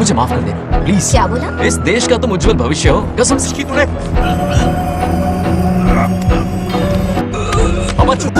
मुझे माफ कर देना प्लीज। क्या बोला? इस देश का तुम उज्जवल भविष्य हो, कसम से की तूने। अब चुप।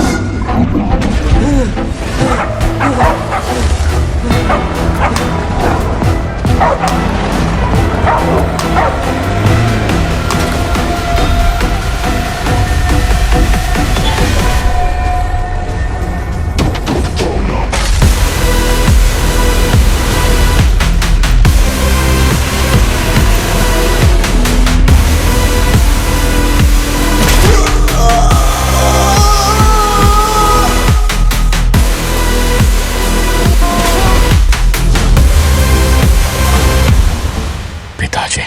पिताजी,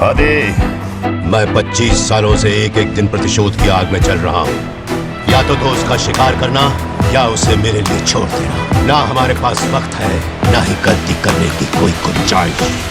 आदि, मैं 25 सालों से एक एक दिन प्रतिशोध की आग में चल रहा हूँ। या तो उसका शिकार करना या उसे मेरे लिए छोड़ देना। ना हमारे पास वक्त है, ना ही गलती करने की कोई गुंजाइश।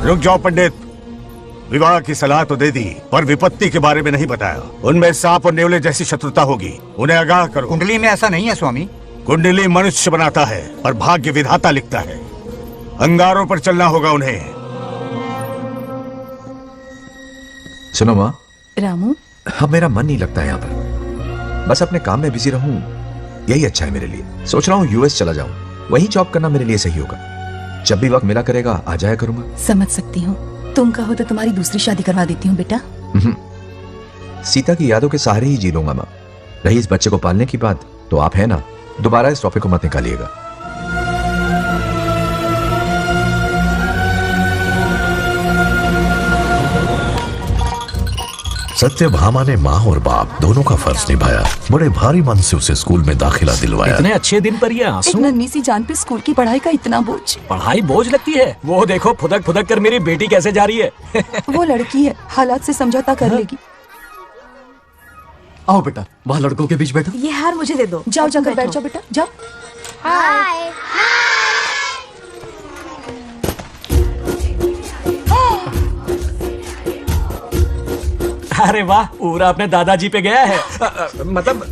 रुक जाओ पंडित, विवाह की सलाह तो दे दी पर विपत्ति के बारे में नहीं बताया। उनमें सांप और नेवले जैसी शत्रुता होगी, उन्हें आगाह करो। कुंडली में ऐसा नहीं है स्वामी। कुंडली मनुष्य बनाता है और भाग्य विधाता लिखता है। अंगारों पर चलना होगा उन्हें। सुनो माँ, रामू, अब मेरा मन नहीं लगता है यहाँ पर। बस अपने काम में बिजी रहूं, यही अच्छा है मेरे लिए। सोच रहा हूँ यूएस चला जाऊं, वहीं जॉब करना मेरे लिए सही होगा। जब भी वक्त मिला करेगा आ जाया करूंगा। समझ सकती हूँ। तुम कहो तो तुम्हारी दूसरी शादी करवा देती हूँ बेटा। सीता की यादों के सहारे ही जी लूंगा माँ। रही इस बच्चे को पालने की बात, तो आप है ना, दोबारा इस टॉपिक को मत निकालिएगा। सत्यभामा ने माँ और बाप दोनों का फर्ज निभाया। बड़े भारी मन से उसे स्कूल में दाखिला दिलवाया। इतने अच्छे दिन पर ये आंसू। एक नन्ही सी जान पे स्कूल की पढ़ाई का इतना बोझ। पढ़ाई बोझ लगती है? वो देखो फुदक फुदक कर मेरी बेटी कैसे जा रही है। वो लड़की है, हालात से समझौता कर लेगी। आओ बेटा, वहाँ लड़कों के बीच बैठो। ये हार मुझे दे दो। जाओ जाकर बैठ जाओ बेटा, जाओ। हाय। अरे वाह, पूरा अपने दादाजी पे गया है। मतलब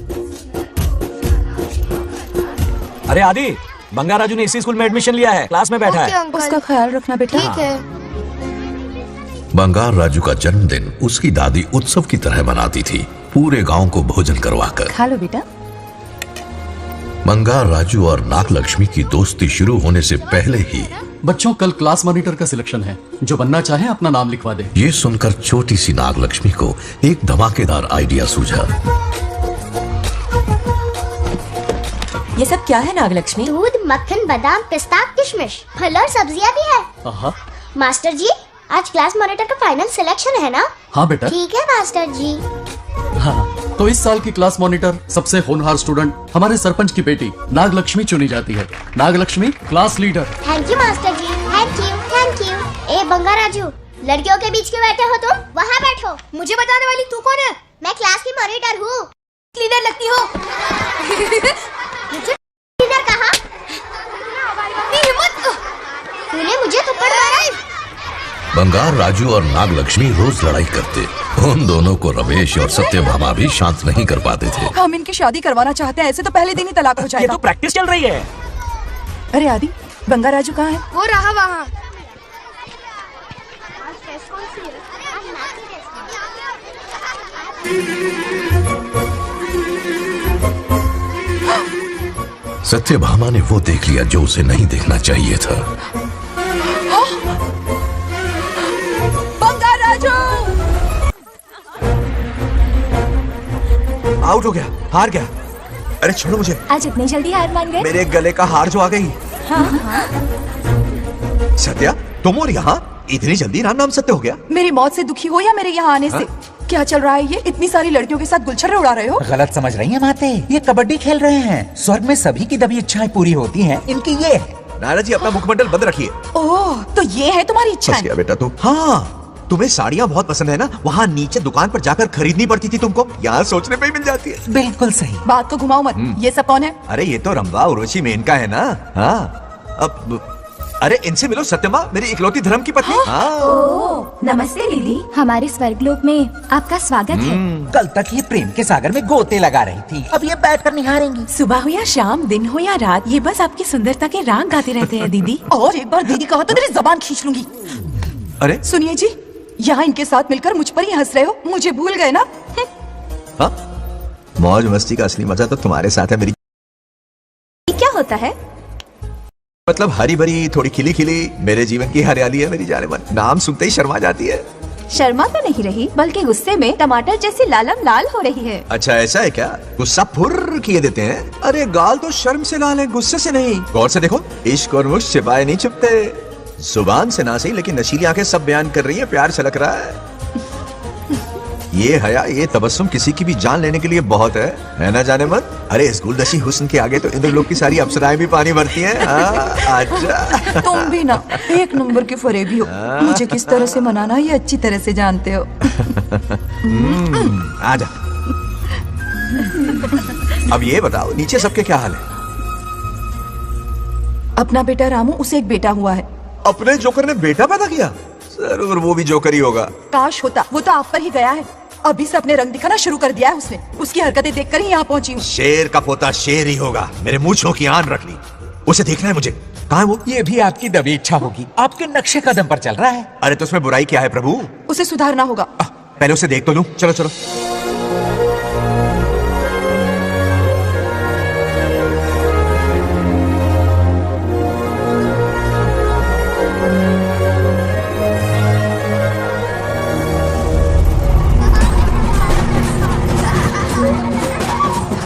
अरे आदि, बंगा राजू ने इसी स्कूल में एडमिशन लिया है, क्लास में बैठा है। उसका ख्याल रखना बेटा। ठीक है। बंगार राजू का जन्मदिन उसकी दादी उत्सव की तरह मनाती थी, पूरे गांव को भोजन करवाकर। खा लो बेटा। बंगार राजू और नागलक्ष्मी की दोस्ती शुरू होने से पहले ही बच्चों, कल क्लास मॉनिटर का सिलेक्शन है। जो बनना चाहे अपना नाम लिखवा दे। ये सुनकर छोटी सी नागलक्ष्मी को एक धमाकेदार आइडिया सूझा। ये सब क्या है नागलक्ष्मी? दूध, मक्खन, बादाम, पिस्ता, किशमिश, फल और सब्जियां भी है। मास्टर जी, आज क्लास मॉनिटर का फाइनल सिलेक्शन है ना? हाँ बेटा। ठीक है मास्टर जी। हाँ, तो इस साल की क्लास मॉनिटर सबसे होनहार स्टूडेंट हमारे सरपंच की बेटी नागलक्ष्मी चुनी जाती है। Nagalakshmi class leader. Thank you master ji, thank you thank you. ए बंगा राजू, लड़कियों के बीच क्यों बैठे हो तुम? वहाँ बैठो। मुझे बताने वाली तू कौन है? मैं क्लास की मॉनिटर हूँ। लीडर लगती हो। मुझे लीडर कहा? तूने मुझे थप्पड़ मारा। बंगार राजू और नागलक्ष्मी रोज लड़ाई करते। उन दोनों को रमेश और सत्यभामा भी शांत नहीं कर पाते थे। हम इनकी शादी करवाना चाहते हैं, ऐसे तो पहले दिन ही तलाक हो जाएगा। ये तो प्रैक्टिस चल रही है। अरे आदि, बंगा राजू कहाँ है? वो रहा वहाँ। सत्यभामा ने वो देख लिया जो उसे नहीं देखना चाहिए था। बंगार राजू! आउट हो गया, हार गया। अरे छोड़ो मुझे। आज इतनी जल्दी हार मान गए? मेरे गले का हार जो आ गई। सत्या, तुम और यहाँ इतनी जल्दी राम नाम सत्य हो गया? मेरी मौत से दुखी हो या मेरे यहाँ आने से? क्या चल रहा है ये? इतनी सारी लड़कियों के साथ गुलछर्रे उड़ा रहे हो? गलत समझ रही हैं माते, ये कबड्डी खेल रहे हैं। स्वर्ग में सभी की दबी इच्छाएं पूरी होती हैं, इनकी ये है। नायरा जी, अपना मुखमंडल बंद रखिए। ओह, तो ये है तुम्हारी फंस इच्छा? गया बेटा तू। हाँ, तुम्हें साड़ियाँ बहुत पसंद है ना? वहाँ नीचे दुकान पर जाकर खरीदनी पड़ती थी तुमको, यहाँ सोचने पे ही मिल जाती है। बिल्कुल सही। बात को घुमाओ मत। ये सब कौन है? अरे ये तो रंभा उर्वशी मेनका है ना। हाँ, अब अरे इनसे मिलो, सत्यमा मेरी इकलौती धर्म की पत्नी। हाँ। नमस्ते दीदी, हमारे स्वर्गलोक में आपका स्वागत है। कल तक ये प्रेम के सागर में गोते लगा रही थी, अब ये बैठकर निहारेंगी। सुबह हो या शाम, दिन हो या रात, ये बस आपकी सुंदरता के राग गाते रहते हैं दीदी। और एक बार दीदी कहो तो तेरी जबान खींच लूंगी। अरे सुनिए जी, यहाँ इनके साथ मिलकर मुझ पर ही हंस रहे हो, मुझे भूल गए ना? हाँ, मौज मस्ती का असली मजा तो तुम्हारे साथ है मेरी। क्या होता है? मतलब हरी भरी थोड़ी खिली खिली मेरे जीवन की हरियाली है मेरी जाने मन। नाम सुनते ही शर्मा जाती है। शर्मा तो नहीं रही, बल्कि गुस्से में टमाटर जैसी लालम लाल हो रही है। अच्छा ऐसा है क्या? गुस्सा फुर्र किए देते हैं। अरे गाल तो शर्म से लाल है, गुस्से से नहीं। गौर से देखो, इश्क और मुश्क छिपाए नहीं छुपते। जुबान से ना सही, लेकिन नशीली आंखें सब बयान कर रही है, प्यार छलक रहा है। ये हया, ये तबस्सुम किसी की भी जान लेने के लिए बहुत है ना जाने मन? अरे इस गुलदस्ती हुस्न के आगे तो इंद्रलोक की सारी अप्सराएं भी पानी भरती हैं। अच्छा। तुम भी ना एक नंबर के फरेबी हो। मुझे किस तरह से मनाना ये अच्छी तरह से जानते हो। आजा। अब ये बताओ, नीचे सबके क्या हाल है? अपना बेटा रामू, उसे एक बेटा हुआ है। अपने जोकर ने बेटा पैदा किया? जरूर वो भी जोकर ही होगा। काश होता, वो तो आप पर ही गया है। अभी से अपने रंग दिखाना शुरू कर दिया है उसने। उसकी हरकतें देखकर ही यहाँ पहुंची हूँ। शेर का पोता शेर ही होगा। मेरे मूंछों की आन रख ली। उसे देखना है मुझे। कहाँ है वो? ये भी आपकी दबी इच्छा होगी, आपके नक्शे कदम पर चल रहा है। अरे तो उसमें बुराई क्या है प्रभु? उसे सुधारना होगा। पहले उसे देख तो लूं। चलो चलो।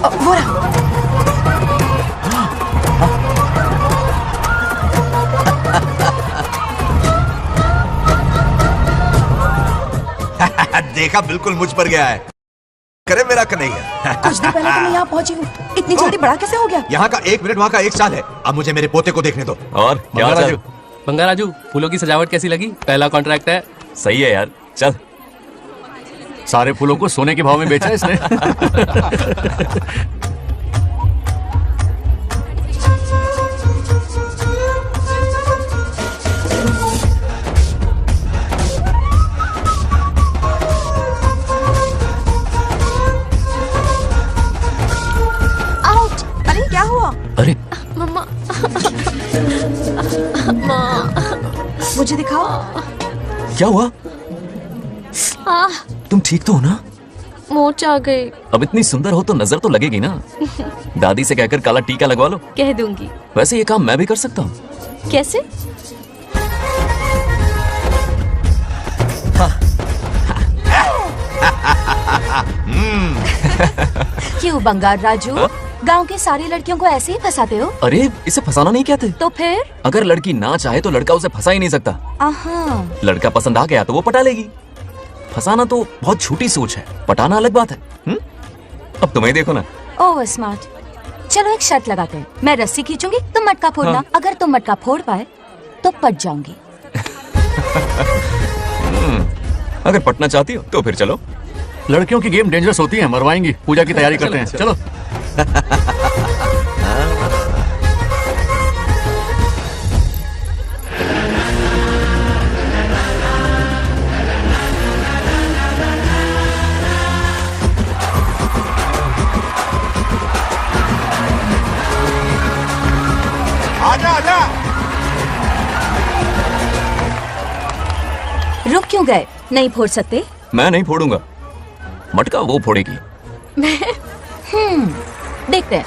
वो रहा। देखा, बिल्कुल मुझ पर गया है। करे मेरा कन्हैया। कुछ देर पहले तो मैं यहाँ पहुंची हूँ। इतनी जल्दी बड़ा कैसे हो गया? यहाँ का 1 मिनट, वहाँ का 1 साल है। अब मुझे मेरे पोते को देखने दो। और क्या बंगा हाल राजू, बंगा राजू, फूलों की सजावट कैसी लगी? पहला कॉन्ट्रैक्ट है। सही है यार, चल। सारे फूलों को सोने के भाव में बेचा है इसने। आउट! अरे क्या हुआ? अरे मम्मा। मुझे दिखाओ। क्या हुआ? तुम ठीक तो हो ना? मोच आ गई। अब इतनी सुंदर हो तो नजर तो लगेगी ना। दादी से कहकर काला टीका लगवा लो। कह दूंगी। वैसे ये काम मैं भी कर सकता हूँ। कैसे? क्यों बंगार राजू, गांव की सारी लड़कियों को ऐसे ही फंसाते हो? अरे इसे फंसाना नहीं कहते। तो फिर? अगर लड़की ना चाहे तो लड़का उसे फंसा ही नहीं सकता। आहा। लड़का पसंद आ गया तो वो पटा लेगी। फंसाना तो बहुत छोटी सोच है, पटाना अलग बात है। अब तुम्हें देखो ना। Over smart. चलो एक शर्त लगाते हैं, मैं रस्सी खींचूंगी, तुम मटका फोड़ना। हाँ। अगर तुम मटका फोड़ पाए तो पट जाऊंगी। अगर पटना चाहती हो तो फिर चलो। लड़कियों की गेम डेंजरस होती है, मरवाएंगी। पूजा की तैयारी करते हैं, चलो। आजा आजा। रुक क्यों गए? नहीं फोड़ सकते? मैं नहीं फोड़ूंगा, मटका वो फोड़ेगी। देखते हैं।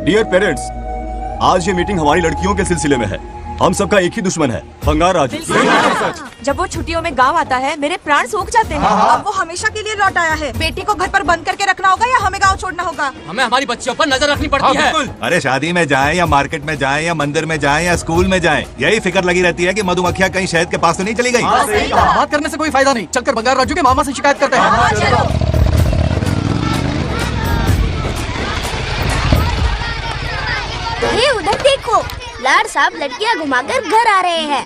डियर पेरेंट्स, आज ये मीटिंग हमारी लड़कियों के सिलसिले में है। हम सबका एक ही दुश्मन है, बंगार राजू। जब वो छुट्टियों में गांव आता है मेरे प्राण सूख जाते हैं। अब वो हमेशा के लिए लौट आया है। बेटी को घर पर बंद करके रखना होगा या हमें गांव छोड़ना होगा? हमें हमारी बच्चियों पर नजर रखनी पड़ती है। अरे शादी में जाएं या मार्केट में जाएं या मंदिर में जाएं या स्कूल में जाएं, यही फिक्र लगी रहती है कि मधुमक्खियां कहीं शहद के पास तो नहीं चली गई। बात करने से कोई फायदा नहीं, चलकर बंगार राजू के मामा से शिकायत करते हैं। अरे उधर देखो, लाड साहब लड़कियां घुमाकर घर आ रहे हैं।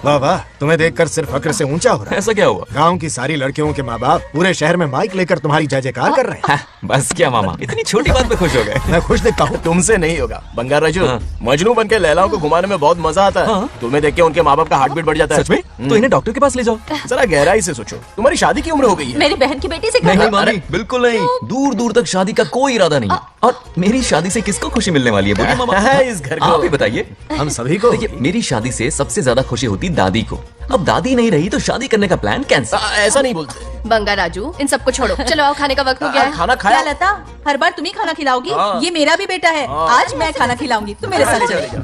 वाह वाह, तुम्हें देखकर सिर्फ फक्र से ऊंचा हो रहा है। ऐसा क्या हुआ? गांव की सारी लड़कियों के माँ बाप पूरे शहर में माइक लेकर तुम्हारी जय जयकार कर रहे हैं। बस क्या मामा, इतनी छोटी बात पे खुश हो गए? मैं खुश दिखता हूँ। तुमसे नहीं होगा बंगार राजू। मजनू बन के लैलाओं को घुमाने में बहुत मजा आता है। तुम्हें देख के उनके माँ बाप का हार्ट बीट बढ़ जाता है। सच में? तो इन्हें डॉक्टर के पास ले जाओ। जरा गहराई से सोचो, तुम्हारी शादी की उम्र हो गई है। मेरी बहन की बेटी से नहीं मामी, बिल्कुल नहीं। दूर दूर तक शादी का कोई इरादा नहीं है। और मेरी शादी से किसको खुशी मिलने वाली है? बोलिए मामा। इस घर को आप ही बताइए। हम सभी को। देखिए, मेरी शादी से सबसे ज्यादा खुशी होती दादी को। अब दादी नहीं रही तो शादी करने का प्लान कैंसिल। ऐसा नहीं बोलते। बंगार राजू, इन सबको छोड़ो, चलो आओ, खाने का वक्त हो गया है। खाना खाया? क्या लता, हर बार तुम ही खाना खिलाओगी? ये मेरा भी बेटा है। आज मैं खाना खिलाऊंगी, तुम मेरे साथ चलो।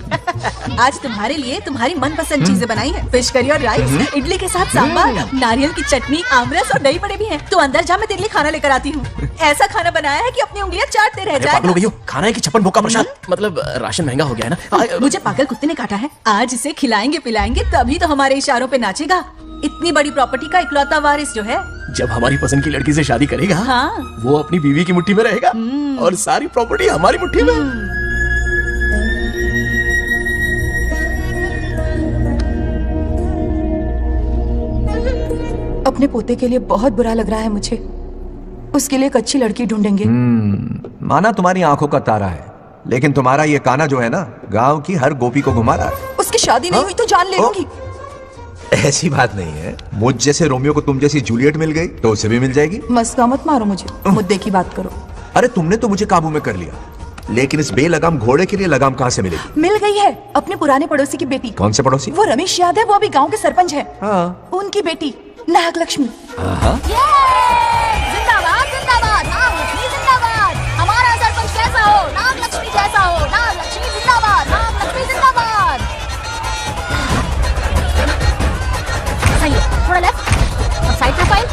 आज तुम्हारे लिए तुम्हारी मनपसंद चीजें बनाई है। फिश करी और राइस, इडली के साथ सांभर, नारियल की चटनी, आमरस और दही बड़े भी हैं। तो अंदर जा, मैं तेरे लिए खाना लेकर आती हूँ। ऐसा खाना बनाया है कि अपनी उंगलियां चाटते रह जाएगा। खाना है कि छप्पन भोग का प्रसाद? मतलब राशन महंगा हो गया है ना। मुझे पागल कुत्ते ने काटा है। आज इसे खिलाएंगे पिलाएंगे तभी तो हमारे इशारों पे नाचेगा। इतनी बड़ी प्रॉपर्टी का इकलौता वारिस जो है। जब हमारी पसंद की लड़की से शादी करेगा, हाँ। वो अपनी बीवी की मुट्ठी में रहेगा और सारी प्रॉपर्टी हमारी मुट्ठी में। अपने पोते के लिए बहुत बुरा लग रहा है मुझे। उसके लिए एक अच्छी लड़की ढूंढेंगे। माना तुम्हारी आंखों का तारा है, लेकिन तुम्हारा ये काना जो है ना, गांव की हर गोपी को घुमा रहा है। उसकी शादी नहीं हुई तो जान ले लूंगी। ऐसी बात नहीं है। मुझ जैसे रोमियो को तुम जैसी जूलियट मिल गई तो उसे भी मिल जाएगी। मस्का मत मारो मुझे, मुद्दे की बात करो। अरे तुमने तो मुझे काबू में कर लिया, लेकिन इस बेलगाम घोड़े के लिए लगाम कहाँ से मिलेगी? मिल गई है, अपने पुराने पड़ोसी की बेटी। कौन से पड़ोसी? वो रमेश याद है, वो अभी गांव के सरपंच है। हाँ। उनकी बेटी नागलक्ष्मी। जिंदाबाद जिंदाबाद, नागलक्ष्मी जिंदाबाद। हमारा सरपंच कैसा हो? नागलक्ष्मी जैसा हो। नागलक्ष्मी जिंदाबाद, नागलक्ष्मी जिंदाबाद। सही है, थोड़ा लेफ्ट और साइड प्रोफाइल।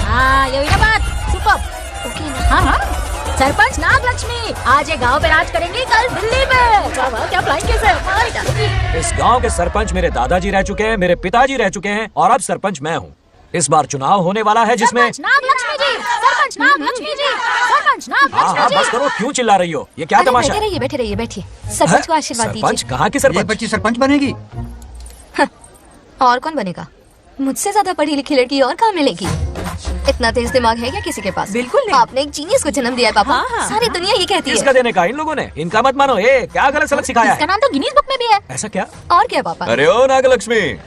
हाँ, ये हुई ना बात। सुपर। ओके ना? हाँ हाँ। सरपंच नागलक्ष्मी आज ये गांव पे राज करेंगी, कल दिल्ली में। क्या फ्लाइंग केस है? इस गांव के सरपंच मेरे दादाजी रह चुके हैं, मेरे पिताजी रह चुके हैं और अब सरपंच मैं हूँ। इस बार चुनाव होने वाला है जिसमें नागलक्ष्मी जी, सरपंच नागलक्ष्मी जी, सरपंच नागलक्ष्मी जी। बस करो, क्यों चिल्ला रही हो? ये क्या तमाशा? बैठे रहिए बैठिए। सरपंच को आशीर्वाद दीजिए। सरपंच कहाँ की सरपंच? बच्ची सरपंच बनेगी। और कौन बनेगा? मुझसे ज्यादा पढ़ी लिखी लड़की और कहाँ मिलेगी? इतना तेज दिमाग है क्या किसी के पास? बिल्कुल नहीं। आपने एक जीनियस को जन्म दिया है पापा। हाँ। सारी दुनिया ये कहती इसका है। देने का इन लोगों ने, इनका मत मानो। ए, क्या गलत सलत सिखाया इसका है? नाम तो गिनीज बुक में भी है। ऐसा क्या? और क्या पापा? अरे ओ नागलक्ष्मी,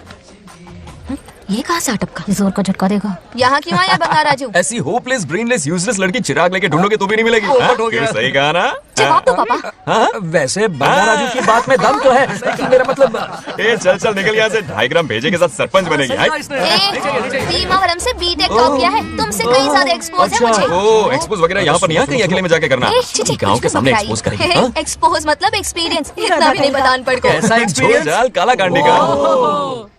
ये कहाँ से अटपका? जोर का झटका देगा। यहाँ क्यों आया बंगार राजू? ऐसी होपलेस ब्रेनलेस यूजलेस लड़की चिराग लेके ढूंढोगे तो भी नहीं मिलेगी। हाँ? फिर सही कहा ना? जवाब दो पापा। हाँ? वैसे बंगार राजू की बात में दम तो है, लेकिन मेरा मतलब ए चल निकल यहाँ से। 2.5 ग्राम भेजे के साथ सरपंच बनेगी। भीमावरम से बीटेक टॉप किया है, तुमसे कहीं ज्यादा एक्सपोज है मुझे। ओ एक्सपोज वगैरह यहाँ पर नहीं है, कहीं अकेले में जाके करना। गाँव के सामने एक्सपोज करेंगे। हाँ? एक्सपोज मतलब एक्सपीरियंस, इतना भी नहीं बता अनपढ़ को। ऐसा एक्सपीरियंस जाल काला कांडी का।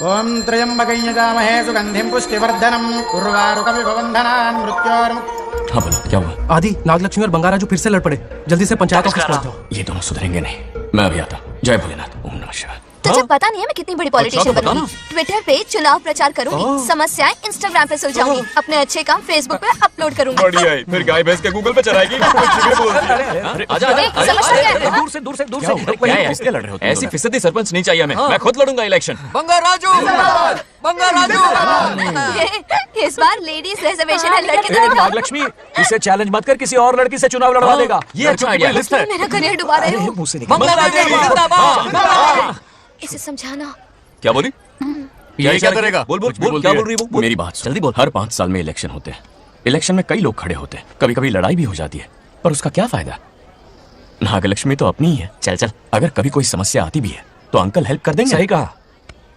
ओम त्र्यंबकं यजामहे सुगंधिं पुष्टिवर्धनम् उर्वारुकमिव बन्धनान् मृत्योर्मुक्तिम्। हाँ बोलो, क्या हुआ? आदि, नागलक्ष्मी और बंगार राजू फिर से लड़ पड़े। जल्दी से पंचायत ऑफिस पहुंच जाओ। ये दोनों सुधरेंगे नहीं। मैं अभी आता। जय भोलेनाथ। ओम नमः शिवाय। तुझे पता नहीं है मैं कितनी बड़ी पॉलिटिशियन अच्छा, तो बनूंगी। ट्विटर पे चुनाव प्रचार करूंगी, समस्याएं इंस्टाग्राम पे सुलझाऊंगी, अपने अच्छे काम फेसबुक पे अपलोड करूंगी। बढ़िया है, फिर गाय भैंस के गूगल पे चराएगी। दूर से क्या है? किसके लड़ रहे हो? ऐसी फिसदी सरपंच नहीं चाहिए हमें। मैं खुद लड़ूंगा इलेक्शन। बंगार राजू, बंगार राजू। इस बार लेडीज रिजर्वेशन है, लड़के तो दिखाओ। नागलक्ष्मी, इसे चैलेंज मत कर, किसी और लड़की से चुनाव लड़वा देगा। ये अच्छा आइडिया है। मेरा करियर डुबा रहे हो। मुंह से निकल। इसे समझाना। क्या बोली? ये क्या करेगा? बोल क्या बोल रही है वो? मेरी बात सुन। जल्दी बोल। हर 5 साल में इलेक्शन होते हैं। इलेक्शन में कई लोग खड़े होते हैं, कभी कभी लड़ाई भी हो जाती है, पर उसका क्या फायदा? नागलक्ष्मी तो अपनी ही है। चल अगर कभी कोई समस्या आती भी है तो अंकल हेल्प कर देंगे। सही कहा।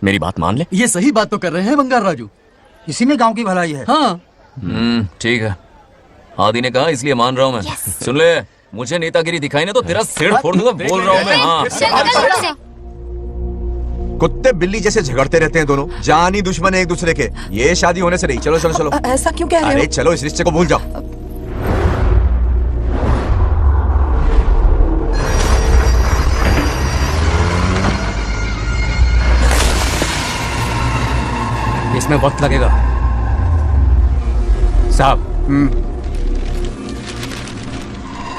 मेरी बात मान ले। ये सही बात तो कर रहे हैं बंगार राजू। इसी में गांव की भलाई है। हाँ ठीक है। आदि ने कहा इसलिए मान रहा हूँ मैं। सुन ले, मुझे नेतागिरी दिखाई ना तो तेरा सिर फोड़ दूंगा, बोल रहा हूँ मैं। हाँ कुत्ते बिल्ली जैसे झगड़ते रहते हैं दोनों, जानी दुश्मन है एक दूसरे के। ये शादी होने से नहीं। चलो चलो चलो। ऐसा क्यों कह रहे हो? अरे चलो, इस रिश्ते को भूल जाओ। इसमें वक्त लगेगा साहब।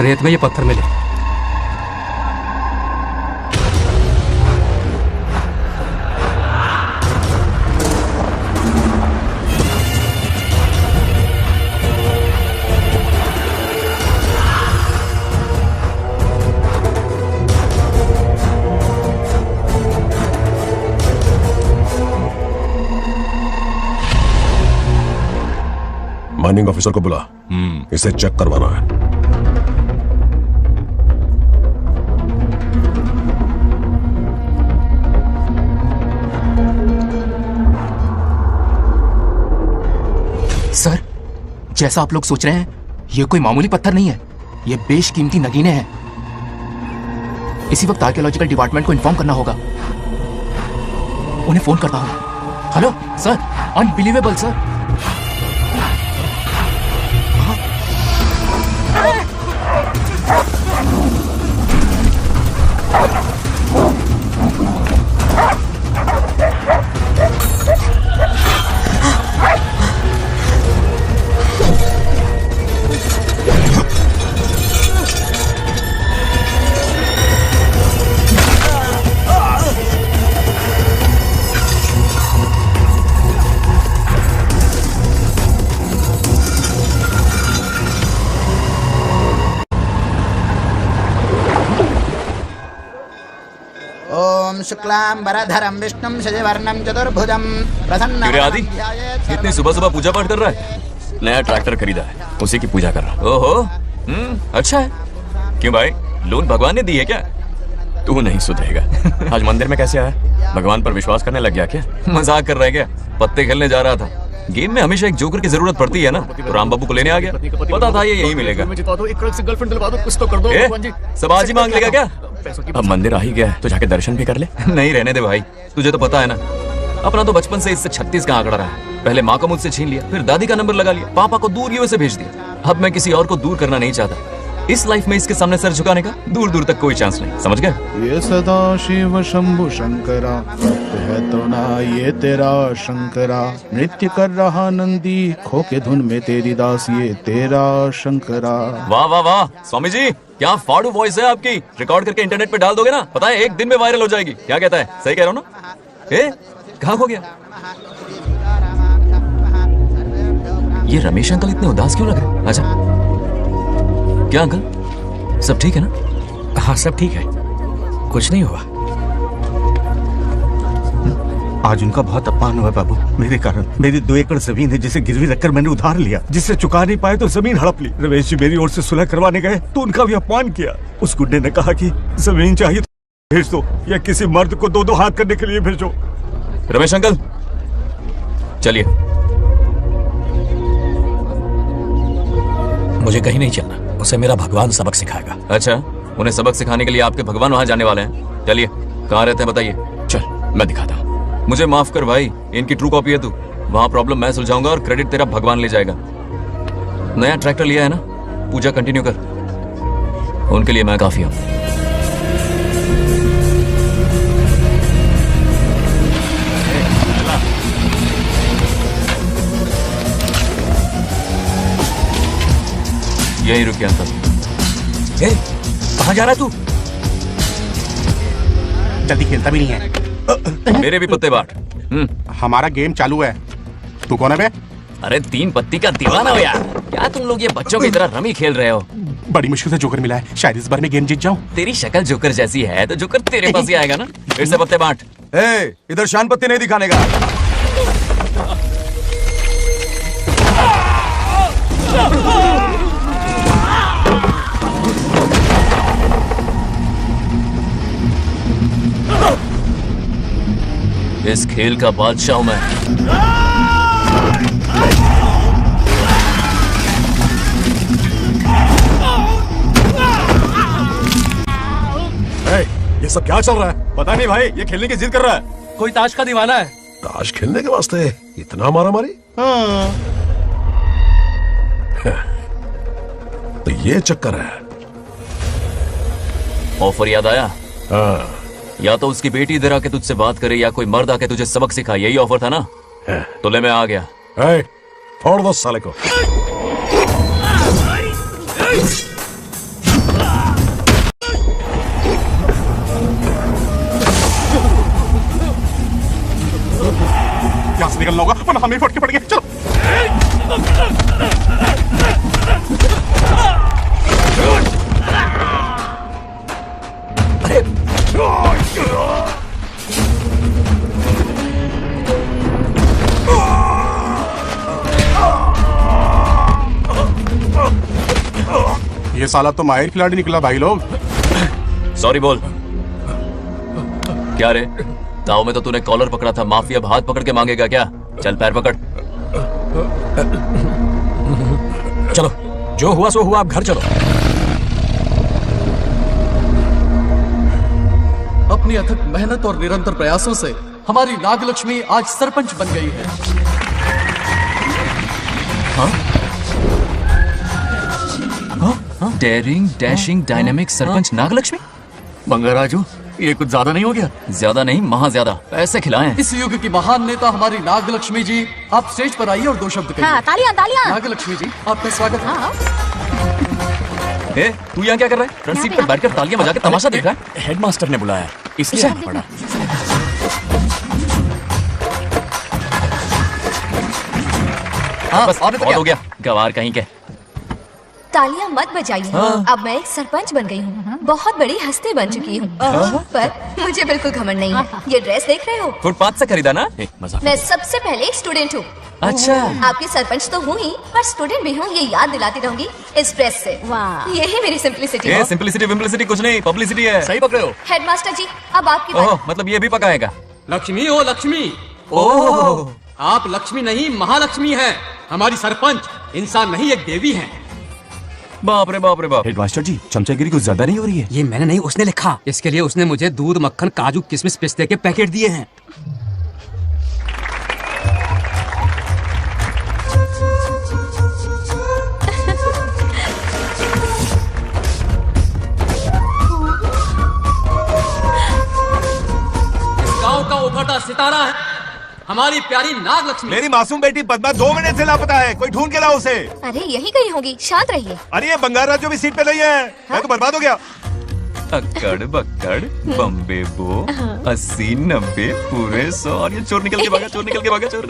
रेत में ये पत्थर मिले। माइनिंग ऑफिसर को बुला, इसे चेक करवाना है। सर, जैसा आप लोग सोच रहे हैं, ये कोई मामूली पत्थर नहीं है। ये बेशकीमती नगीने हैं। इसी वक्त आर्कियोलॉजिकल डिपार्टमेंट को इन्फॉर्म करना होगा। उन्हें फोन करता हूं। Hello sir, unbelievable sir. शुक्लांबरधरं विष्णुं शशिवर्णं चतुर्भुजं प्रसन्नं। क्यों रे आदि, इतनी सुबह सुबह पूजा पाठ कर रहा है? नया ट्रैक्टर खरीदा है, उसी की पूजा कर रहा हूँ। ओहो, अच्छा है। क्यों भाई, लोन भगवान ने दी है क्या? तू नहीं सुधरेगा। आज मंदिर में कैसे आया? भगवान पर विश्वास करने लग गया क्या? मजाक कर रहा है क्या? पत्ते खेलने जा रहा था। गेम में हमेशा एक जोकर की जरूरत पड़ती है ना, तो राम बाबू को लेने आ गया। पता था ये यही मिलेगा। सब आज ही मांग लेगा क्या? अब मंदिर आ ही गया है तो जाके दर्शन भी कर ले। नहीं रहने दे भाई, तुझे तो पता है ना, अपना तो बचपन से इससे 36 का आंकड़ा रहा है। पहले माँ को मुझसे छीन लिया, फिर दादी का नंबर लगा लिया, पापा को दूर यूएसए भेज दिया। अब मैं किसी और को दूर करना नहीं चाहता। इस लाइफ में इसके सामने सर झुकाने का दूर दूर तक कोई चांस नहीं, समझ गए? ये सदा शिव शंभु शंकरा, सत्य है तो ना ये तेरा शंकरा। नृत्य कर रहा नंदी, खो के धुन में तेरी दास, ये तेरा शंकरा। वाह वाह वाह, स्वामी जी क्या फाड़ू वॉइस है आपकी। रिकॉर्ड करके इंटरनेट पे डाल दोगे ना, पता है एक दिन में वायरल हो जाएगी। क्या कहता है? सही कह रहा हूँ ना? कहाँ हो गया ये रमेश अंकल? इतने उदास क्यों लग रहे? अच्छा, क्या अंकल सब ठीक है ना? हाँ सब ठीक है, कुछ नहीं हुआ। आज उनका बहुत अपमान हुआ बाबू, मेरे कारण। मेरी 2 एकड़ जमीन है जिसे गिरवी रखकर मैंने उधार लिया, जिससे चुका नहीं पाए तो जमीन हड़प ली। रमेश जी मेरी ओर से सुलह करवाने गए तो उनका भी अपमान किया। उस गुंडे ने कहा कि जमीन चाहिए तो भेज दो या किसी मर्द को 2-2 हाथ करने के लिए भेजो। रमेश अंकल चलिए। मुझे कहीं नहीं चलना, उसे मेरा भगवान सबक सिखाएगा। अच्छा, उन्हें सबक सिखाने के लिए आपके भगवान वहां जाने वाले हैं? चलिए, कहाँ रहते हैं बताइए। चल मैं दिखाता हूँ। मुझे माफ कर भाई, इनकी ट्रू कॉपी है तू। वहां प्रॉब्लम मैं सुलझाऊंगा और क्रेडिट तेरा भगवान ले जाएगा। नया ट्रैक्टर लिया है ना, पूजा कंटिन्यू कर। उनके लिए मैं काफी हूं। यही रुकिए अंकल। कहाँ जा रहा है तू? जल्दी खेलता भी नहीं है। मेरे भी पत्ते बांट। हमारा गेम चालू है। तू कौन है बे? अरे 3 पत्ती का दीवाना हो यार। क्या तुम लोग ये बच्चों की तरह रमी खेल रहे हो? बड़ी मुश्किल से जोकर मिला है, शायद इस बार में गेम जीत जाऊं। तेरी शक्ल जोकर जैसी है तो जोकर तेरे पास ही आएगा ना। फिर से पत्ते बांट। इधर शान पत्ती नहीं दिखाने का। इस खेल का बादशाह हूं मैं। ये सब क्या चल रहा है? पता नहीं भाई, ये खेलने की जिद कर रहा है। कोई ताश का दीवाना है। ताश खेलने के वास्ते इतना मारा मारी? तो ये चक्कर है। ऑफर याद आया? हाँ। या तो उसकी बेटी इधर आके तुझसे बात करे या कोई मर्द आके तुझे सबक सिखाए, यही ऑफर था ना? तो ले मैं आ गया। फोड़ दो साले को। यहाँ से निकलना होगा वरना हमें फटके पड़ गए। चलो। ये साला तो माहिर खिलाड़ी निकला भाई लोग। सॉरी बोल। क्या रे, ताऊ में तो तूने कॉलर पकड़ा था, माफिया अब हाथ पकड़ के मांगेगा क्या? चल पैर पकड़। चलो, जो हुआ सो हुआ, आप घर चलो। अपनी अथक मेहनत और निरंतर प्रयासों से हमारी नागलक्ष्मी आज सरपंच बन गई है। Daring, dashing, dynamic sarpanch Nagalakshmi? Bangarraju, ये कुछ ज्यादा नहीं हो गया? ज्यादा नहीं, महा ज्यादा। पैसे खिलाएं। इस युग की महान नेता हमारी नागलक्ष्मी जी, आप स्टेज पर आइए और दो शब्द कहिए। हाँ, तालियां तालियां। नागलक्ष्मी जी, आपका स्वागत है। ए, तू यहाँ क्या कर रहा है? फ्रंट सीट पर बैठकर तालियां बजा के तमाशा देख रहा है? हेडमास्टर ने बुलाया, इसलिए आना पड़ा। हाँ, बस और हो गया, गवार कहीं के। तालियां मत बजाइए। अब मैं एक सरपंच बन गई हूँ, बहुत बड़ी हस्ती बन चुकी हूँ। पर मुझे बिल्कुल घमंड नहीं है। ये ड्रेस देख रहे हो? फुटपाथ से खरीदा ना? मजाक। मैं सबसे पहले एक स्टूडेंट हूँ। अच्छा। आपकी सरपंच तो हूँ ही, पर स्टूडेंट भी हूँ, ये याद दिलाती रहूंगी इस ड्रेस से। वाह, यही मेरी सिंपलिसिटी है। सिंपलिसिटी विम्पलिसिटी कुछ नहीं, पब्लिसिटी है। सही पकड़े हो। हेडमास्टर जी, अब आपकी बारी। मतलब ये भी पकाएगा? लक्ष्मी ओ लक्ष्मी। ओह, आप लक्ष्मी नहीं महालक्ष्मी हैं। हमारी सरपंच इंसान नहीं, एक देवी हैं। बाप रे बाप रे बाप। हेडमास्टर जी, चमचागिरी कुछ ज्यादा नहीं हो रही है? ये मैंने नहीं, उसने लिखा। इसके लिए उसने मुझे दूध, मक्खन, काजू, किशमिश, पिस्ते के पैकेट दिए हैं। इस गांव का उभरता सितारा है हमारी प्यारी नागलक्ष्मी। मेरी मासूम बेटी पद्मा 2 महीने से लापता है, कोई ढूंढ के लाओ उसे। अरे यही कहीं होगी, शांत रहिए। अरे ये बंगाराजू भी सीट पे नहीं है, मैं तो बर्बाद हो गया। अक्कड़ बक्कड़ बम्बे बो 80 90 पूरे 100 और ये चोर निकल के भागा, चोर निकल के भागा, चोर।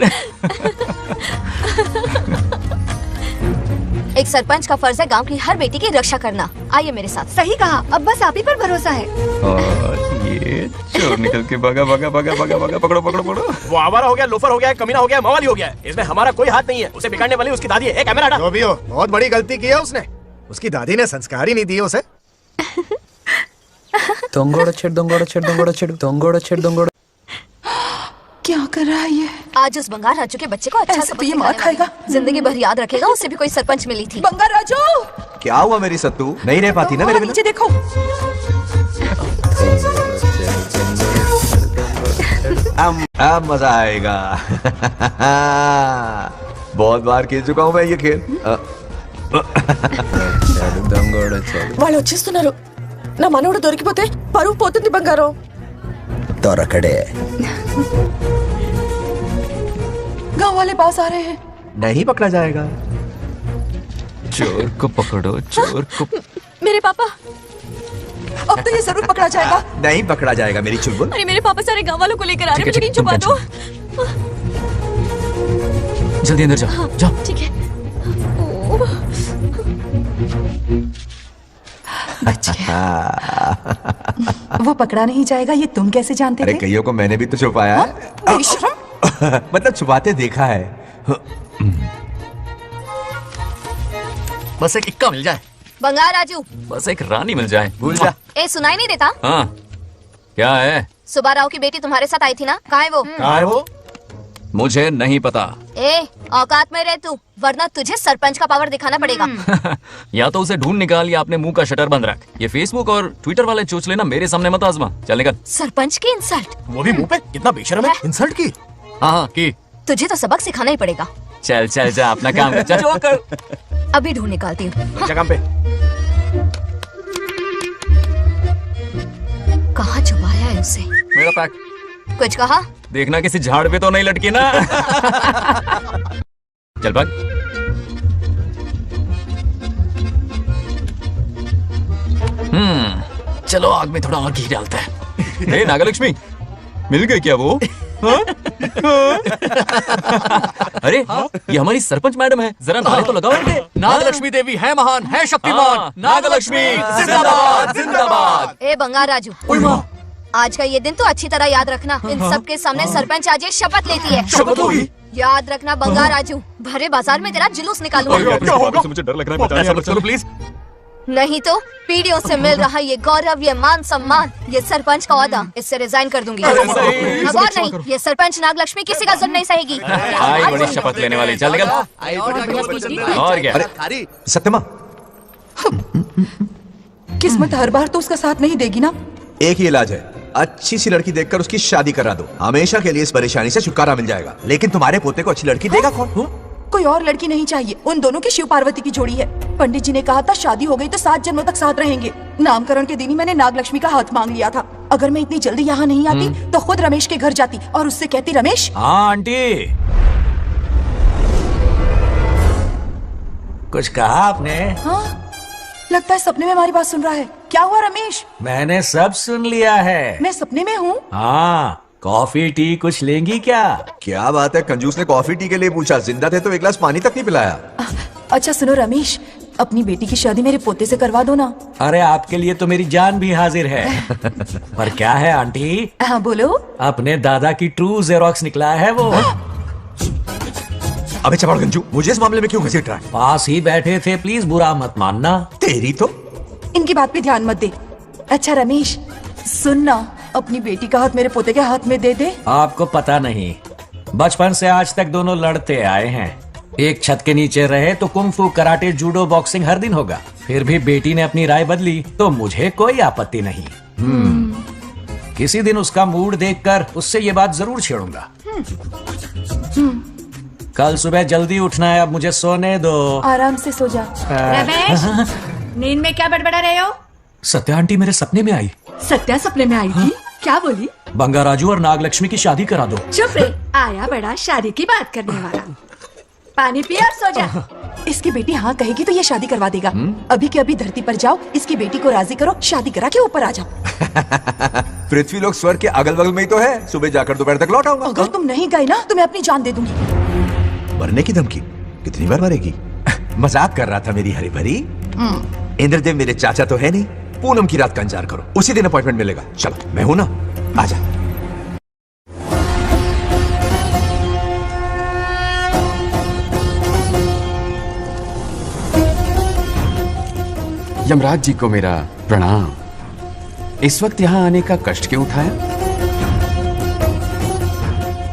एक सरपंच का फर्ज है गांव की हर बेटी की रक्षा करना। आइए मेरे साथ। सही कहा, अब बस आप ही पर भरोसा है। और ये चोर निकल के भागा भागा भागा भागा भागा, पकड़ो पकड़ो पकड़ो। वो आवारा हो गया, लोफर हो गया, कमीना हो गया, मवाली हो गया। इसमें हमारा कोई हाथ नहीं है। उसे बिगाड़ने वाली उसकी दादी है। कैमरा हटा। जो भी हो, बहुत बड़ी गलती की है उसने। उसकी दादी ने संस्कार ही नहीं दिए उसे। क्या कर रहा है ये? आज उस बंगार राजू के बच्चे को अच्छा ऐसे तो ये मार खाएगा। जिंदगी भर याद रखेगा, उससे भी कोई सरपंच मिली थी। बंगार राजू, क्या हुआ मेरी सत्तू? नहीं रह पाती ना मेरे बिना? नीचे देखो। अब मजा आएगा। बहुत बार खेल चुका हूँ मैं ये खेल। వాళ్ళు వచ్చేస్తున్నారు. నా మనవడు దొరికిపోతే పరువు పోతుంది బంగారం. దొరకడే. गांव वाले पास आ रहे हैं। नहीं पकड़ा जाएगा। चोर को पकड़ो, चोर को। मेरे पापा, अब तो ये जरूर पकड़ा जाएगा। नहीं पकड़ा जाएगा मेरी चुलबुल। अरे मेरे पापा सारे गांव वालों को लेकर आ रहे हैं, मुझे कहीं तुम छुपा दो। जल्दी अंदर जाओ, जाओ। ठीक है। वो पकड़ा नहीं जाएगा, ये तुम कैसे जानते अरे थे? कईयों को मैंने भी तो छुपाया है। मतलब छुपाते देखा है। बस एक इक्का मिल जाए, बंगार राजू, बस एक रानी मिल जाए, भूल जा। ए सुनाई नहीं देता? हाँ, क्या है? सुब्बा राव की बेटी तुम्हारे साथ आई थी ना, कहाँ है वो? कहाँ है वो? मुझे नहीं पता। ए, औकात में रह तू, वरना तुझे सरपंच का पावर दिखाना पड़ेगा। या तो उसे ढूंढ निकाल या अपने मुंह का शटर बंद रख। ये फेसबुक और ट्विटर वाले चोचले ना मेरे सामने मत आजमा। चल निकल। सरपंच की इंसल्ट, वो भी मुंह पे, कितना बेशर्म है। इंसल्ट की? हाँ की। तुझे तो सबक सिखाना ही पड़ेगा। चल चल जा अपना काम कर। चल जो कर। अभी ढूंढ निकालती हूँ। काम पे। कहाँ छुपाया है उसे? मेरा पैक। कुछ कहा? देखना किसी झाड़ पे तो नहीं लटकी ना। चल भाग। चलो आग में थोड़ा और घी डालते हैं। हे नागलक्ष्मी, मिल गई क्या वो? हाँ? अरे ये हमारी सरपंच मैडम है, जरा नारे तो लगाओ इनपे। नागलक्ष्मी देवी है महान, है शक्तिमान। नागलक्ष्मी जिंदाबाद जिंदाबाद। ए बंगार राजू, आज का ये दिन तो अच्छी तरह याद रखना। इन सब के सामने सरपंच आज ये शपथ लेती है। शपथ होगी? याद रखना बंगार राजू, भरे बाजार में तेरा जुलूस निकालूंगा। मुझे डर लग रहा है। चलो प्लीज। नहीं तो पीढ़ियों से मिल रहा ये गौरव, ये मान सम्मान, ये सरपंच का ओहदा, इससे रिजाइन कर दूंगी। अब और नहीं, ये सरपंच नागलक्ष्मी किसी का जुल्म नहीं सहेगी। आई बड़ी शपथ लेने वाली। चल निकल। और क्या? अरे सत्यमा, किस्मत हर बार तो उसका साथ नहीं देगी ना। एक ही इलाज है, अच्छी सी लड़की देखकर उसकी शादी करा दो। हमेशा के लिए इस परेशानी से छुटकारा मिल जाएगा। लेकिन तुम्हारे पोते को अच्छी लड़की देगा कौन? कोई और लड़की नहीं चाहिए, उन दोनों की शिव पार्वती की जोड़ी है। पंडित जी ने कहा था शादी हो गई तो 7 जन्मों तक साथ रहेंगे। नामकरण के दिन ही मैंने नागलक्ष्मी का हाथ मांग लिया था। अगर मैं इतनी जल्दी यहाँ नहीं आती तो खुद रमेश के घर जाती और उससे कहती, रमेश। हाँ आंटी, कुछ कहा आपने? हाँ, लगता है सपने में हमारी बात सुन रहा है। क्या हुआ रमेश? मैंने सब सुन लिया है। मैं सपने में हूँ? हाँ, कॉफी टी कुछ लेंगी क्या? क्या बात है, कंजूस ने कॉफी टी के लिए पूछा, जिंदा थे तो एक गिलास पानी तक नहीं पिलाया। अच्छा सुनो रमेश, अपनी बेटी की शादी मेरे पोते से करवा दो ना। अरे आपके लिए तो मेरी जान भी हाजिर है। पर क्या है आंटी? हाँ बोलो। अपने दादा की ट्रू जेरोक्स निकला है वो। अबे चमाड़ गंजू, मुझे इस मामले में क्यों घसीट रहा है? पास ही बैठे थे, प्लीज बुरा मत मानना। तेरी तो। इनकी बात पे ध्यान मत दे। अच्छा रमेश सुनना, अपनी बेटी का हाथ मेरे पोते के हाथ में दे दे। आपको पता नहीं, बचपन से आज तक दोनों लड़ते आए हैं। एक छत के नीचे रहे तो कुंफू, कराटे, जूडो, बॉक्सिंग हर दिन होगा। फिर भी बेटी ने अपनी राय बदली तो मुझे कोई आपत्ति नहीं। किसी दिन उसका मूड देखकर उससे ये बात जरूर छेड़ूंगा। कल सुबह जल्दी उठना है, अब मुझे सोने दो। आराम से सो जा। रमेश, नींद में क्या बड़बड़ा रहे हो? सत्या आंटी मेरे सपने में आई। सत्या सपने में आई थी? क्या बोली? बंगाराजू और नागलक्ष्मी की शादी करा दो। चुप रे, आया बड़ा शादी की बात करने वाला। पानी पिया और सो जा। इसकी बेटी हाँ कहेगी तो ये शादी करवा देगा। अभी के अभी धरती पर जाओ, इसकी बेटी को राजी करो, शादी करा के ऊपर आ जाओ। पृथ्वी लोग स्वर्ग के अगल बगल में ही तो है, सुबह जाकर दोपहर तक लौट आऊंगा। अगर तुम नहीं गए ना तो मैं अपनी जान दे दूंगी। मरने की धमकी? कितनी बार मरेगी? मजाक कर रहा था मेरी हरी भरी। इंद्रदेव मेरे चाचा तो है नहीं। पूनम की रात का इंतजार करो, उसी दिन अपॉइंटमेंट मिलेगा। चलो मैं हूं ना, आजा। यमराज जी को मेरा प्रणाम। इस वक्त यहाँ आने का कष्ट क्यों उठाया?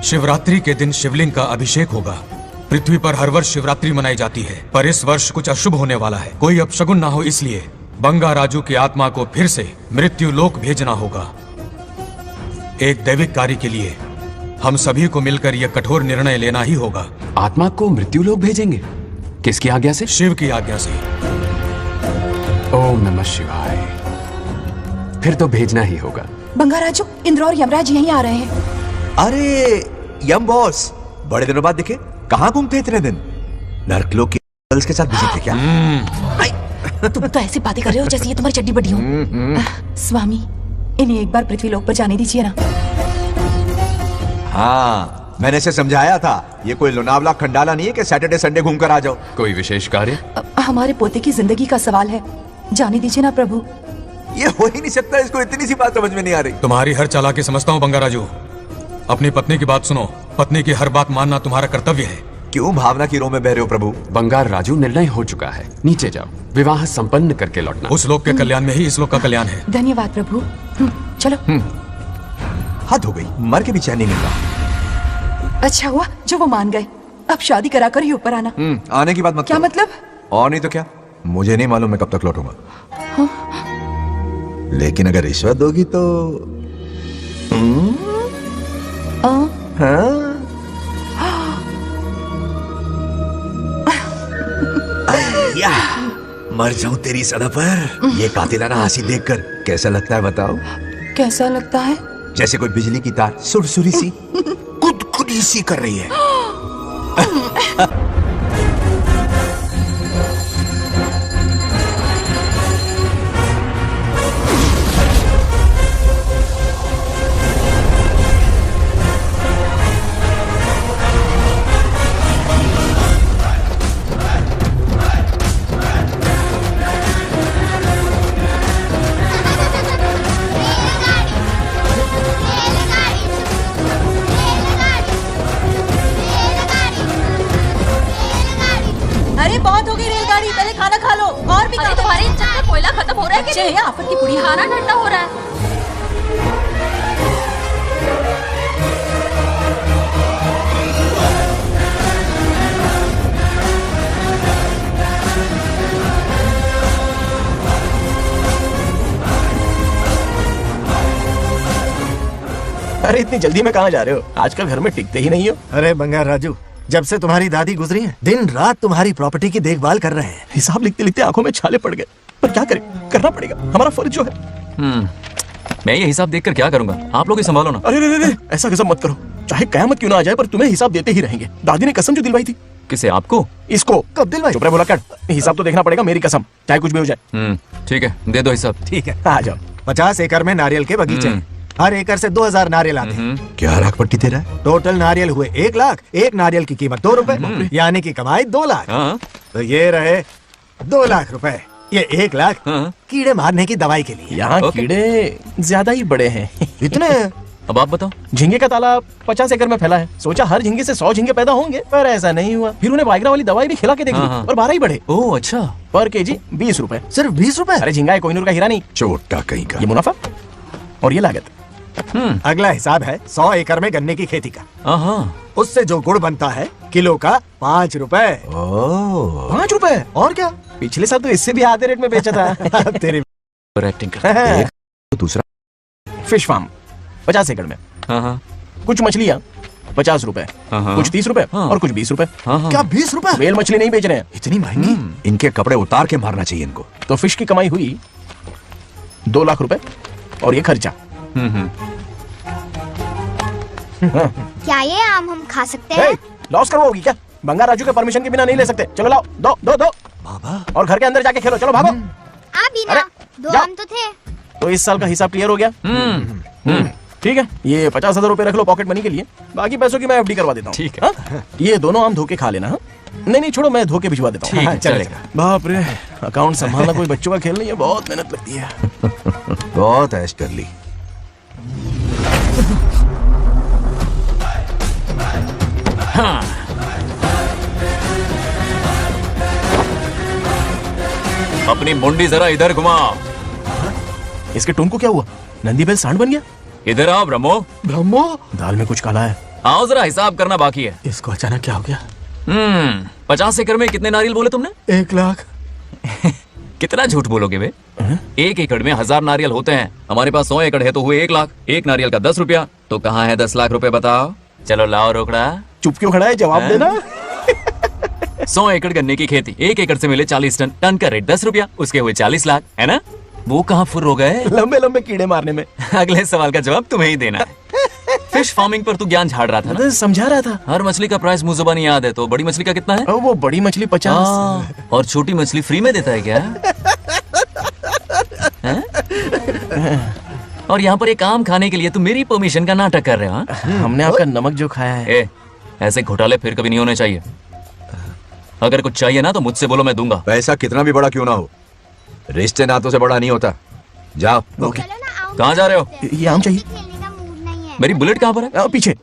शिवरात्रि के दिन शिवलिंग का अभिषेक होगा। पृथ्वी पर हर वर्ष शिवरात्रि मनाई जाती है, पर इस वर्ष कुछ अशुभ होने वाला है। कोई अपशगुन ना हो, इसलिए बंगाराजू की आत्मा को फिर से मृत्यु लोक भेजना होगा। एक दैविक कार्य के लिए हम सभी को मिलकर यह कठोर निर्णय लेना ही होगा। आत्मा को मृत्यु लोक भेजेंगे? किसकी आज्ञा से? शिव की आज्ञा से। ओम नमः शिवाय। फिर तो भेजना ही होगा। बंगाराजू, इंद्र और यमराज यहीं आ रहे हैं। अरे यम बॉस, बड़े दिनों बाद दिखे। कहाँ घूमते इतने दिन? नरकलोक के गर्ल्स के साथ बिजी थे क्या? तुम तो ऐसी बातें कर रहे हो जैसे ये तुम्हारी चड्डी बड्डी हो। स्वामी, इन्हें एक बार पृथ्वी लोक पर जाने दीजिए ना। हाँ, मैंने इसे समझाया था, ये कोई लोनावला खंडाला नहीं है कि सैटरडे संडे घूम कर आ जाओ। कोई विशेष कार्य? हमारे पोते की जिंदगी का सवाल है, जाने दीजिए ना प्रभु। ये हो ही नहीं सकता, इसको इतनी सी बात समझ में नहीं आ रही। तुम्हारी हर चालाकी समझता हूँ बंगाराजू। अपनी पत्नी की बात सुनो, पत्नी की हर बात मानना तुम्हारा कर्तव्य है। क्यों भावना की रो में बह रहे हो प्रभु? बंगार राजू, निर्णय हो चुका है, नीचे जाओ, विवाह संपन्न करके लौटना। उस लोक के कल्याण में ही इस लोक का कल्याण है। धन्यवाद प्रभु। चलो। हद हो गई, मर के भी चैन नहीं मिल रहा। अच्छा हुआ जो वो मान गए। अब शादी करा कर ही ऊपर आना। आने की बात मत क्या करो। मतलब? और नहीं तो क्या, मुझे नहीं मालूम मैं कब तक लौटूंगा। लेकिन अगर रिश्वत दोगी तो हाँ? या, मर जाऊं तेरी सदा पर। ये कातिलाना हंसी देखकर कैसा लगता है बताओ? कैसा लगता है? जैसे कोई बिजली की तार सुरसुरी सी गुदगुदी सी कर रही है। अरे बहुत हो गई रेलगाड़ी, पहले खाना खा लो। और भी अरे तुम्हारे इंजन में कोयला खत्म हो रहा है कि नहीं? आफत की पुड़ी। खाना ठंडा हो रहा है। अरे इतनी जल्दी में कहाँ जा रहे हो? आजकल घर में टिकते ही नहीं हो। अरे बंगार राजू, जब से तुम्हारी दादी गुजरी है दिन रात तुम्हारी प्रॉपर्टी की देखभाल कर रहे हैं। हिसाब लिखते लिखते आंखों में छाले पड़ गए, पर क्या करें, करना पड़ेगा, हमारा फर्ज जो है। मैं ये हिसाब देखकर क्या करूंगा? आप लोग ही संभालो ना। अरे ऐसा कसम मत करो, चाहे कयामत क्यों ना आ जाए पर तुम्हें हिसाब देते ही रहेंगे। दादी ने कसम जो दिलवाई थी। किसे? आपको? इसको कब दिलवाई? चुप रहे बोला कर। हिसाब तो देखना पड़ेगा, मेरी कसम, चाहे कुछ भी हो जाए। ठीक है, दे दो हिसाब। ठीक है, आ जाओ। 50 एकड़ में नारियल के बगीचे हैं। हर एकड़ से 2000 नारियल आते हैं। क्या लाख पट्टी दे रहा है? टोटल नारियल हुए 1 लाख। एक नारियल की कीमत 2 रुपए, यानी कि कमाई 2 लाख। तो ये रहे 2 लाख रुपए। ये 1 लाख कीड़े मारने की दवाई के लिए। यहाँ कीड़े ज्यादा ही बड़े हैं। इतने? अब आप बताओ। झींगे का तालाब 50 एकड़ में फैला है। सोचा हर झींगे से 100 झींगे पैदा होंगे, पर ऐसा नहीं हुआ। फिर उन्हें वाइग्रा वाली दवाई भी खिला के देख ली और 12 ही बढ़े। ओह अच्छा। पर केजी 20 रुपए। सिर्फ 20 रुपए? अरे झींगा है, कोहिनूर का हीरा नहीं। छोटा कहीं का। ये मुनाफा और ये लागत। अगला हिसाब है 100 एकड़ में गन्ने की खेती का। उससे जो गुड़ बनता है किलो का 5 रुपए। 5 रुपए? और क्या, पिछले साल तो इससे भी आधे रेट में बेचा था। तेरी एक्टिंग कर। दूसरा फिश फार्म 50 एकड़ में। कुछ मछलियाँ 50 रुपए, कुछ 30 रुपए और कुछ 20 रुपए। क्या 20 रुपए? वेल मछली नहीं बेच रहे हैं। इतनी महंगी? इनके कपड़े उतार के मारना चाहिए इनको। तो फिश की कमाई हुई 2 लाख रुपए और ये खर्चा। क्या ये आम हम खा सकते हैं? लॉस करवाओगी क्या? बंगार राजू के परमिशन के बिना नहीं ले सकते। चलो लाओ, दो दो दो बाबा। और घर के अंदर जाके खेलो, चलो भागो। अभी ना, 2 आम तो थे। तो इस साल का हिसाब क्लियर हो गया। ठीक है, ये 50,000 रुपए रख लो पॉकेट मनी के लिए, बाकी पैसों की मैं एफडी करवा देता हूँ। ठीक है। ये दोनों आम धोके खा लेना। नहीं छोड़ो, मैं धोके भिजवा देता हूँ। ठीक है, चलेगा। बाप रे, अकाउंट संभालना कोई बच्चों का खेल नहीं है, बहुत मेहनत लगती है। बहुत ऐश कर ली। अपनी मुंडी जरा इधर घुमाओ। इसके टोन को क्या हुआ? नंदी बैल सांड बन गया? इधर आओ ब्रह्मो। ब्रह्मो? दाल में कुछ काला है। आओ जरा, हिसाब करना बाकी है। इसको अचानक क्या हो गया? 50 एकड़ में कितने नारियल बोले तुमने? 1 लाख। कितना झूठ बोलोगे बे? 1 एकड़ में 1000 नारियल होते हैं। हमारे पास 100 एकड़ है तो हुए 1 लाख। एक नारियल का 10 रुपया, तो कहाँ है 10 लाख रुपए बताओ? चलो लाओ रोकड़ा। चुप क्यों खड़ा है, जवाब देना। 100 एकड़ गन्ने की खेती, 1 एकड़ से मिले 40 टन, टन का रेट 10 रुपया, उसके हुए 40 लाख, है ना? वो कहाँ फुर हो गए? लंबे लंबे कीड़े मारने में। अगले सवाल का जवाब तुम्हें ही देना है। फिश फार्मिंग पर तू ज्ञान झाड़ रहा था ना? समझा रहा था। हर मछली का प्राइस मुझे जुबानी याद है, तो बड़ी मछली का कितना है? वो बड़ी मछली 50 और छोटी मछली फ्री में देता है क्या? और यहाँ पर एक आम खाने के लिए तुम मेरी परमिशन का नाटक कर रहे हो? हमने आपका नमक जो खाया है। ऐसे घोटाले फिर कभी नहीं होने चाहिए। अगर कुछ चाहिए ना तो मुझसे बोलो, मैं दूंगा। पैसा कितना भी बड़ा क्यों ना हो, रिश्ते नातों से बड़ा नहीं होता। जाओ। कहाँ जा रहे हो? ये आम चाहिए। मेरी बुलेट कहाँ पर है? पीछे।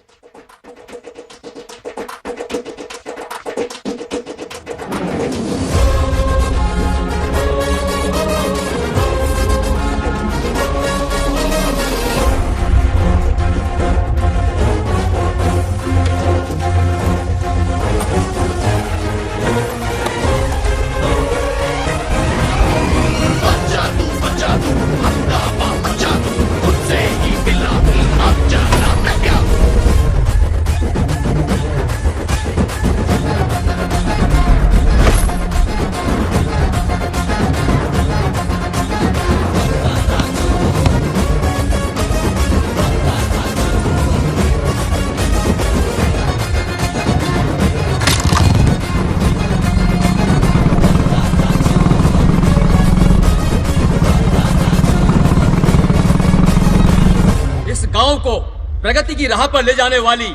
प्रगति की राह पर ले जाने वाली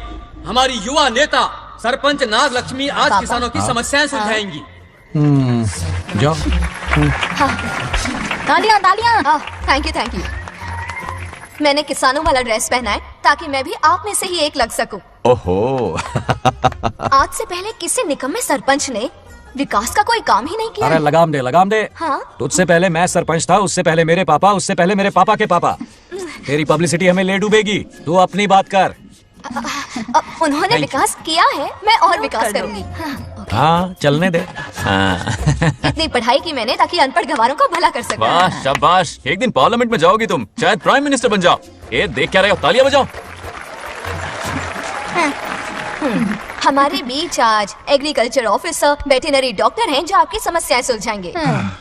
हमारी युवा नेता सरपंच नाग लक्ष्मी आज किसानों की समस्याएं सुलझाएंगी। जाओ। तालियां तालियां। Thank you. मैंने किसानों वाला ड्रेस पहना है ताकि मैं भी आप में से ही एक लग सकूं। ओहो। आज से पहले किसी निकम्मे सरपंच ने विकास का कोई काम ही नहीं किया। अरे लगाम दे। हाँ? तुझसे पहले मैं सरपंच था, उससे पहले मेरे पापा, उससे पहले मेरे पापा के पापा। तेरी पब्लिसिटी हमें ले डूबेगी, तू अपनी बात कर। उन्होंने विकास किया है, मैं और विकास करूंगी। हाँ, चलने दे। इतनी पढ़ाई की मैंने ताकि अनपढ़ गवारों का भला कर सकूं। वाह शाबाश, एक दिन पार्लियामेंट में जाओगी तुम, शायद प्राइम मिनिस्टर बन जाओ। ये देख क्या रहे हो, तालियां बजाओ। हमारे बीच आज एग्रीकल्चर ऑफिसर, वेटरनरी डॉक्टर हैं जो आपकी समस्याएं सुलझाएंगे।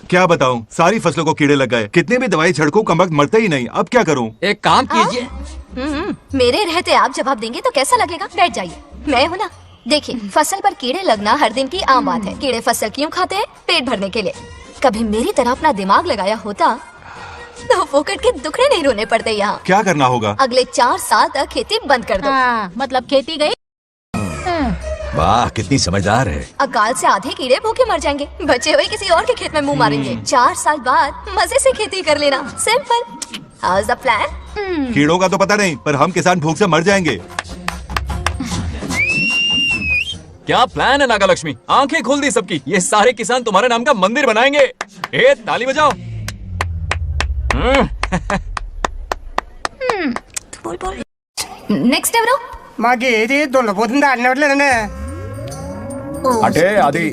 क्या बताऊं, सारी फसलों को कीड़े लग गए, कितने भी दवाई छिड़कूं कमबख्त मरते ही नहीं। अब क्या करूं? एक काम कीजिए। मेरे रहते आप जवाब देंगे तो कैसा लगेगा? बैठ जाइए, मैं हूँ ना। देखिए, फसल पर कीड़े लगना हर दिन की आम बात है। कीड़े फसल क्यों खाते हैं? पेट भरने के लिए। कभी मेरी तरह अपना दिमाग लगाया होता तो फोकट के दुखड़े नहीं रोने पड़ते यहाँ। क्या करना होगा? अगले 4 साल तक खेती बंद कर दो। मतलब खेती गई। वाह, कितनी समझदार है। अकाल से आधे कीड़े भूखे मर जाएंगे, बचे हुए किसी और के खेत में मुंह मारेंगे। 4 साल बाद मजे से खेती कर लेना। Simple. How is the plan? कीड़ों का तो पता नहीं, पर हम किसान भूख से मर जाएंगे। क्या प्लान है नागा लक्ष्मी? आंखें खोल दी सबकी। ये सारे किसान तुम्हारे नाम का मंदिर बनाएंगे। ए, ताली बजाओ। बोल। नेक्स्ट ఎవరు? మాకి ఏది దొల్లపోతుంది ఆడినట్లేదండి. అంటే అది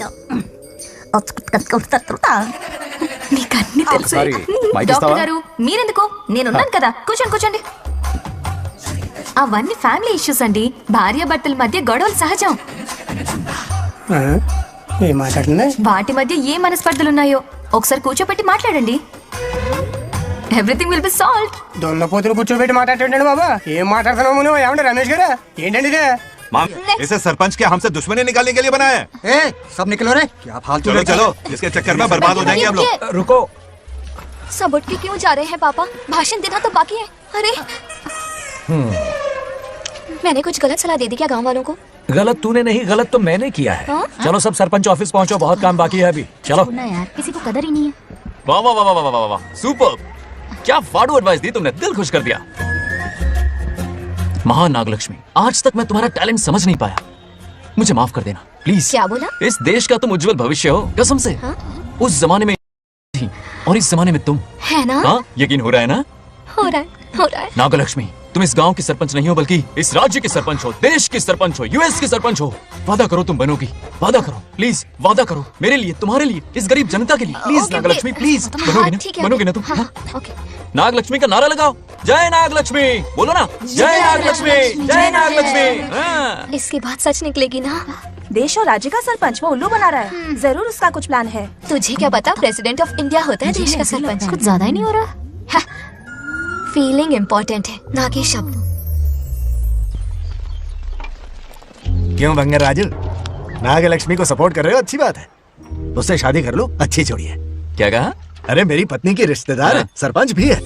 నీకు అన్ని తెలుసు. డాక్టర్ గారు మీరెందుకు? నేనున్నాను కదా, కూర్చోండి. అవన్నీ ఫ్యామిలీ ఇష్యూస్ అండి. భార్య భర్తల మధ్య గొడవలు సహజం. ఏం మాట్లాడుతుంది? వాటి మధ్య ఏ మనస్పర్ధలున్నాయో ఒకసారి కూర్చోబెట్టి మాట్లాడండి. Everything will be solved. దొల్లపోతులు కూర్చోబెట్టి మాట్లాడుతుండండి బాబా. ఏం మాట్లాడుతున్నావు నువ్వు? ఏమంటే రమేష్ గారు ఏంటండి ఇదే? इसे सरपंच के हमसे दुश्मनी निकालने के लिए बनाया है। सब निकलो रे, क्या फालतू। चलो, इसके चक्कर में बर्बाद हो जाएंगे हम लोग। रुको। सब उठ के क्यों जा रहे हैं पापा? भाषण देना तो बाकी है। अरे मैंने कुछ गलत सलाह दे दी क्या गांव वालों को? गलत तूने नहीं, गलत तो मैंने किया है। चलो सब सरपंच ऑफिस पहुंचो, बहुत काम बाकी है अभी। चलो यार, किसी को कदर ही नहीं है। वाह वाह वाह वाह वाह वाह, सुपर। क्या फाड़ू एडवाइस दी तुमने, दिल खुश कर दिया। महान नागलक्ष्मी, आज तक मैं तुम्हारा टैलेंट समझ नहीं पाया, मुझे माफ कर देना प्लीज। क्या बोला? इस देश का तुम उज्जवल भविष्य हो, कसम से। उस जमाने में थी और इस जमाने में तुम है ना? हाँ, यकीन हो रहा है ना? हो रहा है। नागलक्ष्मी, तुम इस गांव की सरपंच नहीं हो बल्कि इस राज्य की सरपंच हो, देश की सरपंच हो, यूएस की सरपंच हो। वादा करो तुम बनोगी, वादा करो प्लीज, वादा करो मेरे लिए, तुम्हारे लिए, इस गरीब जनता के लिए। Please Nagalakshmi, please. बनोगी ना तुम? नागलक्ष्मी का नारा लगाओ, जय नागलक्ष्मी। बोलो ना, जय नागलक्ष्मी, जय नागलक्ष्मी। इसके बाद सच निकलेगी ना? देश और राज्य का सरपंच वो उल्लू बना रहा है। जरूर उसका कुछ प्लान है। तुझे क्या पता, प्रेसिडेंट ऑफ इंडिया होता है देश का सरपंच। कुछ ज्यादा ही नहीं हो रहा। फीलिंग इम्पोर्टेंट है, ना कि शब्द। क्यों बंगर राजू, नागलक्ष्मी को सपोर्ट कर रहे हो? अच्छी बात है, उससे शादी कर लो, अच्छी जोड़ी है। क्या कहा? अरे मेरी पत्नी की रिश्तेदार है, सरपंच भी है।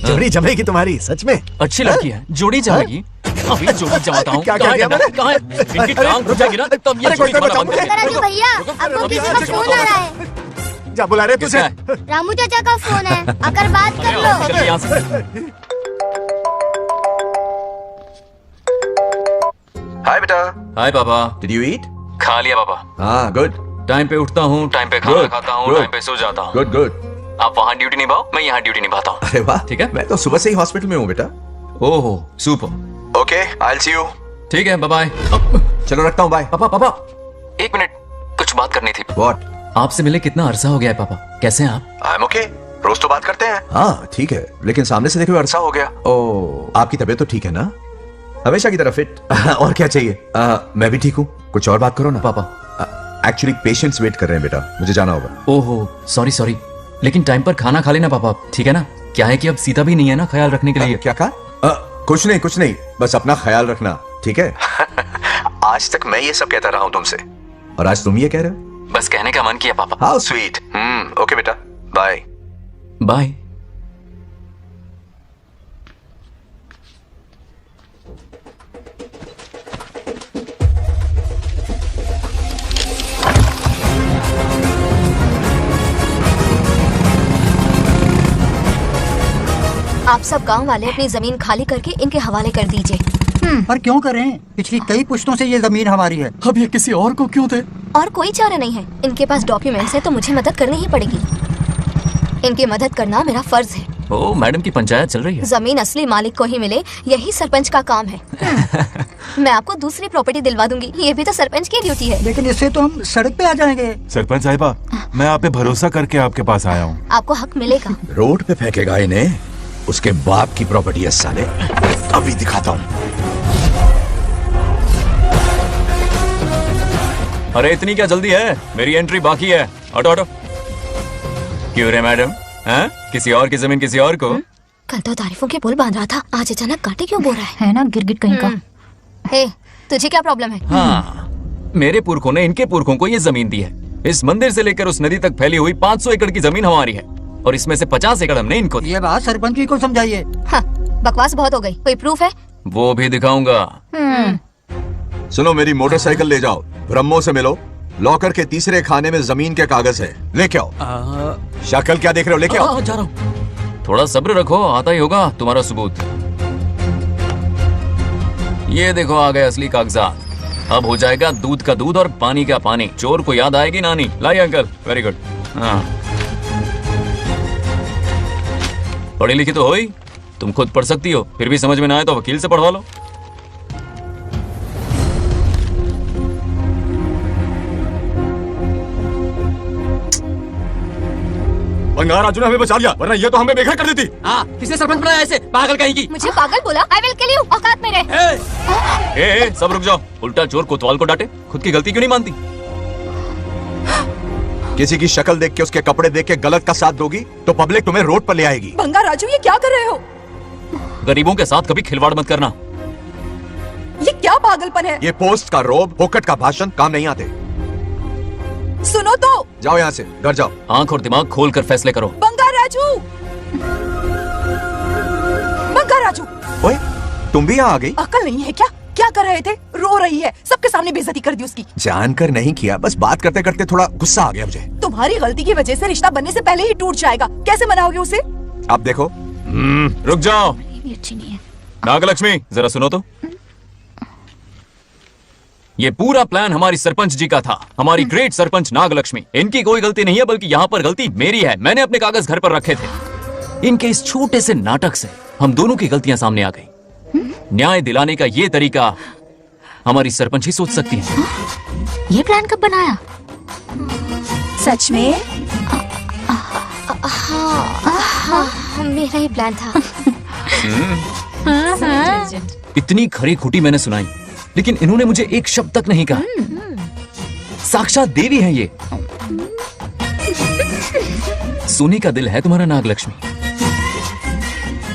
जोड़ी जमेगी तुम्हारी, सच में। अच्छी लड़की है, जोड़ी जमेगी। अभी जोड़ी जमाता हूँ। क्या कह दिया मैंने? कहाँ है? इनकी टांग रुक जाएगी ना, तब ये जोड़ी जमाना बंद करेगी। भैया, आपको किसी का फोन आ रहा है। जा बुला रहे तुझे। रामू चाचा का फोन है, आकर बात कर लो। चलो यहाँ से। हाय बेटा। हाय पापा। Did you eat? खा लिया पापा। हाँ, गुड। टाइम पे उठता हूँ, टाइम पे खाना खाता हूँ, टाइम पे सो जाता हूँ। गुड। आप वहाँ ड्यूटी निभाओ, मैं यहाँ ड्यूटी निभाता हूँ। अरे वाह, ठीक है। मैं तो सुबह से ही हॉस्पिटल में हूँ बेटा। ओहो, super. Okay, I will see you. ठीक है, बाय बाय। चलो रखता हूँ, बाय। पापा, एक मिनट, कुछ बात करनी थी। व्हाट? आपसे मिले कितना अरसा हो गया है पापा, कैसे हैं आप? आई एम ओके, रोज तो बात करते हैं। हाँ ठीक है, लेकिन सामने से देखे हुए अरसा हो गया। ओ, आपकी तबीयत तो ठीक है ना? हमेशा की तरह फिट। और क्या चाहिए? मैं भी ठीक हूँ, कुछ और बात करो ना। पापा, एक्चुअली पेशेंट्स वेट कर रहे हैं बेटा, मुझे जाना होगा। ओहो, सॉरी, लेकिन टाइम पर खाना खा लेना पापा, ठीक है ना? क्या है कि अब सीता भी नहीं है ना ख्याल रखने के लिए। क्या कहा? कुछ नहीं, बस अपना ख्याल रखना, ठीक है? आज तक मैं ये सब कहता रहा हूँ तुमसे, और आज तुम ये कह रहे हो? बस कहने का मन किया पापा। How sweet. ओके बेटा, बाय बाय। आप सब गांव वाले अपनी जमीन खाली करके इनके हवाले कर दीजिए। पर क्यों करें? पिछली कई पुश्तों से ये जमीन हमारी है। अब ये किसी और को क्यों दे? और कोई चारा नहीं है। इनके पास डॉक्यूमेंट्स है तो मुझे मदद करनी ही पड़ेगी। इनकी मदद करना मेरा फर्ज है। ओ, मैडम की पंचायत चल रही है। जमीन असली मालिक को ही मिले, यही सरपंच का काम है। मैं आपको दूसरी प्रॉपर्टी दिलवा दूंगी, ये भी तो सरपंच की ड्यूटी है। लेकिन इससे तो हम सड़क पे आ जाएंगे। सरपंच साहिबा, मैं आप पे भरोसा करके आपके पास आया हूँ। आपको हक मिलेगा। रोड पे फेंकेगा इन्हें, उसके बाप की प्रॉपर्टी है साले। अभी दिखाता हूँ। अरे इतनी क्या जल्दी है, मेरी एंट्री बाकी है। हटो हटो। क्यों रे मैडम, हैं? किसी और की जमीन किसी और को? कल तो तारीफों के पुल बांध रहा था, आज अचानक कांटे क्यों बो रहा है ना गिरगिट कहीं का। हे, तुझे क्या प्रॉब्लम है? हाँ, मेरे पुरखों ने इनके पुरखों को ये जमीन दी है। इस मंदिर से लेकर उस नदी तक फैली हुई 500 एकड़ की जमीन हमारी है और इसमें से 50 एकड़ हमने इनको दी। ये बात सरपंच जी को समझाइए। हाँ, बकवास बहुत हो गई। कोई प्रूफ है? वो भी दिखाऊंगा। सुनो, मेरी मोटरसाइकिल ले जाओ, ब्रह्मो से मिलो। लॉकर के तीसरे खाने में जमीन के कागज है, लेके आओ। शक्ल क्या देख रहे हो, लेके आओ। जा रहा हूँ। थोड़ा सब्र रखो, आता ही होगा तुम्हारा सबूत। ये देखो आ गए असली कागजात। अब हो जाएगा दूध का दूध और पानी का पानी। चोर को याद आएगी नानी। लाइए अंकल, वेरी गुड। हाँ, पढ़ी लिखी तो हो ही, तुम खुद पढ़ सकती हो। फिर भी समझ में ना आए तो वकील से पढ़वा लो। बंगार राजू ने हमें बचा लिया, वरना ये तो हमें बेघर कर देती। हाँ, किसने सरपंच बनाया ऐसे पागल कहीं की? मुझे पागल बोला? I will kill you. औकात में रह। ए, सब रुक जाओ। उल्टा चोर कोतवाल को डांटे, खुद की गलती क्यों नहीं मानती? किसी की शक्ल देख के, उसके कपड़े देख के गलत का साथ दोगी तो पब्लिक तुम्हें रोड पर ले आएगी। बंगार राजू, ये क्या कर रहे हो? गरीबों के साथ कभी खिलवाड़ मत करना। ये क्या पागलपन है? ये पोस्ट का रोब, फोकट का भाषण काम नहीं आते। सुनो तो। जाओ यहाँ से, घर जाओ। आंख और दिमाग खोल कर फैसले करो। बंगार राजू, बंगार राजू। ओए, तुम भी यहाँ आ गई? अकल नहीं है क्या? क्या कर रहे थे? रो रही है, सबके सामने बेइज्जती कर दी उसकी। जानकर नहीं किया, बस बात करते करते थोड़ा गुस्सा आ गया मुझे। तुम्हारी गलती की वजह से रिश्ता बनने से पहले ही टूट जाएगा। कैसे मनाओगे उसे? आप देखो। रुक जाओ। ये अच्छी नहीं है। नागलक्ष्मी, जरा सुनो तो। ये पूरा प्लान हमारी सरपंच जी का था, हमारी ग्रेट सरपंच नागलक्ष्मी। इनकी कोई गलती नहीं है, बल्कि यहाँ पर गलती मेरी है। मैंने अपने कागज घर पर रखे थे। इनके इस छोटे से नाटक से हम दोनों की गलतियां सामने आ गई। न्याय दिलाने का ये तरीका हमारी सरपंच ही सोच सकती है। ये प्लान कब बनाया? सच में? हाँ, मेरा ही प्लान था। इतनी खरी खुटी मैंने सुनाई, लेकिन इन्होंने मुझे एक शब्द तक नहीं कहा। साक्षात देवी है ये। सोने का दिल है तुम्हारा नागलक्ष्मी।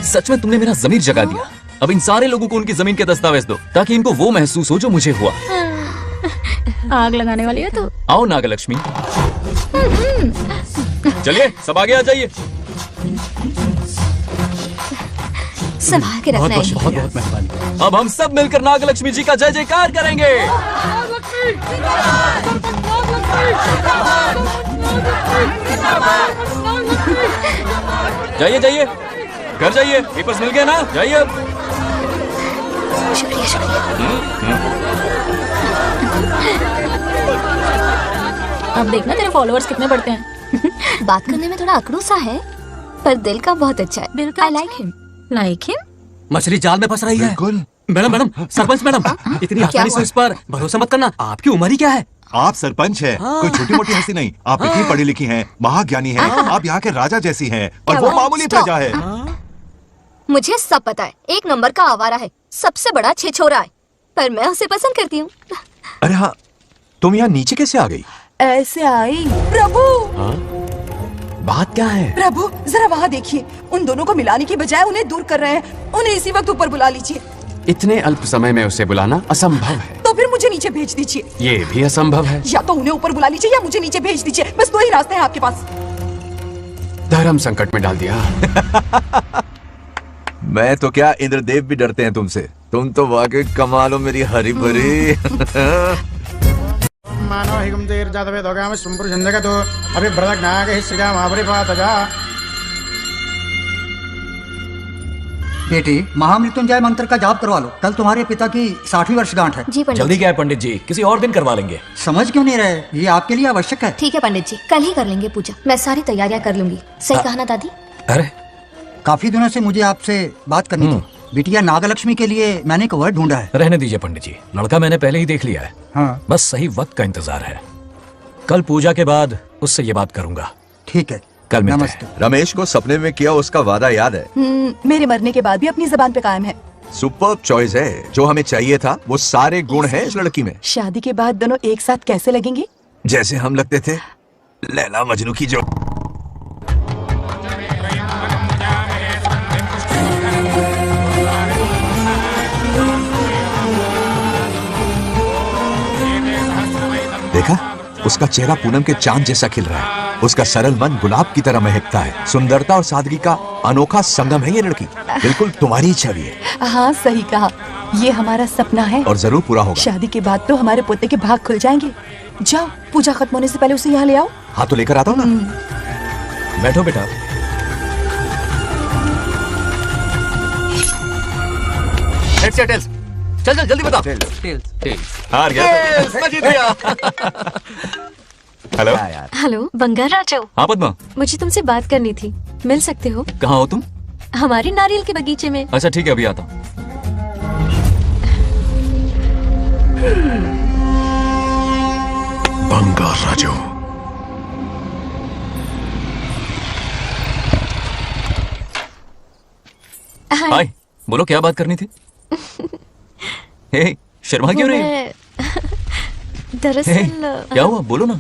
सच में तुमने मेरा जमीर जगा दिया। अब इन सारे लोगों को उनकी जमीन के दस्तावेज दो, ताकि इनको वो महसूस हो जो मुझे हुआ। आग लगाने वाली है तो। आओ नागलक्ष्मी, चलिए सब आगे आ जाइए। संभाल के रखना है। बहुत बहुत मेहरबानी। अब हम सब मिलकर नागलक्ष्मी जी का जय जयकार करेंगे। जाइए जाइए, घर जाइए। पेपर्स मिल गए ना? जाइए अब। शुक्रिया शुक्रिया। अब देखना तेरे फॉलोअर्स कितने बढ़ते हैं। बात करने में थोड़ा अकड़ू सा है, पर दिल का बहुत अच्छा है। I like him. Like him? मछली जाल में फंस रही है। मैडम मैडम, सरपंच मैडम, इतनी आसानी से इस पर भरोसा मत करना। आपकी उम्र ही क्या है? आप सरपंच हैं, कोई छोटी मोटी हस्ती नहीं। आप इतनी पढ़ी लिखी हैं, महाज्ञानी हैं, आप यहाँ के राजा जैसी हैं, और वो मामूली प्रजा है। मुझे सब पता है, एक नंबर का आवारा है, सबसे बड़ा छिछोरा है, पर मैं उसे पसंद करती हूँ। अरे हाँ, तुम यहाँ नीचे कैसे आ गई? ऐसे आई। प्रभु, बात क्या है? प्रभु जरा वहाँ देखिए, उन दोनों को मिलाने की बजाय उन्हें दूर कर रहे हैं। उन्हें इसी वक्त ऊपर बुला लीजिए। इतने अल्प समय में उसे बुलाना असंभव है। तो फिर मुझे नीचे भेज दीजिए। ये भी असंभव है। या तो उन्हें ऊपर बुला लीजिए या मुझे नीचे भेज दीजिए। बस दो ही रास्ते हैं आपके पास। धर्म संकट में डाल दिया। मैं तो क्या, इंद्रदेव भी डरते हैं तुमसे। तुम तो वाकई कमाल हो मेरी हरी भरी। मानव हिगम देर जातवे दोगाम सुंपुर जंदगतो अभिव्रतक नागे श्रीगा महापरिपातजा। बेटी महामृत्युंजय मंत्र का जाप करवा लो, कल तुम्हारे पिता की 60वीं वर्षगांठ है। जी पंडित जल्दी क्या है पंडित जी, किसी और दिन करवा लेंगे। समझ क्यों नहीं रहे, ये आपके लिए आवश्यक है। ठीक है पंडित जी, कल ही कर लेंगे पूजा। मैं सारी तैयारियां कर लूंगी। सही कहा ना दादी? अरे काफी दिनों से मुझे आपसे बात करनी थी। बिटिया नागलक्ष्मी के लिए मैंने एक वर्ड ढूंढा है। रहने दीजिए पंडित जी, लड़का मैंने पहले ही देख लिया है। हाँ। बस सही वक्त का इंतजार है। कल पूजा के बाद उससे ये बात करूंगा। ठीक है, कल मिलते हैं। रमेश को सपने में किया उसका वादा याद है? मेरे मरने के बाद भी अपनी जबान पे कायम है। सुपर्ब चॉइस है। जो हमें चाहिए था वो सारे गुण हैं इस लड़की में। शादी के बाद दोनों एक साथ कैसे लगेंगे? जैसे हम लगते थे लैला मजनू की जो। देखा, उसका चेहरा पूनम के चांद जैसा खिल रहा है। उसका सरल मन गुलाब की तरह महकता है। सुंदरता और सादगी का अनोखा संगम है ये लड़की। बिल्कुल तुम्हारी छवि है। हाँ सही कहा, ये हमारा सपना है और जरूर पूरा होगा। शादी के बाद तो हमारे पोते के भाग खुल जाएंगे। जाओ, पूजा खत्म होने से पहले उसे यहाँ ले आओ। हाँ तो लेकर आता हूँ ना। बैठो बेटा। चल चल जल्दी बता। हार गया। मैं जीत गया। Hello hello Bangarraju. हाँ पद्मा, मुझे तुमसे बात करनी थी, मिल सकते हो? कहाँ हो तुम? हमारे नारियल के बगीचे में। अच्छा ठीक है, अभी आता हूँ। बंगार राजू। हाय, बोलो क्या बात करनी थी? हे, शर्मा क्यों रही? दरअसल क्या हुआ, बोलो ना।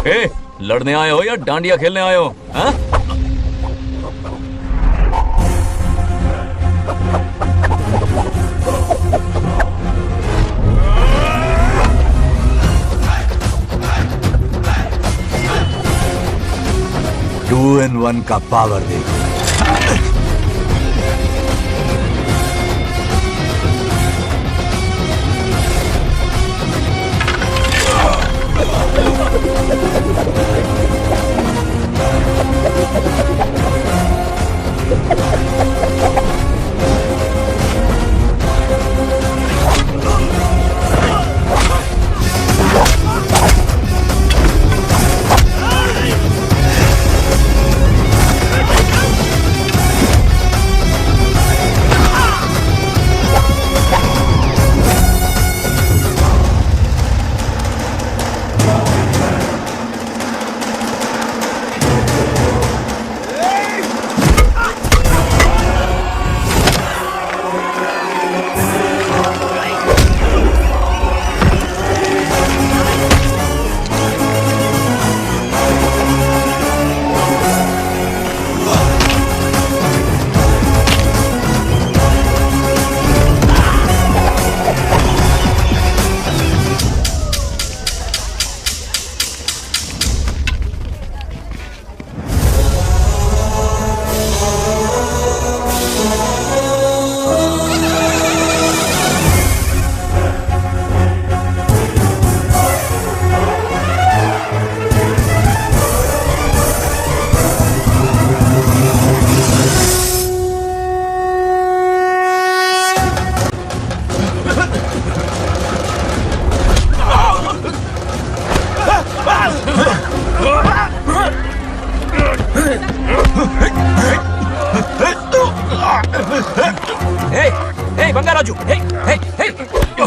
ए, लड़ने आए हो या डांडिया खेलने आए हो? हाँ? टू इन वन का पावर देखो।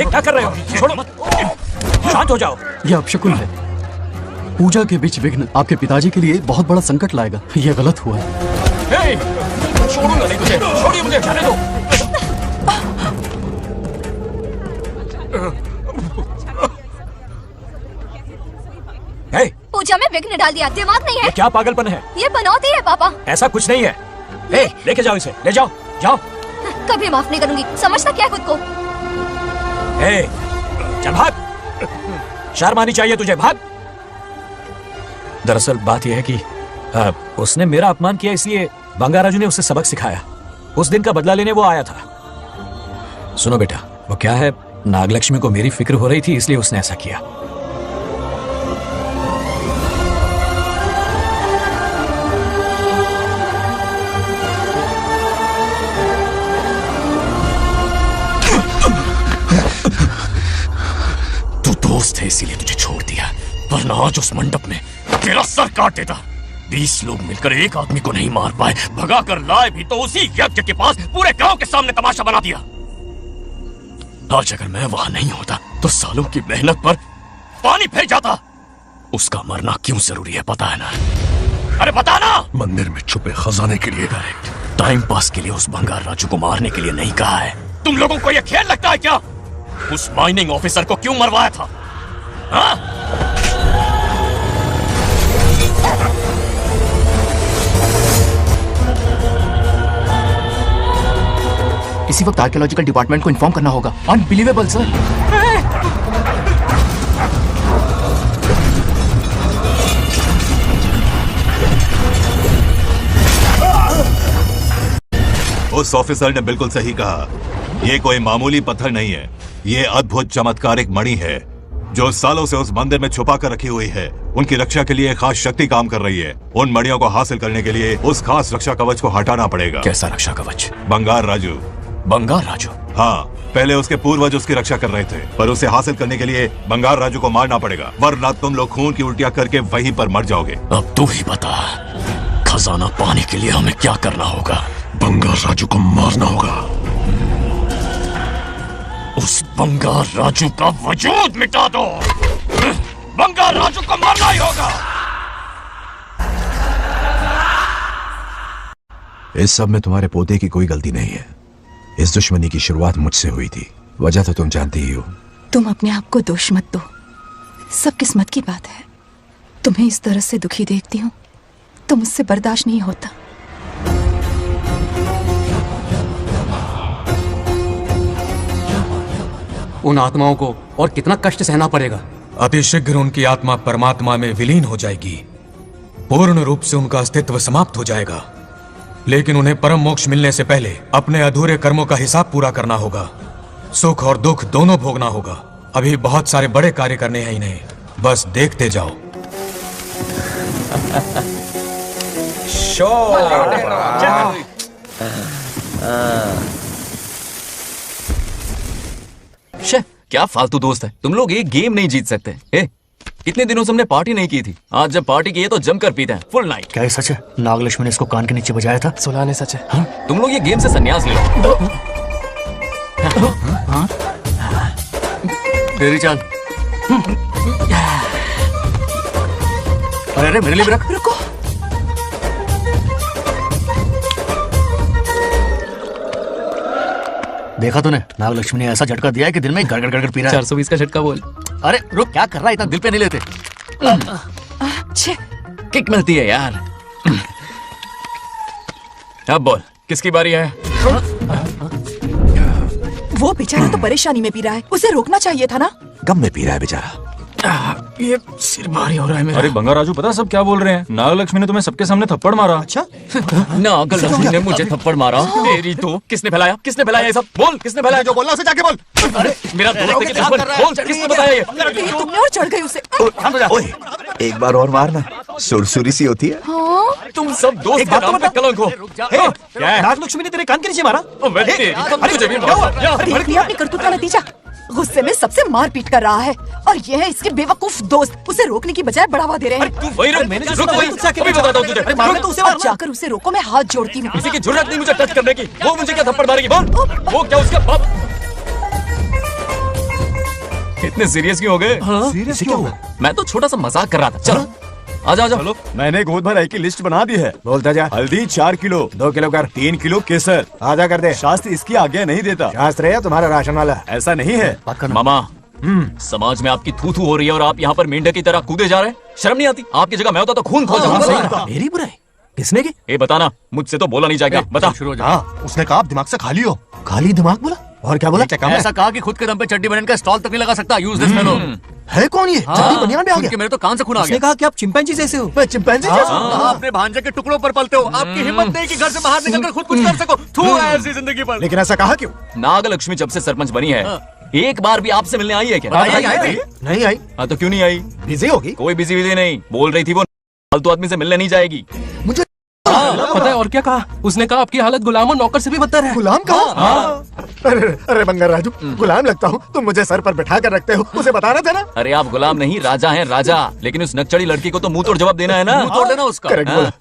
क्या कर रहे हो? छोड़ो मत, शांत हो जाओ। यह अपशकुन है। पूजा के बीच विघ्न आपके पिताजी के लिए बहुत बड़ा संकट लाएगा। यह गलत हुआ है। छोड़ूंगा नहीं तुझे, छोड़िए मुझे, जाने दो। पूजा में विघ्न डाल दिया, दिमाग नहीं है। ये क्या पागलपन है? ये बनौती है पापा। ऐसा कुछ नहीं है। लेके जाओ इसे, ले जाओ, जाओ। कभी माफ नहीं करूंगी, समझता क्या है खुद को? चल भाग, शर्म आनी चाहिए तुझे, भाग। दरअसल बात यह है कि उसने मेरा अपमान किया, इसलिए बंगाराजू ने उसे सबक सिखाया। उस दिन का बदला लेने वो आया था। सुनो बेटा, वो क्या है, नागलक्ष्मी को मेरी फिक्र हो रही थी, इसलिए उसने ऐसा किया। तू दोस्त है इसीलिए तुझे छोड़ दिया, वरना आज उस मंडप में तेरा सर काट देता। 20 लोग मिलकर एक आदमी को नहीं मार पाए, भगा कर लाए भी तो उसी यज्ञ के पास पूरे गांव के सामने तमाशा बना दिया। आज अगर मैं वहां नहीं होता तो सालों की मेहनत पर पानी फेर जाता। उसका मरना क्यों जरूरी है पता है ना? अरे बता ना। मंदिर में छुपे खजाने के लिए। टाइम पास के लिए उस बंगार राजू को मारने के लिए नहीं कहा है। तुम लोगों को यह खेल लगता है क्या? उस माइनिंग ऑफिसर को क्यों मरवाया था? हाँ? इसी वक्त आर्कियोलॉजिकल डिपार्टमेंट को इन्फॉर्म करना होगा। Unbelievable sir. उस ऑफिसर ने बिल्कुल सही कहा, ये कोई मामूली पत्थर नहीं है, ये अद्भुत चमत्कारिक मणि है जो सालों से उस मंदिर में छुपा कर रखी हुई है। उनकी रक्षा के लिए एक खास शक्ति काम कर रही है। उन मणियों को हासिल करने के लिए उस खास रक्षा कवच को हटाना पड़ेगा। कैसा रक्षा कवच? बंगार राजू। बंगार राजू? हाँ, पहले उसके पूर्वज उसकी रक्षा कर रहे थे, पर उसे हासिल करने के लिए बंगार राजू को मारना पड़ेगा, वरना तुम लोग खून की उल्टियां करके वहीं पर मर जाओगे। अब तू ही बता, खजाना पाने के लिए हमें क्या करना होगा? बंगार राजू को मारना होगा। उस बंगार राजू का वजूद मिटा दो। बंगार राजू को मारना ही होगा। इस सब में तुम्हारे पोते की कोई गलती नहीं है। इस दुश्मनी की शुरुआत मुझसे हुई थी, वजह तो तुम जानती ही हो। तुम अपने आप को दोष मत दो, सब किस्मत की बात है। तुम्हें इस तरह से दुखी देखती हूँ तो मुझसे बर्दाश्त नहीं होता। उन आत्माओं को और कितना कष्ट सहना पड़ेगा। अतिशीघ्र उनकी आत्मा परमात्मा में विलीन हो जाएगी, पूर्ण रूप से उनका अस्तित्व समाप्त हो जाएगा। लेकिन उन्हें परम मोक्ष मिलने से पहले अपने अधूरे कर्मों का हिसाब पूरा करना होगा। सुख और दुख दोनों भोगना होगा। अभी बहुत सारे बड़े कार्य करने हैं इन्हें, बस देखते जाओ। शे, क्या फालतू दोस्त है तुम लोग, एक गेम नहीं जीत सकते। कितने दिनों से हमने पार्टी नहीं की थी, आज जब पार्टी की है तो जमकर पीते हैं, फुल नाइट। क्या ये सच है? नागलक्ष्मी ने इसको कान के नीचे बजाया था। सुलाने सच है। हाँ? तुम लोग ये गेम से संन्यास ले लो। तेरी चाल। अरे मेरे लिए भी रख। रुको। देखा तूने, नागलक्ष्मी ने ऐसा झटका दिया है कि दिल में गड़गड़ गड़गड़ पी रहा है। 420 का झटका बोल। अरे रुक, क्या कर रहा है, इतना दिल पे नहीं लेते। किक मिलती है यार। अब बोल, किसकी बारी है? वो बेचारा तो परेशानी में पी रहा है, उसे रोकना चाहिए था ना। गम में पी रहा है बेचारा। ये सिर भारी हो रहा है मेरा। अरे बंगार राजू, पता सब क्या बोल रहे हैं? नागलक्ष्मी ने तुम्हें सबके सामने थप्पड़ मारा। अच्छा? नागलक्ष्मी ने मुझे थप्पड़ मारा? तेरी तो किसने फैलाया? किसने फैलाया ये सब? बोल, किसने फैलाया? जो बोलना उसे जाके बोल। अरे मेरा दोस्त है, बोल, किसने बताया ये? तुमने और चढ़ गई उसे। ओए, एक बार और मारना, सुरसुरी सी होती है। तुम सब दोस्त के नाम पे कलंक हो। क्या है? नागलक्ष्मी ने तेरे कान के नीचे मारा? देख लिया अपनी करतूत का नतीजा। गुस्से में सबसे मारपीट कर रहा है और ये है इसके बेवकूफ दोस्त, उसे रोकने की बजाय बढ़ावा दे रहे हैं। जाकर उसे रोको, मैं हाथ जोड़ती हूँ। किसी की जुर्रत नहीं मुझे टच करने की। वो मुझे क्या थप्पड़ मारेगी? बोल, वो क्या उसका बाप? इतने सीरियस क्यों हो गए? सीरियस क्यों हुआ? मैं तो छोटा सा मजाक कर रहा था। चलो आजा आजा। चलो, मैंने गोद भराई की लिस्ट बना दी है। बोलता जा। हल्दी 4 किलो, 2 किलो कर, 3 किलो केसर। आधा कर दे। शास्त्र इसकी आज्ञा नहीं देता। शास्त्र है तुम्हारा राशन वाला, ऐसा नहीं है। मामा, समाज में आपकी थू थू हो रही है और आप यहाँ पर मेंढक की तरह कूदे जा रहे हैं। शर्म नहीं आती? आपकी जगह मैं होता तो खून खोल जाता। मेरी बुराई? किसने की? ये बताना, मुझसे तो बोला नहीं जाएगा, बता। हाँ, उसने कहा आप दिमाग से खाली हो। खाली दिमाग बोला? और क्या बोला? ऐसा कहा कि खुद के दम पे चड्डी बनियान का स्टॉल तक नहीं लगा सकता। Use this fellow. है कौन ये? चड्डी बनियान में आ गया? मेरे तो कान से खून आ उसने गया। कहा कि आप चिंपैंजी जैसे हो। मैं चिंपैंजी जैसा हूँ? आप अपने भांजे के टुकड़ों पर पलते हो। आपकी हिम्मत नहीं कि घर से बाहर निकलकर खुद कुछ कर सको। थू है ऐसी जिंदगी पर। लेकिन ऐसा कहा क्यों? नागलक्ष्मी जब से सरपंच बनी है, एक बार भी आपसे मिलने आई है क्या? नहीं आई। हाँ तो क्यों नहीं आई? बिजी होगी। कोई बिजी नहीं, बोल रही थी वो फालतू आदमी से मिलने नहीं जाएगी। मुझे पता है और क्या कहा? उसने कहा आपकी हालत गुलाम और नौकर से भी बदतर है। गुलाम कहा? अरे बंगार राजू, गुलाम लगता हूँ, तुम मुझे सर पर बैठा कर रखते हो, उसे बताना था ना। अरे आप गुलाम नहीं, राजा हैं, राजा। लेकिन उस नकचड़ी लड़की को तो मुंह तोड़ जवाब देना है ना। मुंह तोड़ देना उसका। करेक्ट बोला।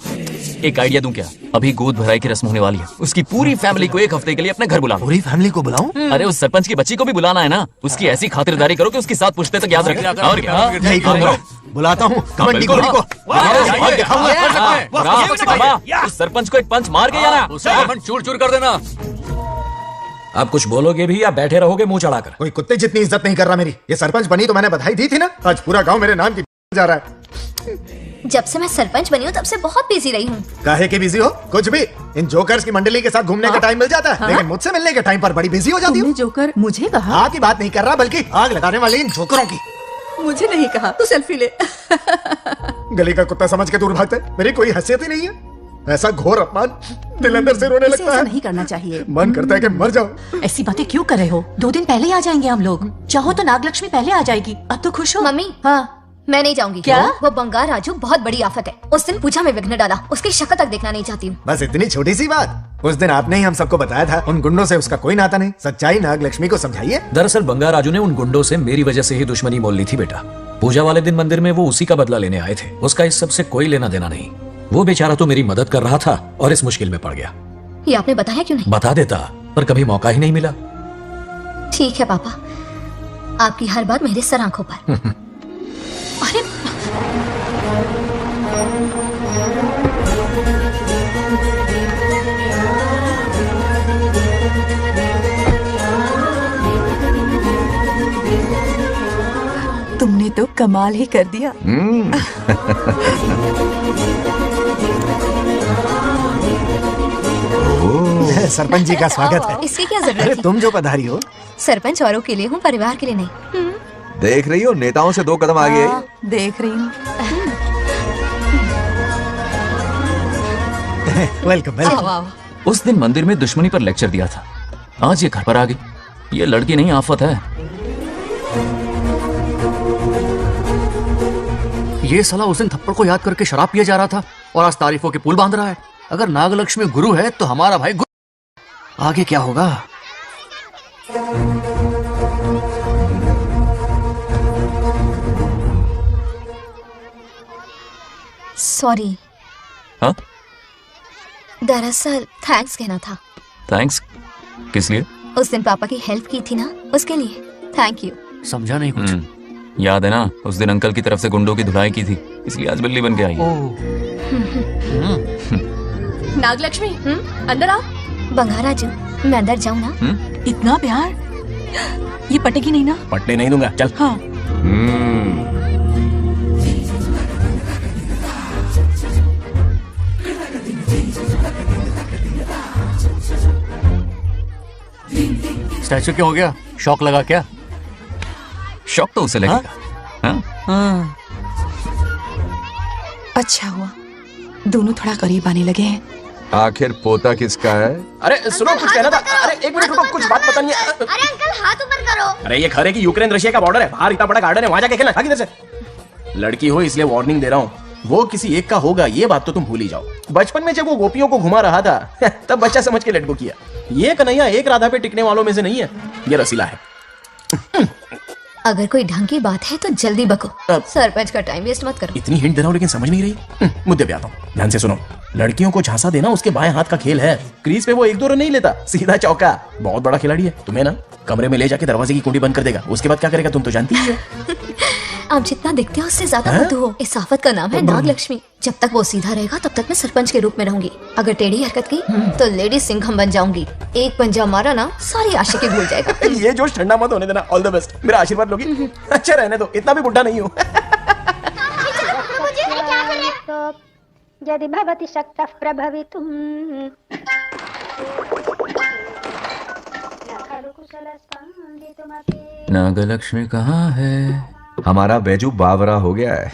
एक आइडिया दूं क्या? अभी गोद भराई की रस्म होने वाली है, उसकी पूरी फैमिली को एक हफ्ते के लिए अपने घर बुलाओ। पूरी फैमिली को बुलाऊं? अरे उस सरपंच की बच्ची को भी बुलाना है ना। उसकी ऐसी खातिरदारी करो कि उसकी 7 पुश्ते तक याद रखे। और क्या? यही करूंगा। बुलाता हूँ कबड्डी घोड़ी को। उस सरपंच को एक पंच मार के जाना, चूर चूर कर देना। आप कुछ बोलोगे भी या बैठे रहोगे मुंह चढ़ाकर? कोई कुत्ते जितनी इज्जत नहीं कर रहा मेरी। ये सरपंच बनी तो मैंने बधाई दी थी ना। आज पूरा गांव मेरे नाम की जा रहा है। जब से मैं सरपंच बनी हूँ तब से बहुत बिजी रही हूँ। काहे के बिजी हो? कुछ भी। इन जोकर्स की मंडली के साथ घूमने का टाइम मिल जाता है, लेकिन मुझसे मिलने के टाइम पर बड़ी बिजी हो जाती हूँ। जोकर मुझे कहा? हाँ की बात नहीं कर रहा, बल्कि आग लगाने वाले इन जोकरों की। मुझे नहीं कहा। तू सेल्फी ले। गली का कुत्ता समझ के दूर भागता है। मेरी कोई हैसियत ही नहीं है। ऐसा घोर अपमान, दिल अंदर से रोने लगता है। नहीं करना चाहिए। मन करता है कि मर जाऊं। ऐसी बातें क्यों कर रहे हो? 2 दिन पहले आ जाएंगे हम लोग। चाहो तो नागलक्ष्मी पहले आ जाएगी। अब तो खुश हो? मम्मी, हाँ मैं नहीं जाऊंगी। क्या? वो बंगार राजू बहुत बड़ी आफत है। उस दिन पूजा में विघ्न डाला, उसकी शक्ल तक देखना नहीं चाहती हूँ। बस इतनी छोटी सी बात। उस दिन आपने ही हम सबको बताया था, उन गुंडों से उसका कोई नाता नहीं। सच्चाई नागलक्ष्मी को समझाइए। दरअसल बंगार राजू ने उन गुंडों से मेरी वजह से ही दुश्मनी मोल ली थी बेटा। पूजा वाले दिन मंदिर में वो उसी का बदला लेने आए थे। उसका इस सब से कोई लेना देना नहीं। वो बेचारा तो मेरी मदद कर रहा था और इस मुश्किल में पड़ गया। ये आपने बताया क्यों नहीं? बता देता, पर कभी मौका ही नहीं मिला। ठीक है पापा, आपकी हर बात मेरे सर आंखों पर। अरे तुमने तो कमाल ही कर दिया। सरपंच जी का स्वागत है। इसकी क्या जरूरत अरे है? तुम जो पधारी हो। सरपंच औरों के लिए हूँ, परिवार के लिए नहीं। देख रही हो, नेताओं से 2 कदम आगे है। देख रही हूँ। Welcome welcome. उस दिन मंदिर में दुश्मनी पर लेक्चर दिया था, आज ये घर पर आ गई। ये लड़की नहीं आफत है। ये साला उस दिन थप्पड़ को याद करके शराब पिए जा रहा था और आज तारीफों के पुल बांध रहा है। अगर नागलक्ष्मी गुरु है तो हमारा भाई गुरु। आगे क्या होगा? सॉरी। हाँ? दरअसल थैंक्स कहना था। थैंक्स किस लिए? उस दिन पापा की हेल्प की थी ना, उसके लिए थैंक यू। समझा नहीं कुछ। याद है ना, उस दिन अंकल की तरफ से गुंडों की धुलाई की थी, इसलिए आज बिल्ली बन के आई है। नागलक्ष्मी अंदर आओ। बंगार राजू, मैं अंदर जाऊँ ना? इतना प्यार, ये पटेगी नहीं ना? पटने नहीं दूंगा, चल। हाँ। स्टैचू क्यों हो गया? शौक लगा क्या? शौक तो उसे लगेगा। हाँ। अच्छा हुआ दोनों थोड़ा करीब आने लगे हैं। आखिर पोता किसका है? अरे सुनो, कुछ कहना था। अरे एक मिनट रुको, कुछ बात बतानी है। अरे अंकल हाथ ऊपर करो। अरे ये खरे की यूक्रेन रशिया का बॉर्डर है, बाहर इतना बड़ा गार्डन है, वहां जाके खेलना। भाग इधर से। लड़की हो इसलिए वार्निंग दे रहा हूँ, वो किसी एक का होगा ये बात तो तुम भूल ही जाओ। बचपन में जब वो गोपियों को घुमा रहा था तब बच्चा समझ के लटको किया। ये कन्हैया एक राधा पे टिकने वालों में से नहीं है, ये रसीला है। अगर कोई ढंग की बात है तो जल्दी बको, सरपंच का टाइम वेस्ट मत करो। इतनी हिंट दे रहा हूँ लेकिन समझ नहीं रही। मुद्दे पे आता हूँ, ध्यान से सुनो। लड़कियों को झांसा देना उसके बाएं हाथ का खेल है। क्रीज पे वो 1-2 रन नहीं लेता, सीधा चौका। बहुत बड़ा खिलाड़ी है। तुम्हें ना कमरे में ले जाके दरवाजे की कुंडी बंद कर देगा, उसके बाद क्या करेगा तुम तो जानती ही हो। आप जितना दिखते हो उससे ज्यादा बुद्धू हो। इस आफत का नाम है नागलक्ष्मी। जब तक वो सीधा रहेगा तब तक मैं सरपंच के रूप में रहूंगी। अगर टेढ़ी हरकत की तो लेडी सिंघम बन जाऊंगी। एक पंजा मारा ना, सारी आशिकी भूल जाएगा। ये जोश ठंडा मत होने देना। ऑल द बेस्ट, मेरा आशीर्वाद लोगी? अच्छा रहने दो, इतना भी बुढ़ा नहीं हूँ। यदि भवति शक्तः प्रभवितुम् नागलक्ष्मी कहाँ है? हमारा बैजू बावरा हो गया है।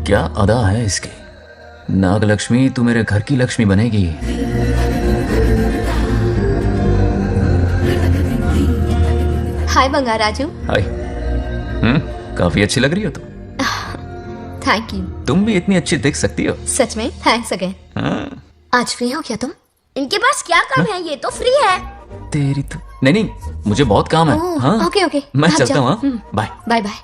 क्या अदा है इसकी। नागलक्ष्मी तू मेरे घर की लक्ष्मी बनेगी। हाय बंगार राजू। हाय। काफी अच्छी लग रही हो तुम। Thank you. तुम भी इतनी अच्छी दिख सकती हो। सच में थैंक्स अगेन। आज फ्री हो क्या तुम? इनके पास क्या काम है, ये तो फ्री है। तेरी तो नहीं मुझे बहुत काम है। हाँ ओके ओके मैं चलता हूँ। Bye bye bye.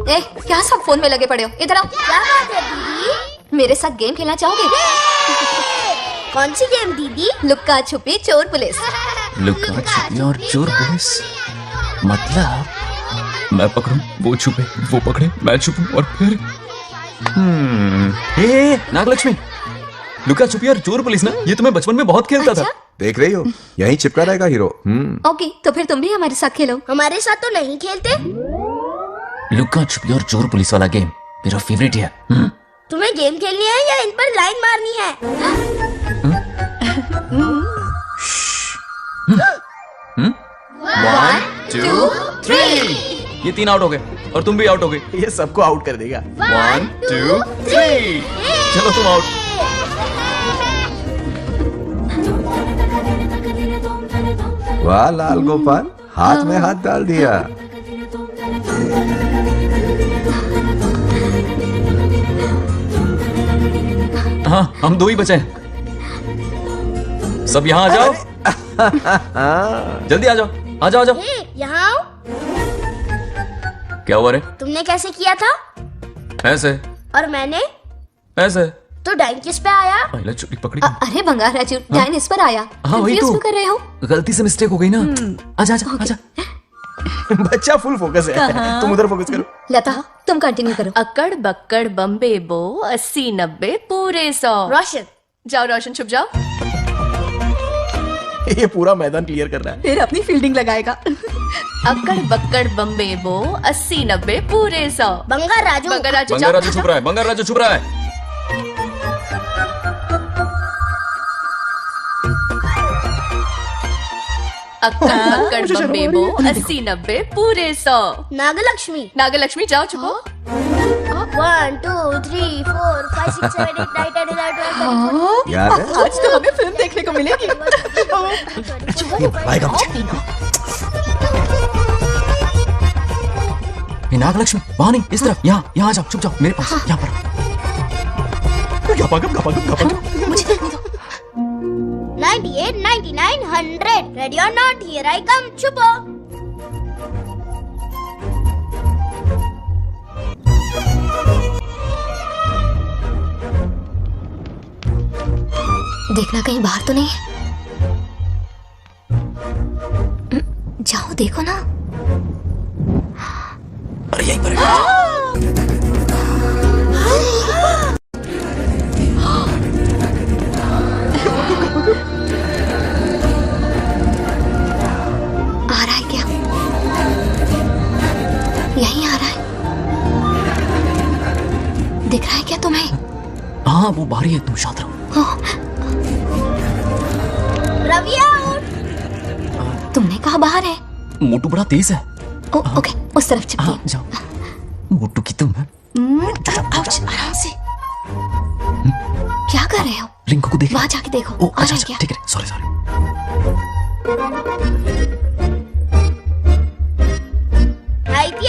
ए क्या सब फोन में लगे पड़े हो? इधर आओ। क्या बात है दीदी? मेरे साथ गेम खेलना चाहोगे? कौन सी गेम दीदी? लुक्का छुपी चोर पुलिस। लुक्का छुपी और चोर पुलिस मतलब मैं पकड़ूं वो छुपे वो पकड़े मैं छुपूं और फिर नागलक्ष्मी लुक्का छुपी और चोर पुलिस ना, ये तो मैं बचपन में बहुत खेलता था। देख रही हो यहीं चिपका रहेगा हीरो। ओके तो फिर तुम भी हमारे साथ खेलो। हमारे साथ तो नहीं खेलते। लुक्का छुपी और चोर पुलिस वाला गेम मेरा फेवरेट है। तुम्हें गेम खेलनी है या इन पर लाइन मारनी है? 1 2 3 ये 3 आउट हो गए और तुम भी आउट हो गए। ये सबको आउट कर देगा। 1 2 3 चलो तुम आउट। वाह लाल गोपाल, हाथ में हाथ डाल दिया। हाँ हम 2 ही बचे हैं। सब यहाँ आ जाओ। जल्दी आ जाओ आ जाओ आ जाओ। यहाँ आओ। क्या हुआ रे? तुमने कैसे किया था? ऐसे और मैंने? ऐसे। तो डाइन किस पे आया? पहले चुपी पकड़ी। अरे बंगार राजू डाइन इस पर आया। हाँ वही Confuse तो क्यों कर रहे हो? गलती से मिस्टेक हो गई ना। आजा आजा आजा। बच्चा फुल फोकस है। तुम उधर फोकस करो। लता तुम कंटिन्यू करो। अकड़ बक्कड़ बम्बे बो 80 90 पूरे 100। रोशन जाओ रोशन छुप जाओ। ये पूरा मैदान क्लियर कर रहा है। फिर अपनी फील्डिंग लगाएगा। अकड़ बक्कड़ बम्बे बो 80 90 पूरे 100। बंगार राजू बंगार राजू छुप रहा है। बंगार राजू छुप रहा है। अक्कड़ बक्कड़ बम्बे बो 80 90 पूरे 100। नागलक्ष्मी नागलक्ष्मी जाओ छुपो। 1 2 3 4 5 6 7 8 9 10 11 12 याद है? आज तो हमें फिल्म देखने को मिलेगी। ये नागलक्ष्मी वहां नहीं इस तरफ। यहाँ यहाँ आ जाओ छुप जाओ मेरे पास। यहाँ पर मुझे देखने दो। 98 99 100 ready or not here I come छुपो। देखना कहीं बाहर तो नहीं है। जाओ देखो ना। अरे यहीं पर आ रहा है क्या? यहीं आ रहा है। दिख रहा है क्या तुम्हें? हाँ वो बाहरी है तुम शांत रहो। रवि आउट। तुमने कहा बाहर है? मोटू बड़ा तेज है। ओके उस तरफ चिपकिए। जाओ मोटू की तुम है। आराम से। क्या कर रहे हो? रिंकू को देख। वहां जाके देखो। ओ आ अच्छा रहा है क्या? ठीक है सॉरी सॉरी।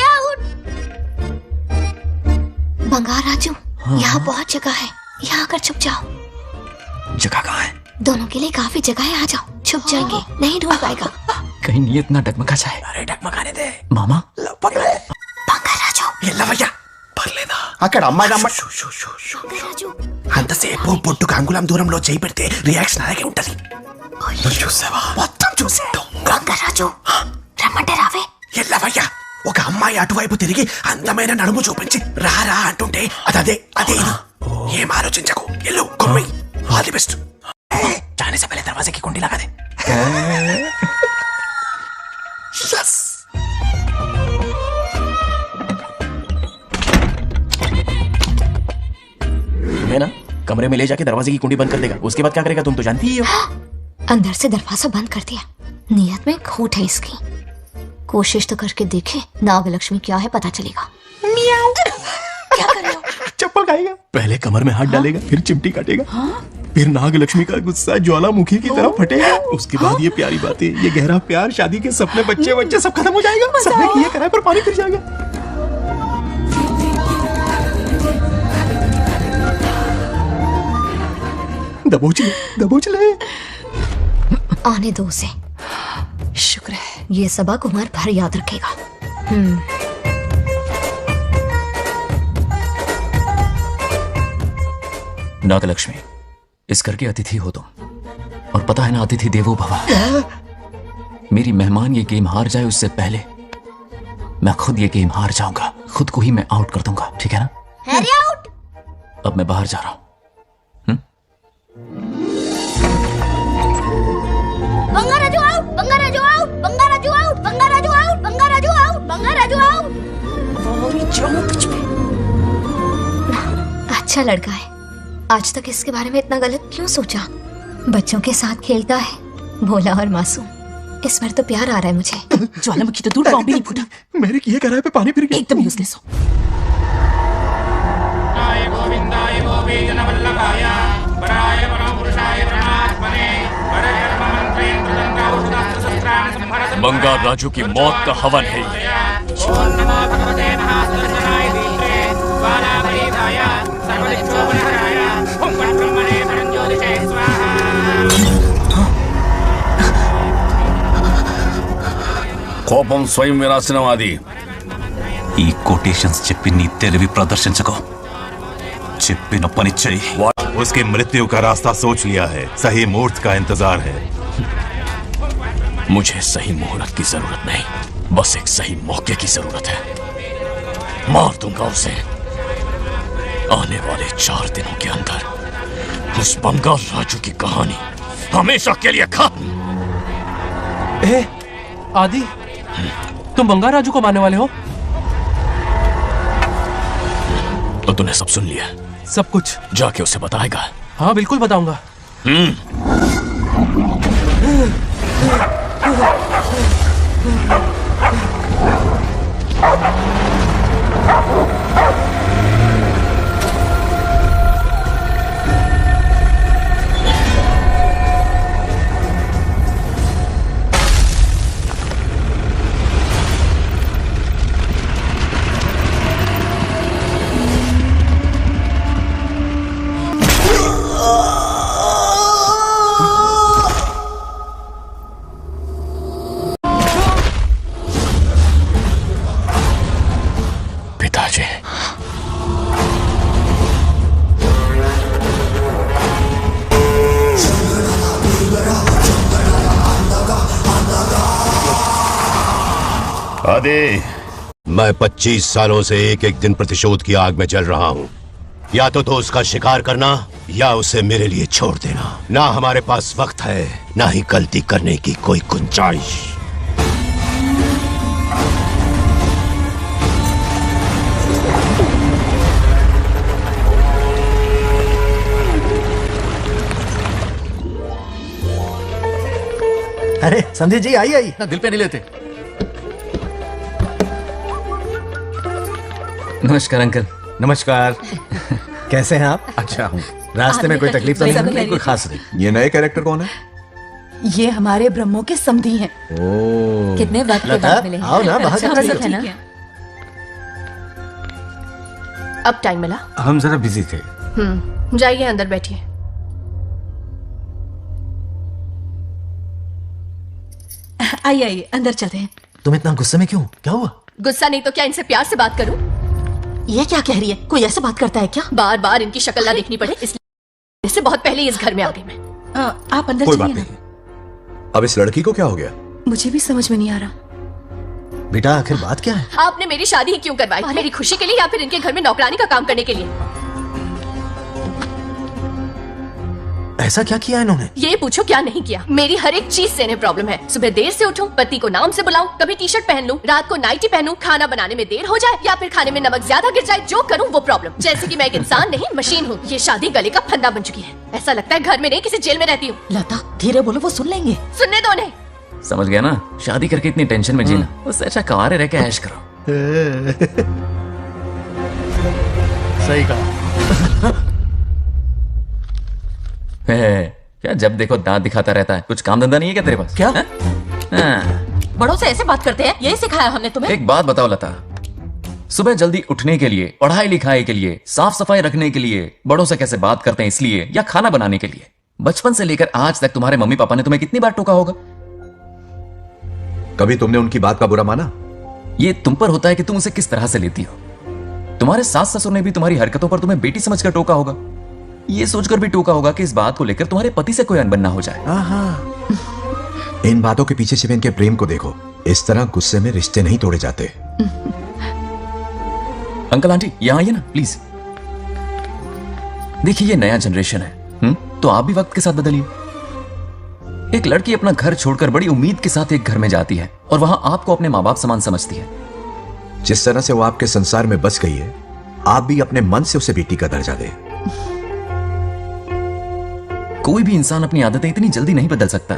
आउट। बंगार राजू यहाँ बहुत जगह है, यहाँ आकर छुप जाओ। जगह कहाँ है? दोनों के लिए काफी जगह है, आ जाओ। छुप जाएंगे, नहीं ढूंढ पाएगा। कहीं नीयत ना डगमगा जाए। अरे डगमगाने दे मामा। पकड़े बंगार राजू ये लवయ్య పర్లేదా అక్కడ అమ్మాయి అంతసేపు పొట్టుకు అంగుళం దూరంలో చేయి పెడితే రియాక్షన్ అలాగే ఉంటది. నువ్వు చూసావా? మొత్తం చూసే बंगार राजू రమ్మంటే రావే. ఎల్లవయ్య ఒక అమ్మాయి అటువైపు తిరిగి అందమైన నడుము చూపించి రా రా అంటుంటే అదే అదే ఇది. ఏం ఆలోచించకు, ఎల్లు కొమ్మి. All the best. जाने से पहले दरवाजे की कुंडी लगा दे. Yes. है ना, कमरे में ले जाके दरवाजे की कुंडी बंद कर देगा. उसके बाद क्या करेगा तुम तो जानती ही हो. अंदर से दरवाजा बंद कर दिया. नियत में खोट है इसकी. कोशिश तो करके देखे, नागलक्ष्मी क्या है पता चलेगा. क्या कर रहे हो? चप्पल खाएगा. पहले कमर में हाथ डालेगा, फिर चिमटी काटेगा. फिर नागलक्ष्मी का गुस्सा ज्वालामुखी की तरह फटेगा. उसके बाद ये प्यारी बातें, ये गहरा प्यार, शादी के सपने, बच्चे बच्चे सब खत्म हो जाएगा. सबने किए कराए पर पानी फिर जाएगा. दबोच ले, दबोच ले. आने दो उसे. शुक्र है ये सबक उम्र भर याद रखेगा. नागलक्ष्मी, इस घर के अतिथि हो तुम, और पता है ना, अतिथि देवो भव. मेरी मेहमान ये गेम हार जाए उससे पहले मैं खुद ये गेम हार जाऊंगा. खुद को ही मैं आउट कर दूंगा, ठीक है ना? Harry out. अब मैं बाहर जा रहा हूं. Bangarraju out, Bangarraju out, Bangarraju out, Bangarraju out, Bangarraju out, Bangarraju out. अच्छा लड़का है. आज तक इसके बारे में इतना गलत क्यों सोचा? बच्चों के साथ खेलता है, भोला और मासूम. इस बार तो प्यार आ रहा है मुझे. ज्वालामुखी तो दूर, बॉम्ब भी नहीं फूटा. मेरे किए कराए पे पानी फिर गया. एकदम यूजलेस हो. बंगार राजू की मौत का हवन है ये. కోపం స్వయం వినాశనవాది. ఈ కొటేషన్స్ చెప్పి నీ తెలివి ప్రదర్శించకు. చెప్పిన పని చెయ్యి. उसकी मृत्यु का रास्ता सोच लिया है. सही मुहूर्त का इंतजार है. मुझे सही मुहूर्त की जरूरत नहीं, बस एक सही मौके की जरूरत है. मार दूंगा उसे. आने वाले 4 दिनों के अंदर उस बंगाल राजू की कहानी हमेशा के लिए खत्म. आदि, तुम बंगाल राजू को मारने वाले हो? तो तूने सब सुन लिया? सब कुछ जाके उसे बताएगा? हाँ बिल्कुल बताऊंगा. पिताजी, आदि, मैं 25 सालों से एक एक दिन प्रतिशोध की आग में जल रहा हूँ. या तो उसका शिकार करना या उसे मेरे लिए छोड़ देना. ना हमारे पास वक्त है, ना ही गलती करने की कोई गुंजाइश. अरे संध्या जी, आई आई. ना दिल पे नहीं लेते. नमस्कार अंकल. नमस्कार. कैसे हैं आप? अच्छा हूँ. रास्ते में कोई तकलीफ तो नहीं? कोई खास नहीं. ये नए कैरेक्टर कौन है? ये हमारे ब्रह्मों के समधी हैं. ओह, कितने वक्त के बाद मिले हैं. आओ ना बाहर. अच्छा, सब है ना? अब टाइम मिला? हम जरा बिजी थे. जाइए अंदर बैठिए. आइए आइए, अंदर चलते हैं. तुम इतना गुस्से में क्यों? क्या हुआ? गुस्सा नहीं तो क्या इनसे प्यार से बात करूं? ये क्या कह रही है? कोई ऐसे बात करता है क्या? बार बार इनकी शक्ल ना देखनी पड़े इसलिए इससे बहुत पहले इस घर में आ गई मैं. आप अंदर कोई बात चलिए नहीं. अब इस लड़की को क्या हो गया? मुझे भी समझ में नहीं आ रहा. बेटा आखिर बात क्या है? आपने मेरी शादी ही क्यों करवाई? मेरी खुशी के लिए या फिर इनके घर में नौकरानी का काम करने के लिए? ऐसा क्या किया इन्होंने? ये पूछो क्या नहीं किया। मेरी हर एक चीज से इन्हें प्रॉब्लम है। सुबह देर से उठूं, पति को नाम से बुलाऊं, कभी टी शर्ट पहन लूं, रात को नाइटी पहनूं, खाना बनाने में देर हो जाए या फिर खाने में नमक ज्यादा गिर जाए, जो करूं वो प्रॉब्लम। जैसे कि मैं एक इंसान नहीं मशीन हूँ। ये शादी गले का फंदा बन चुकी है। ऐसा लगता है घर में नहीं किसी जेल में रहती हूँ। लता धीरे बोलो, वो सुन लेंगे। सुनने दो उन्हें। समझ गया ना, शादी करके इतनी टेंशन में जीना, उससे अच्छा कुंवारे रह के ऐश करो। सही कहा। क्या जब देखो दांत दिखाता रहता है? कुछ काम धंधा नहीं है क्या तेरे पास? क्या? बड़ों से ऐसे बात करते हैं, यही सिखाया हमने तुम्हें। एक बात बताओ लता, सुबह जल्दी उठने के लिए, पढ़ाई लिखाई के लिए, साफ सफाई रखने के लिए बड़ों से कैसे बात करते हैं इसलिए, या खाना बनाने के लिए? बचपन से लेकर आज तक तुम्हारे मम्मी पापा ने तुम्हें कितनी बार टोका होगा? कभी तुमने उनकी बात का बुरा माना? ये तुम पर होता है कि तुम उसे किस तरह से लेती हो। तुम्हारे सास ससुर ने भी तुम्हारी हरकतों पर तुम्हें बेटी समझकर टोका होगा। ये सोचकर भी टोका होगा कि इस बात को लेकर तुम्हारे पति से कोई अनबन ना हो जाए। इन बातों के पीछे सिर्फ इनके प्रेम को देखो। इस तरह गुस्से में रिश्ते नहीं तोड़े जाते। अंकल आंटी यहाँ आइए ना प्लीज। देखिए ये नया जनरेशन है, तो आप भी वक्त के साथ बदलिए। एक लड़की अपना घर छोड़कर बड़ी उम्मीद के साथ एक घर में जाती है और वहां आपको अपने माँ बाप समान समझती है। जिस तरह से वो आपके संसार में बस गई है, आप भी अपने मन से उसे बेटी का दर्जा दें। कोई भी इंसान अपनी आदतें इतनी जल्दी नहीं बदल सकता।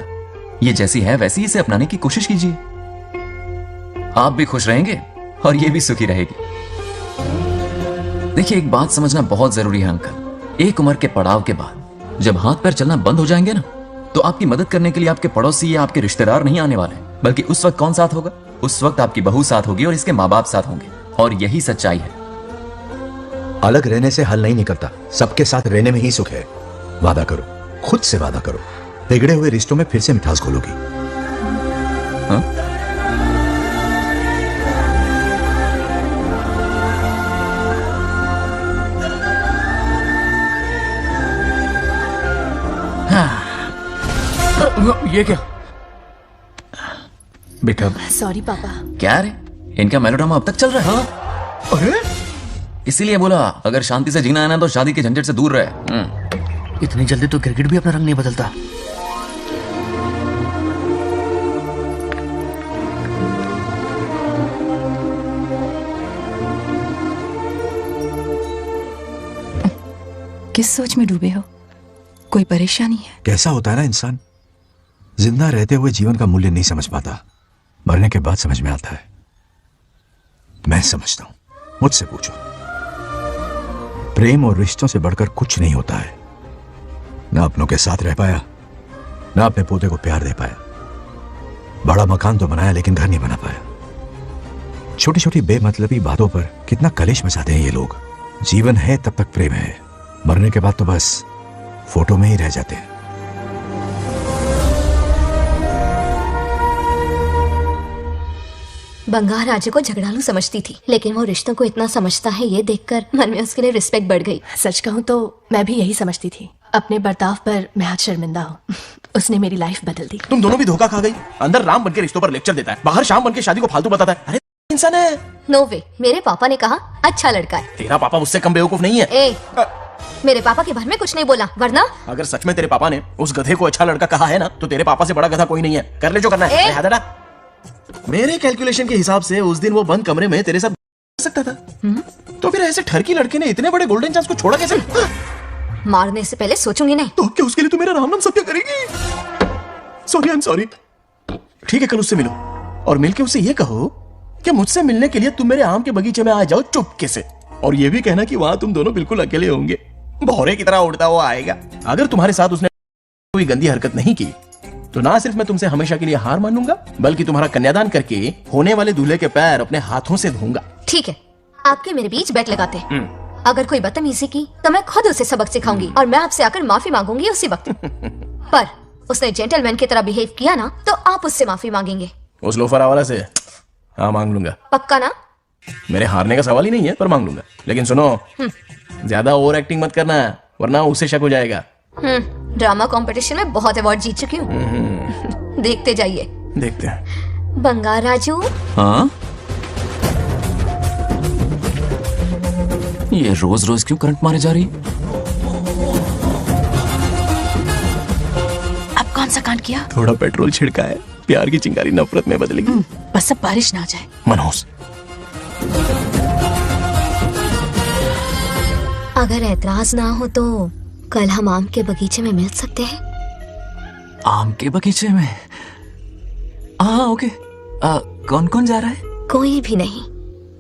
ये जैसी है वैसी इसे अपनाने की कोशिश कीजिए। आप भी खुश रहेंगे और ये भी सुखी रहेगी। देखिए एक बात समझना बहुत जरूरी है अंकल, एक उम्र के पड़ाव के बाद जब हाथ पैर चलना बंद हो जाएंगे ना, तो आपकी मदद करने के लिए आपके पड़ोसी या आपके रिश्तेदार नहीं आने वाले, बल्कि उस वक्त कौन साथ होगा? उस वक्त आपकी बहू साथ होगी और इसके माँ बाप साथ होंगे। और यही सच्चाई है। अलग रहने से हल नहीं निकलता, सबके साथ रहने में ही सुख है। वादा करो, खुद से वादा करो, बिगड़े हुए रिश्तों में फिर से मिठास घोलोगी। ये क्या बेटा? सॉरी पापा। क्या रे, इनका मेलोड्रामा अब तक चल रहा है? अरे इसीलिए बोला अगर शांति से जीना है ना तो शादी के झंझट से दूर रहे। इतनी जल्दी तो क्रिकेट भी अपना रंग नहीं बदलता। किस सोच में डूबे हो? कोई परेशानी है? कैसा होता है ना इंसान, जिंदा रहते हुए जीवन का मूल्य नहीं समझ पाता, मरने के बाद समझ में आता है। मैं समझता हूं, मुझसे पूछो। प्रेम और रिश्तों से बढ़कर कुछ नहीं होता है। ना अपनों के साथ रह पाया, ना अपने पोते को प्यार दे पाया। बड़ा मकान तो बनाया लेकिन घर नहीं बना पाया। छोटी छोटी बेमतलबी बातों पर कितना कलेश मचाते हैं ये लोग। जीवन है तब तक प्रेम है, मरने के बाद तो बस फोटो में ही रह जाते हैं। बंगार राजे को झगड़ालू समझती थी, लेकिन वो रिश्तों को इतना समझता है ये देखकर मन में उसके लिए रिस्पेक्ट बढ़ गई। सच कहूँ तो मैं भी यही समझती थी। अपने बर्ताव पर मैं आज शर्मिंदा हूँ। उसने मेरी लाइफ बदल दी। तुम दोनों भी धोखा खा गई। अंदर राम बनके रिश्तों पर लेक्चर देता है, बाहर शाम बनके शादी को फालतू बताता है। अरे इंसान है। नो वे, मेरे पापा ने कहा अच्छा लड़का है। तेरा पापा मुझसे कम बेवकूफ नहीं है। ए, मेरे पापा के बारे में कुछ नहीं बोला, वरना अगर सच में तेरे पापा ने उस गधे को अच्छा लड़का कहा है ना, तो तेरे पापा से बड़ा गधा कोई नहीं है। कर ले जो करना है। मेरे कैलकुलेशन के हिसाब से उस दिन वो बंद कमरे में तेरे साथ कर सकता था। तो फिर ऐसे ठरकी लड़के ने इतने बड़े गोल्डन चांस को छोड़ा कैसे? मारने से पहले सोचूंगी नहीं। तो क्या उसके लिए तू मेरा नाम सत्य करेगी? Sorry, I am sorry. ठीक है, कल उससे मिलो और मिलके उससे ये कहो कि मुझसे मिलने के लिए तुम मेरे आम के बगीचे में आ जाओ चुपके से। और ये भी कहना कि वहां तुम दोनों बिल्कुल अकेले होंगे। भौरे की तरह उड़ता हुआ आएगा। अगर तुम्हारे साथ उसने कोई गंदी हरकत नहीं की तो ना सिर्फ मैं तुमसे हमेशा के लिए हार मानूंगा, बल्कि तुम्हारा कन्यादान करके होने वाले दूल्हे के पैर अपने हाथों से धोऊंगा। ठीक है, आपके मेरे बीच बेट लगाते। अगर कोई बदतमीजी की तो मैं खुद उसे सबक सिखाऊंगी और मैं आपसे आकर माफी मांगूंगी उसी वक्त। पर उसने जेंटलमैन की तरह बिहेव किया ना, तो आप उससे माफी मांगेंगे। उस लोफरा वाला से? हाँ, मांग लूंगा। पक्का ना? मेरे हारने का सवाल ही नहीं है, पर मांग लूंगा। लेकिन सुनो, ज्यादा ओवर एक्टिंग मत करना, वरना उसे शक हो जाएगा। ड्रामा कंपटीशन में बहुत अवार्ड जीत चुकी हूँ। देखते जाइए। देखते हैं। बंगार राजू। हाँ? ये रोज रोज क्यों करंट मारे जा रही? अब कौन सा कांड किया? थोड़ा पेट्रोल छिड़का है, प्यार की चिंगारी नफरत में बदलेगी। बस अब बारिश ना आ जाए। मनोज, अगर ऐतराज ना हो तो कल हम आम के बगीचे में मिल सकते हैं। आम के बगीचे में? हाँ ओके। कौन कौन जा रहा है? कोई भी नहीं,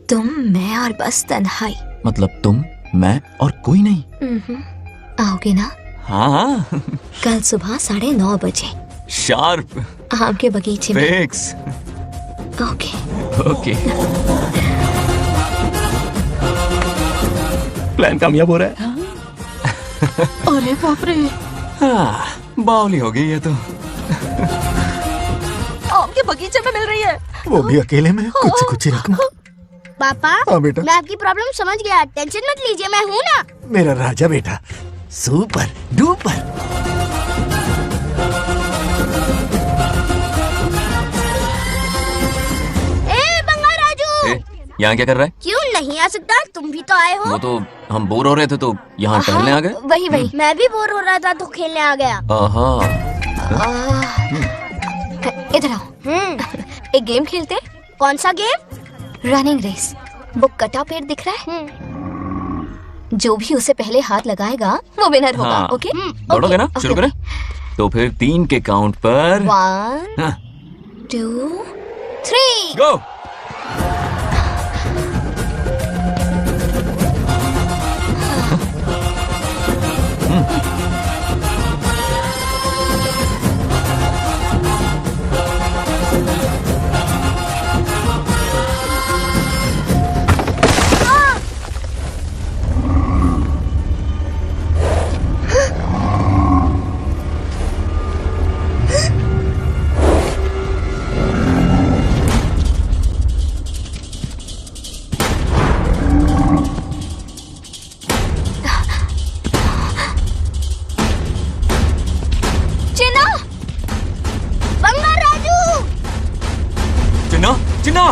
तुम, मैं और बस तन्हाई। मतलब तुम, मैं और कोई नहीं? आओगे ना? हाँ हाँ। कल सुबह 9:30 बजे शार्प। आम के बगीचे में। फिक्स। Okay okay. प्लान कामयाब हो रहा है। अरे बाप रे, हाँ, बावली हो गई है तो। आम के बगीचे में मिल रही है। वो भी अकेले में, कुछ से कुछ ही रकम। पापा, हाँ बेटा। मैं आपकी प्रॉब्लम समझ गया, टेंशन मत लीजिए, मैं हूँ ना। मेरा राजा बेटा, सुपर डुपर। ए बंगा राजू, यहाँ क्या कर रहा है? क्यों नहीं आ सकता? तुम भी तो आए हो। वो तो हम बोर हो रहे थे तो यहाँ टहलने आ गए। वही वही। मैं भी बोर हो रहा था तो खेलने आ गया। इधर आओ, एक गेम खेलते। कौन सा गेम? Running race. वो कटा पेड़ दिख रहा है, जो भी उसे पहले हाथ लगाएगा वो विनर होगा। हाँ। ओके, दौड़ोगे ना? शुरू करें? तो फिर 3 के काउंट पर 1 2 3 गो। चिन्ना, चिन्ना,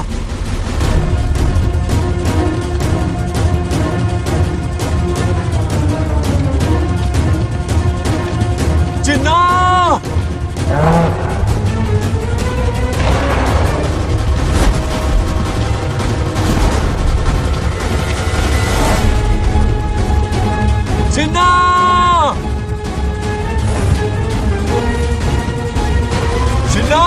चिन्ना, चिन्ना।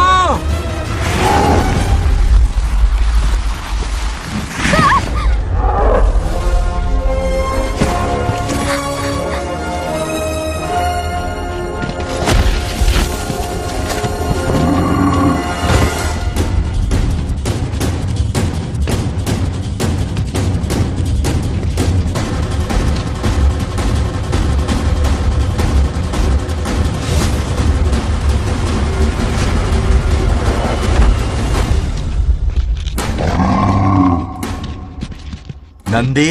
नंदी,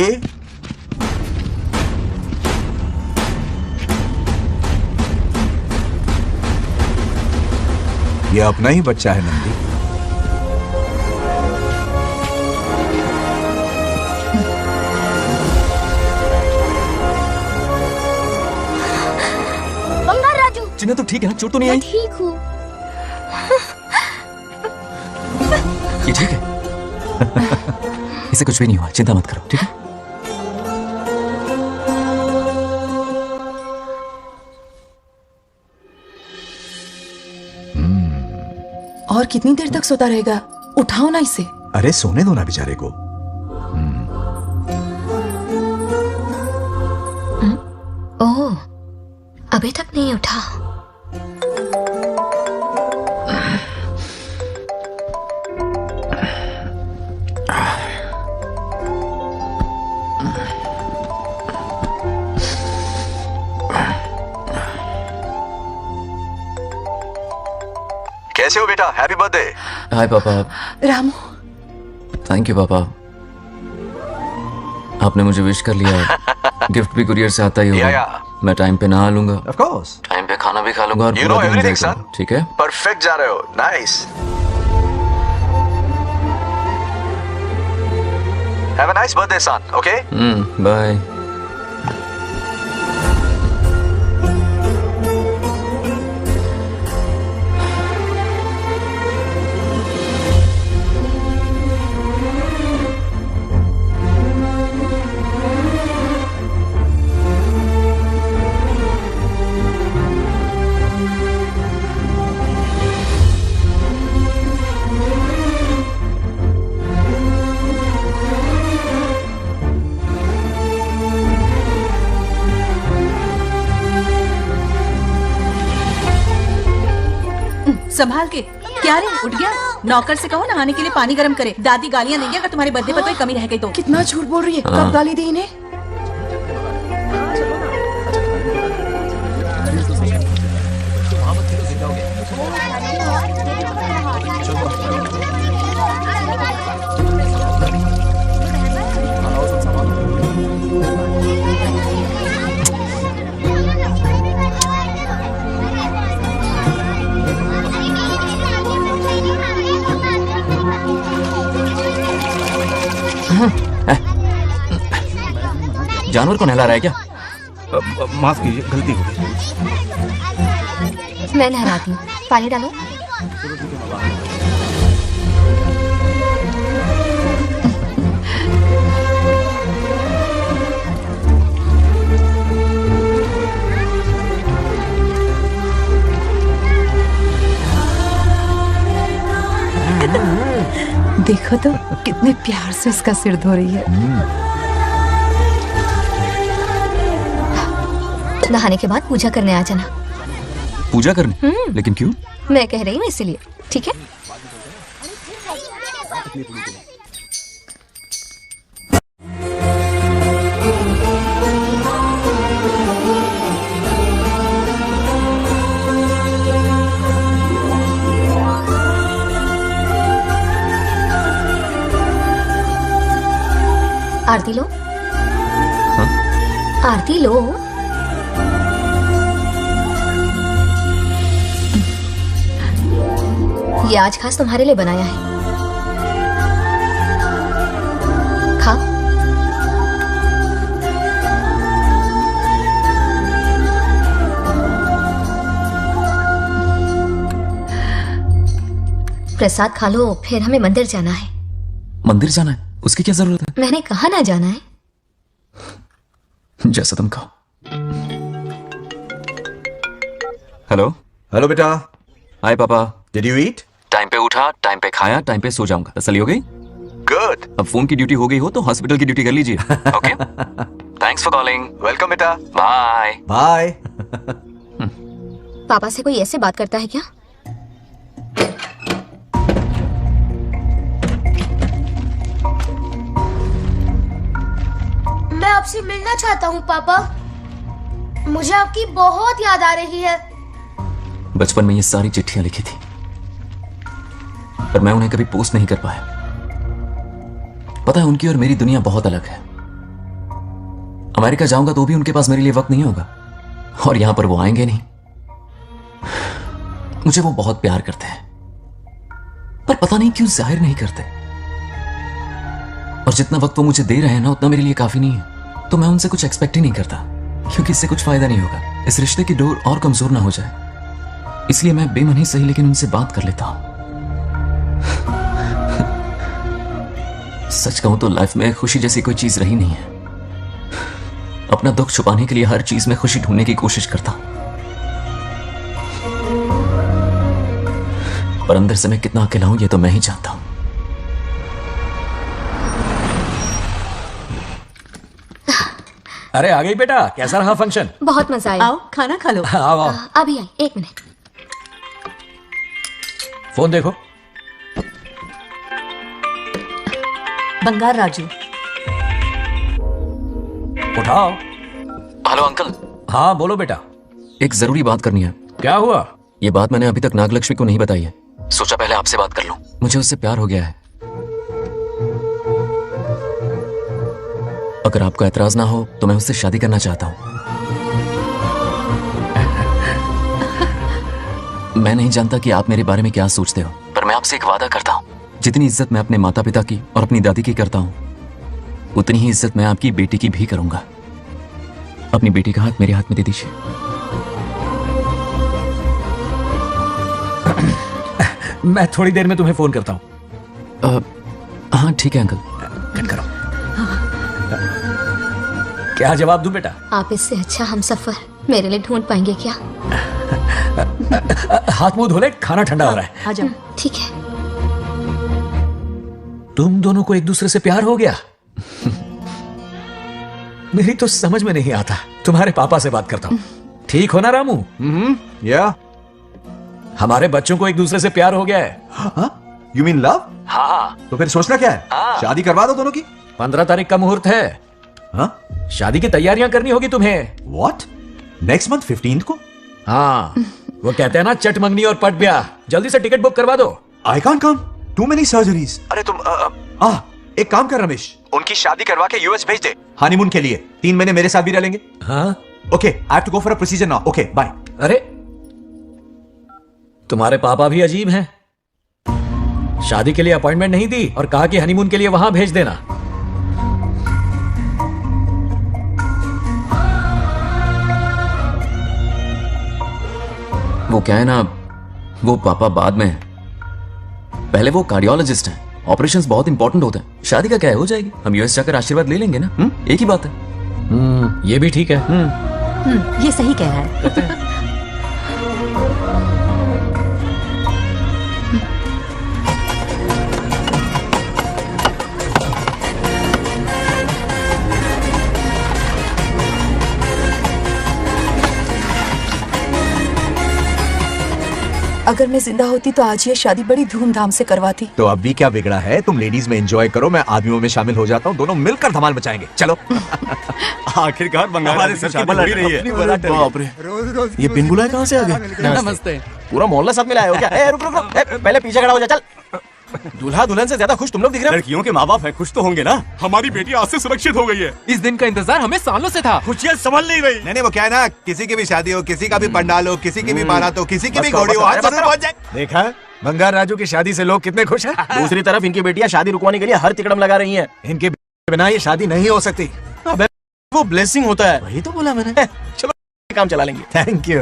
ये अपना ही बच्चा है नंदी। बंगार राजू। चिन्ना तो ठीक है ना? चोट तो नहीं आई? ठीक हूँ। ये ठीक है। इसे कुछ भी नहीं हुआ, चिंता मत करो, ठीक है? और कितनी देर तक सोता रहेगा? उठाओ ना इसे। अरे सोने दो ना बेचारे को। ओह, अभी तक नहीं उठा। कैसे हो बेटा? Happy birthday. हाय पापा। रामू, थैंक यू पापा, आपने मुझे विश कर लिया है। गिफ्ट भी कुरियर से आता ही होगा। मैं टाइम पे नहा लूंगा, ऑफ कोर्स, टाइम पे खाना भी खा लूंगा और You know पूरा दिन everything, enjoy son. करूंगा, ठीक है? परफेक्ट जा रहे हो। Nice. Have a nice birthday son, okay? Bye. संभाल के। क्या रे, उठ गया? नौकर से कहो नहाने के लिए पानी गर्म करे। दादी गालियां देंगे अगर तुम्हारे बर्थडे पर कोई कमी रह गई तो। कितना झूठ बोल रही है, हाँ। कब गाली दी इन्हें? जानवर को नहला रहा है क्या? माफ कीजिए, गलती हो गई। मैं नहलाती हूँ, पानी डालो। देखो तो कितने प्यार से उसका सिर धो रही है। नहाने के बाद पूजा करने आ जाना। पूजा करने? लेकिन क्यों? मैं कह रही हूँ इसीलिए, ठीक है? आरती लो। हाँ? आरती लो। ये आज खास तुम्हारे लिए बनाया है, खाओ। प्रसाद खा लो, फिर हमें मंदिर जाना है। मंदिर जाना है? उसकी क्या जरूरत है? मैंने कहा ना जाना है। जैसा तुम कहो। हेलो। हेलो बेटा। हाय पापा। Did you eat? टाइम पे उठा, टाइम पे खाया, टाइम पे सो जाऊंगा। तसल्ली हो गई? गुड। अब फोन की ड्यूटी हो गई हो तो हॉस्पिटल की ड्यूटी कर लीजिए। Okay? Thanks for calling. Welcome बेटा। Bye bye. पापा से कोई ऐसे बात करता है क्या? मैं आपसे मिलना चाहता हूँ पापा। मुझे आपकी बहुत याद आ रही है। बचपन में ये सारी चिट्ठियां लिखी थी, पर मैं उन्हें कभी पोस्ट नहीं कर पाया। पता है, उनकी और मेरी दुनिया बहुत अलग है। अमेरिका जाऊंगा तो भी उनके पास मेरे लिए वक्त नहीं होगा, और यहां पर वो आएंगे नहीं। मुझे वो बहुत प्यार करते हैं, पर पता नहीं क्यों जाहिर नहीं करते। और जितना वक्त वो मुझे दे रहे हैं ना, उतना मेरे लिए काफी नहीं है। तो मैं उनसे कुछ एक्सपेक्ट ही नहीं करता, क्योंकि इससे कुछ फायदा नहीं होगा। इस रिश्ते की डोर और कमजोर ना हो जाए, इसलिए मैं बेमन ही सही लेकिन उनसे बात कर लेता हूं। सच कहूं तो लाइफ में खुशी जैसी कोई चीज रही नहीं है। अपना दुख छुपाने के लिए हर चीज में खुशी ढूंढने की कोशिश करता हूं, पर अंदर से मैं कितना अकेला हूं ये तो मैं ही जानता हूं। अरे आ गई बेटा, कैसा रहा फंक्शन? बहुत मजा आया। आओ खाना खा लो। आओ आओ। अभी आई, एक मिनट। फोन देखो। बंगार राजू। उठाओ। Hello uncle. हाँ बोलो बेटा। एक जरूरी बात करनी है। क्या हुआ? ये बात मैंने अभी तक नागलक्ष्मी को नहीं बताई है। सोचा पहले आपसे बात कर लूं। मुझे उससे प्यार हो गया है। अगर आपको एतराज ना हो तो मैं उससे शादी करना चाहता हूं। मैं नहीं जानता कि आप मेरे बारे में क्या सोचते हो, पर मैं आपसे एक वादा करता हूं। जितनी इज्जत मैं अपने माता पिता की और अपनी दादी की करता हूं, उतनी ही इज्जत मैं आपकी बेटी की भी करूंगा। अपनी बेटी का हाथ मेरे हाथ में दे दीजिए। मैं थोड़ी देर में तुम्हें फोन करता हूँ। हाँ ठीक है अंकल। कट करो। क्या जवाब दूं बेटा? आप इससे अच्छा हम सफर मेरे लिए ढूंढ पाएंगे क्या? हाथ मुंह धो ले, खाना ठंडा हो रहा है। आ जाओ। ठीक है। तुम दोनों को एक दूसरे से प्यार हो गया? मेरी तो समझ में नहीं आता। तुम्हारे पापा से बात करता हूँ। ठीक हो ना रामू? या हमारे बच्चों को एक दूसरे से प्यार हो गया है। You mean love? हाँ। तो फिर सोचना क्या है? शादी करवा दो दोनों की। 15 तारीख का मुहूर्त है। हाँ? शादी की तैयारियां करनी होगी तुम्हें। What? नेक्स्ट मंथ 15 को? हाँ, वो कहते हैं ना चट मंगनी और पट ब्याह। जल्दी से टिकट बुक करवा दो। I can't come. Too many surgeries. अरे तुम एक काम कर रमेश, उनकी शादी करवा के यूएस भेज दे हनीमून के लिए। 3 महीने मेरे साथ भी रह लेंगे। हाँ? Okay, I have to go for a procedure now. Okay, bye. अरे तुम्हारे पापा भी अजीब हैं। शादी के लिए अपॉइंटमेंट नहीं दी और कहा कि हनीमून के लिए वहां भेज देना। वो क्या है ना, वो पापा बाद में, पहले वो कार्डियोलॉजिस्ट हैं। ऑपरेशंस बहुत इंपॉर्टेंट होते हैं। शादी का क्या है, हो जाएगी। हम यूएस जाकर आशीर्वाद ले लेंगे ना। एक ही बात है। ये भी ठीक है। ये सही कह रहा है। अगर मैं जिंदा होती तो आज ये शादी बड़ी धूमधाम से करवाती। तो अब भी क्या बिगड़ा है? तुम लेडीज में एंजॉय करो, मैं आदमियों में शामिल हो जाता हूँ। दोनों मिलकर धमाल मचाएंगे। चलो। आखिरकार हमारे सर की बल रही है। बाप रे, ये बिन बुलाए कहाँ से आ गए? नमस्ते। पूरा मोहल्ला साथ में लाए हो क्या? ए, रुक रुक रुक। ए, पहले पीछे खड़ा हो जा। चल। दूल्हा दुल्हन से ज्यादा खुश तुम लोग दिख रहे हो। लड़कियों के माँ बाप है, खुश तो होंगे ना। हमारी बेटी आज से सुरक्षित हो गई है। इस दिन का इंतजार हमें सालों से था। खुशियाँ संभल नहीं रही। नहीं, वो क्या है ना, किसी की भी शादी हो, किसी का भी पंडाल हो, किसी की भी बारात हो, किसी की भी घोड़ी हो, आज जरूर पहुंच जाए। देखा बंगार राजू की शादी से लोग कितने खुश हैं। दूसरी तरफ इनकी बेटियां शादी रुकवाने के लिए हर तिकड़म लगा रही हैं। इनके बिना ये शादी नहीं हो सकती। अबे वो ब्लेसिंग होता है। वही तो बोला मैंने। चलो काम चला लेंगे। Thank you.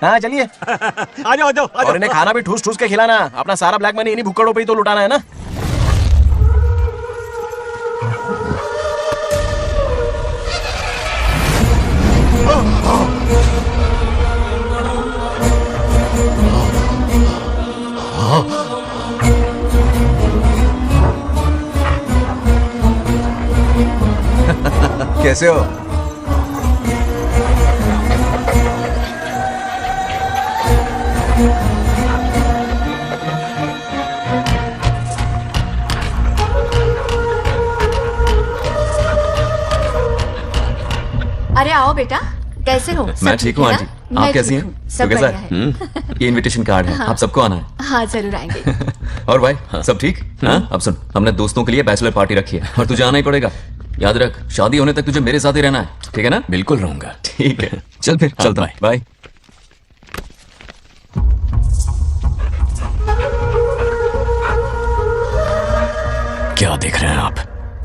हाँ चलिए। आ जाओ। और इन्हें खाना भी ठूस ठूस के खिलाना। अपना सारा ब्लैक मनी इन्हीं भुक्कड़ों पे ही तो लुटाना है ना। कैसे हो? अरे आओ बेटा, कैसे हो? मैं ठीक हूँ आंटी, आप कैसी हैं? सब तो कैसा बढ़िया है। ये इनविटेशन कार्ड है, हाँ। आप सबको आना है। हाँ जरूर आएंगे। और भाई सब ठीक? हाँ? अब सुन, हमने दोस्तों के लिए बैचलर पार्टी रखी है और तुझे आना ही पड़ेगा। याद रख, शादी होने तक तुझे मेरे साथ ही रहना है, ठीक है ना? बिल्कुल रहूंगा। ठीक है, चल फिर चलता हूं। बाय। क्या देख रहे हैं आप?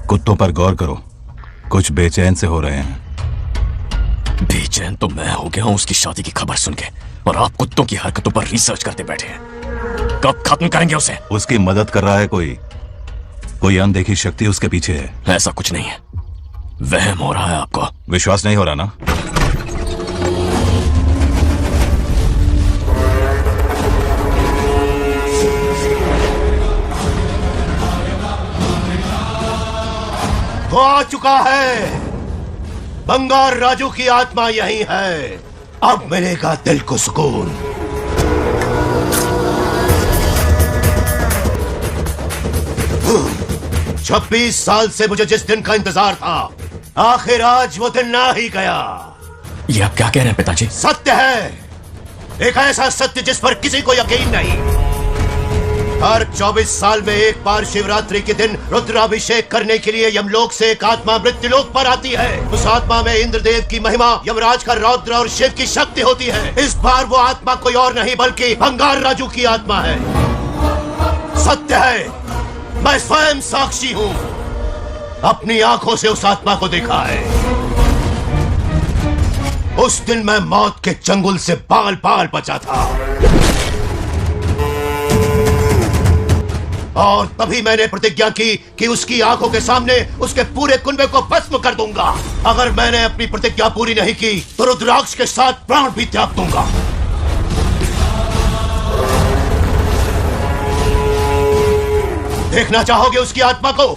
कुत्तों पर गौर करो, कुछ बेचैन से हो रहे हैं। बेचैन तो मैं हो गया हूं उसकी शादी की खबर सुन के, और आप कुत्तों की हरकतों पर रिसर्च करते बैठे हैं। कब खत्म करेंगे उसे? उसकी मदद कर रहा है कोई अनदेखी शक्ति उसके पीछे है। ऐसा कुछ नहीं है, वहम हो रहा है आपको। विश्वास नहीं हो रहा ना? वो आ चुका है। बंगार राजू की आत्मा यही है। अब मिलेगा दिल को सुकून। 26 साल से मुझे जिस दिन का इंतजार था, आखिर आज वो दिन ना ही गया। ये आप क्या कह रहे हैं पिताजी? सत्य है, एक ऐसा सत्य जिस पर किसी को यकीन नहीं। हर 24 साल में एक बार शिवरात्रि के दिन रुद्राभिषेक करने के लिए यमलोक से एक आत्मा मृत्युलोक पर आती है। उस आत्मा में इंद्रदेव की महिमा, यमराज का रौद्र और शिव की शक्ति होती है। इस बार वो आत्मा कोई और नहीं बल्कि बंगार राजू की आत्मा है। सत्य है, मैं स्वयं साक्षी हूँ। अपनी आंखों से उस आत्मा को देखा है। उस दिन मैं मौत के चंगुल से बाल बाल बचा था और तभी मैंने प्रतिज्ञा की कि उसकी आंखों के सामने उसके पूरे कुनबे को भस्म कर दूंगा। अगर मैंने अपनी प्रतिज्ञा पूरी नहीं की तो रुद्राक्ष के साथ प्राण भी त्याग दूंगा। देखना चाहोगे उसकी आत्मा को?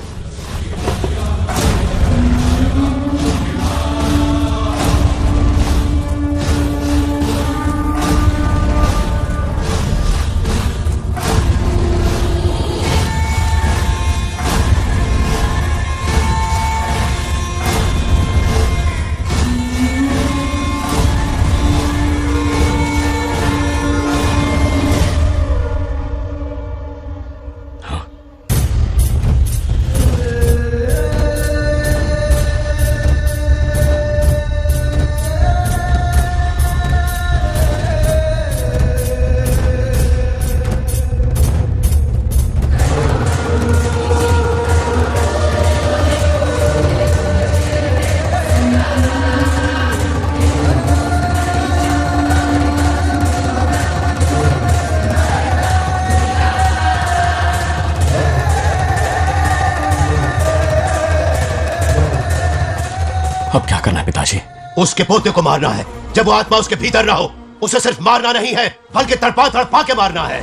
अब क्या करना है पिताजी? उसके पोते को मारना है। जब वो आत्मा उसके भीतर ना हो, उसे सिर्फ मारना नहीं है बल्कि तड़पा तड़पा के मारना है।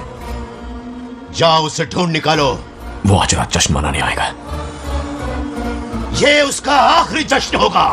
जाओ उसे ढूंढ निकालो। वो आज रात जश्न मनाने आएगा। ये उसका आखिरी जश्न होगा।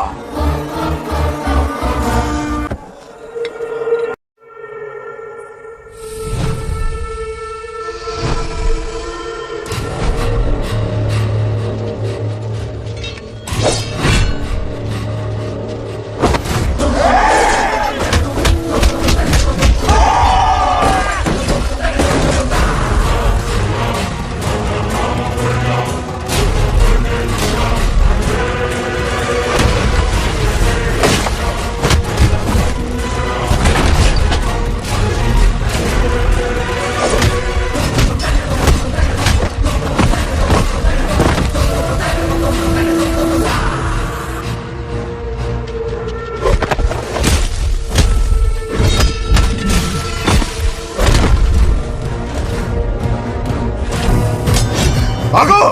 भागो!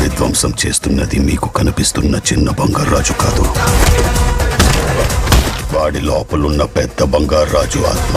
విధ్వంసం చేస్తున్నది మీకు కనిపిస్తున్న చిన్న బంగారాజు కాదు, వాడి లోపలున్న పెద్ద బంగారాజు ఆత్మ.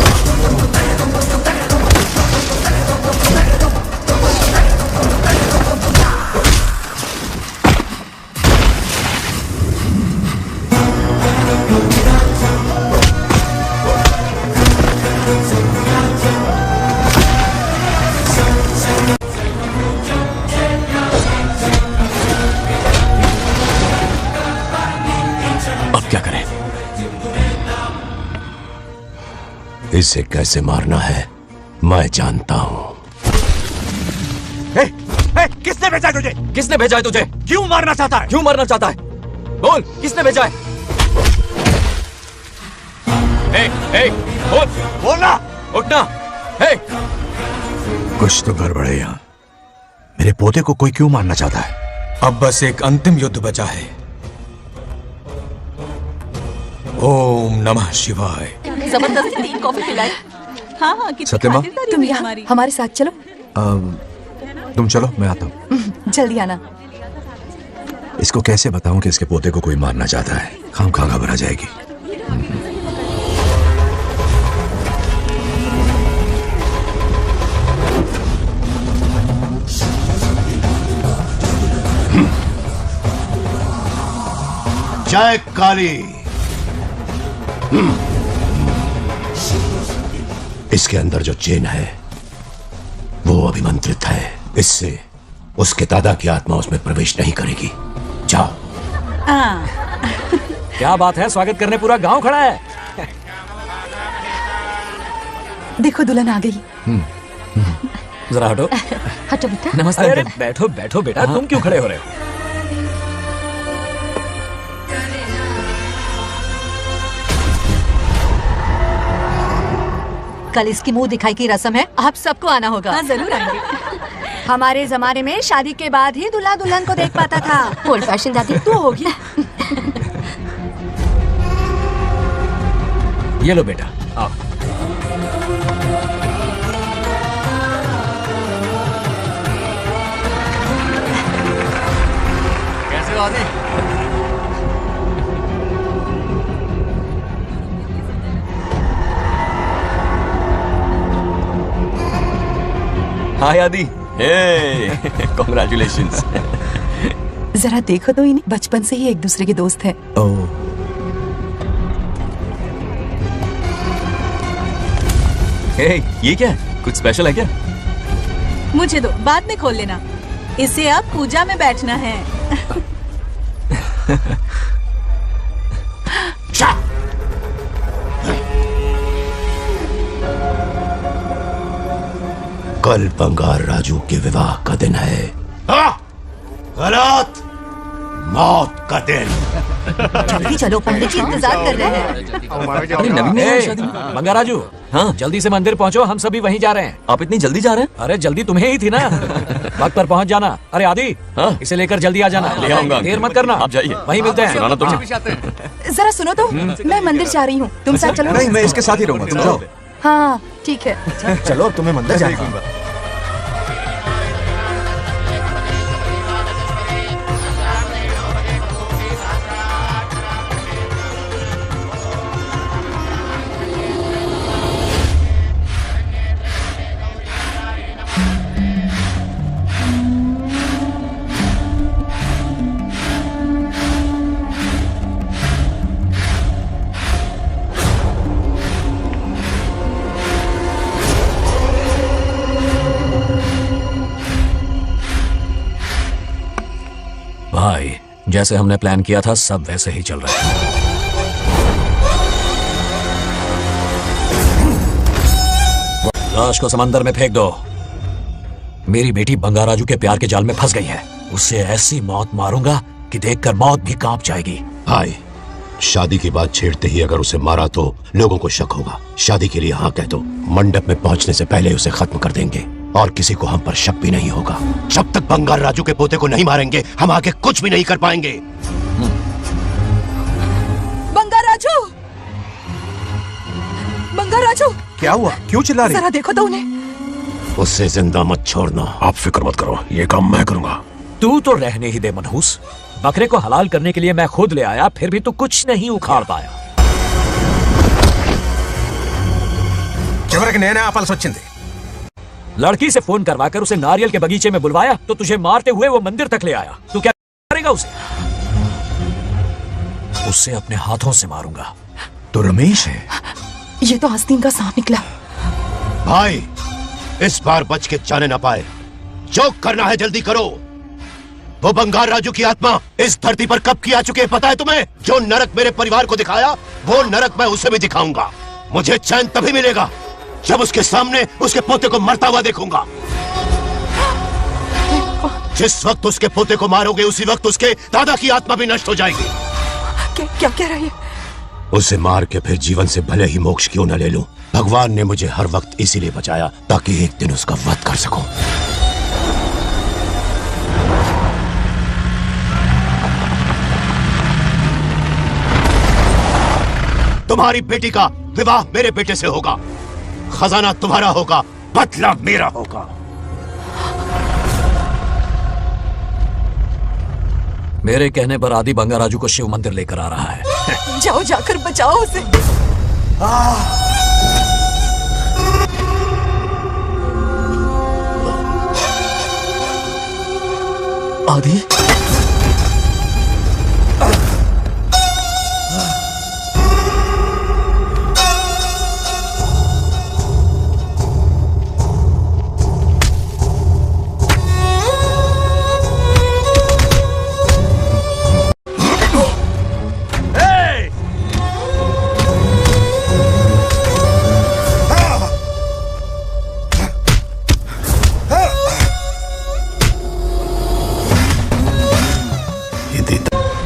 क्या करें? इसे कैसे मारना है मैं जानता हूं। किसने भेजा है तुझे? किसने भेजा है तुझे? क्यों मारना चाहता है? क्यों मारना चाहता है? बोल, किसने भेजा है? बोल, बोलना, उठना। कुछ तो गड़बड़ है यहाँ। मेरे पोते को कोई क्यों मारना चाहता है? अब बस एक अंतिम युद्ध बचा है। ओम नमः शिवाय। जबरदस्ती 3 कॉफी पिलाई। हाँ हाँ कितनी सत्यमा? खातिरदारी तुम हुई यहाँ हमारी। हमारे साथ चलो। तुम चलो, मैं आता हूँ। जल्दी आना। इसको कैसे बताऊं कि इसके पोते को कोई मारना चाहता है? खामखा घबरा जाएगी। जय काली। इसके अंदर जो चेन है वो अभिमंत्रित है। इससे उसके दादा की आत्मा उसमें प्रवेश नहीं करेगी। जाओ। क्या बात है, स्वागत करने पूरा गांव खड़ा है। देखो दुल्हन आ गई। जरा हटो। हटो बेटा। नमस्ते। अरे बैठो बैठो बेटा, तुम क्यों खड़े हो रहे हो? कल इसकी मुंह दिखाई की रस्म है, आप सबको आना होगा। हाँ जरूर आएंगे। हमारे जमाने में शादी के बाद ही दूल्हा दुल्हन को देख पाता था। ओल्ड फैशन दादी तू होगी। ये लो बेटा, आओ। कैसे हो आदि? हाय आदि। कॉन्ग्रेचुलेशंस। जरा देखो तो इन्हें, बचपन से ही एक दूसरे के दोस्त हैं। ये क्या है? कुछ स्पेशल है क्या? मुझे दो, बाद में खोल लेना। इसे अब पूजा में बैठना है। कल बंगार राजू के विवाह का दिन है। गलत, मौत का दिन। जल्दी चलो, पंडित जी इंतजार कर रहे हैं। अरे नवीन ने शादी में। बंगाराजू, हाँ जल्दी से मंदिर पहुंचो, हम सभी वहीं जा रहे हैं। आप इतनी जल्दी जा रहे हैं? अरे जल्दी तुम्हें ही थी ना। वक्त पर पहुंच जाना। अरे आदि, इसे लेकर जल्दी आ जाना। ले आऊंगा। देर मत करना, आप जाइए। वहीं मिलते हैं। सुनाना तो जरा सुनो तो, मैं मंदिर जा रही हूँ, तुम साथ चलो। नहीं, मैं इसके साथ ही रहूंगा, तुम जाओ। हाँ ठीक है। चलो, तुम्हें मंदिर जाना है। भाई, जैसे हमने प्लान किया था सब वैसे ही चल रहा है। लाश को समंदर में फेंक दो। मेरी बेटी बंगाराजू के प्यार के जाल में फंस गई है। उसे ऐसी मौत मारूंगा कि देखकर मौत भी कांप जाएगी। भाई, शादी की बात छेड़ते ही अगर उसे मारा तो लोगों को शक होगा। शादी के लिए हाँ कह दो, मंडप में पहुंचने से पहले उसे खत्म कर देंगे और किसी को हम पर शक भी नहीं होगा। जब तक बंगार राजू के पोते को नहीं मारेंगे, हम आगे कुछ भी नहीं कर पाएंगे। बंगार राजू, बंगार राजू, क्या हुआ? क्यों चिल्ला रही? जरा देखो तो उन्हें। उससे जिंदा मत छोड़ना। आप फिक्र मत करो, ये काम मैं करूंगा। तू तो रहने ही दे मनहूस। बकरे को हलाल करने के लिए मैं खुद ले आया, फिर भी तू कुछ नहीं उखाड़ पाया। చివరికి నేనే ఆపాల్సి వచ్చింది। लड़की से फोन करवाकर उसे नारियल के बगीचे में बुलवाया तो तुझे मारते हुए वो मंदिर तक ले आया। तू क्या करेगा उसे? उसे अपने हाथों से मारूंगा। तो रमेश है। ये तो आस्तीन का सांप निकला। भाई, इस बार बच के जाने ना पाए। जो करना है जल्दी करो। वो बंगार राजू की आत्मा इस धरती पर कब की आ चुकी है पता है तुम्हें? जो नरक मेरे परिवार को दिखाया, वो नरक मैं उसे भी दिखाऊंगा। मुझे चैन तभी मिलेगा जब उसके सामने उसके पोते को मरता हुआ देखूंगा। जिस वक्त उसके पोते को मारोगे, उसी वक्त उसके दादा की आत्मा भी नष्ट हो जाएगी। क्या कह रही है? उसे मार के फिर जीवन से भले ही मोक्ष क्यों न ले लूं, भगवान ने मुझे हर वक्त इसीलिए बचाया ताकि एक दिन उसका वध कर सकूं। तुम्हारी बेटी का विवाह मेरे बेटे से होगा। खजाना तुम्हारा होगा, बदला मेरा होगा। मेरे कहने पर आदि बंगाराजू को शिव मंदिर लेकर आ रहा है। जाओ, जाकर बचाओ उसे। आदि,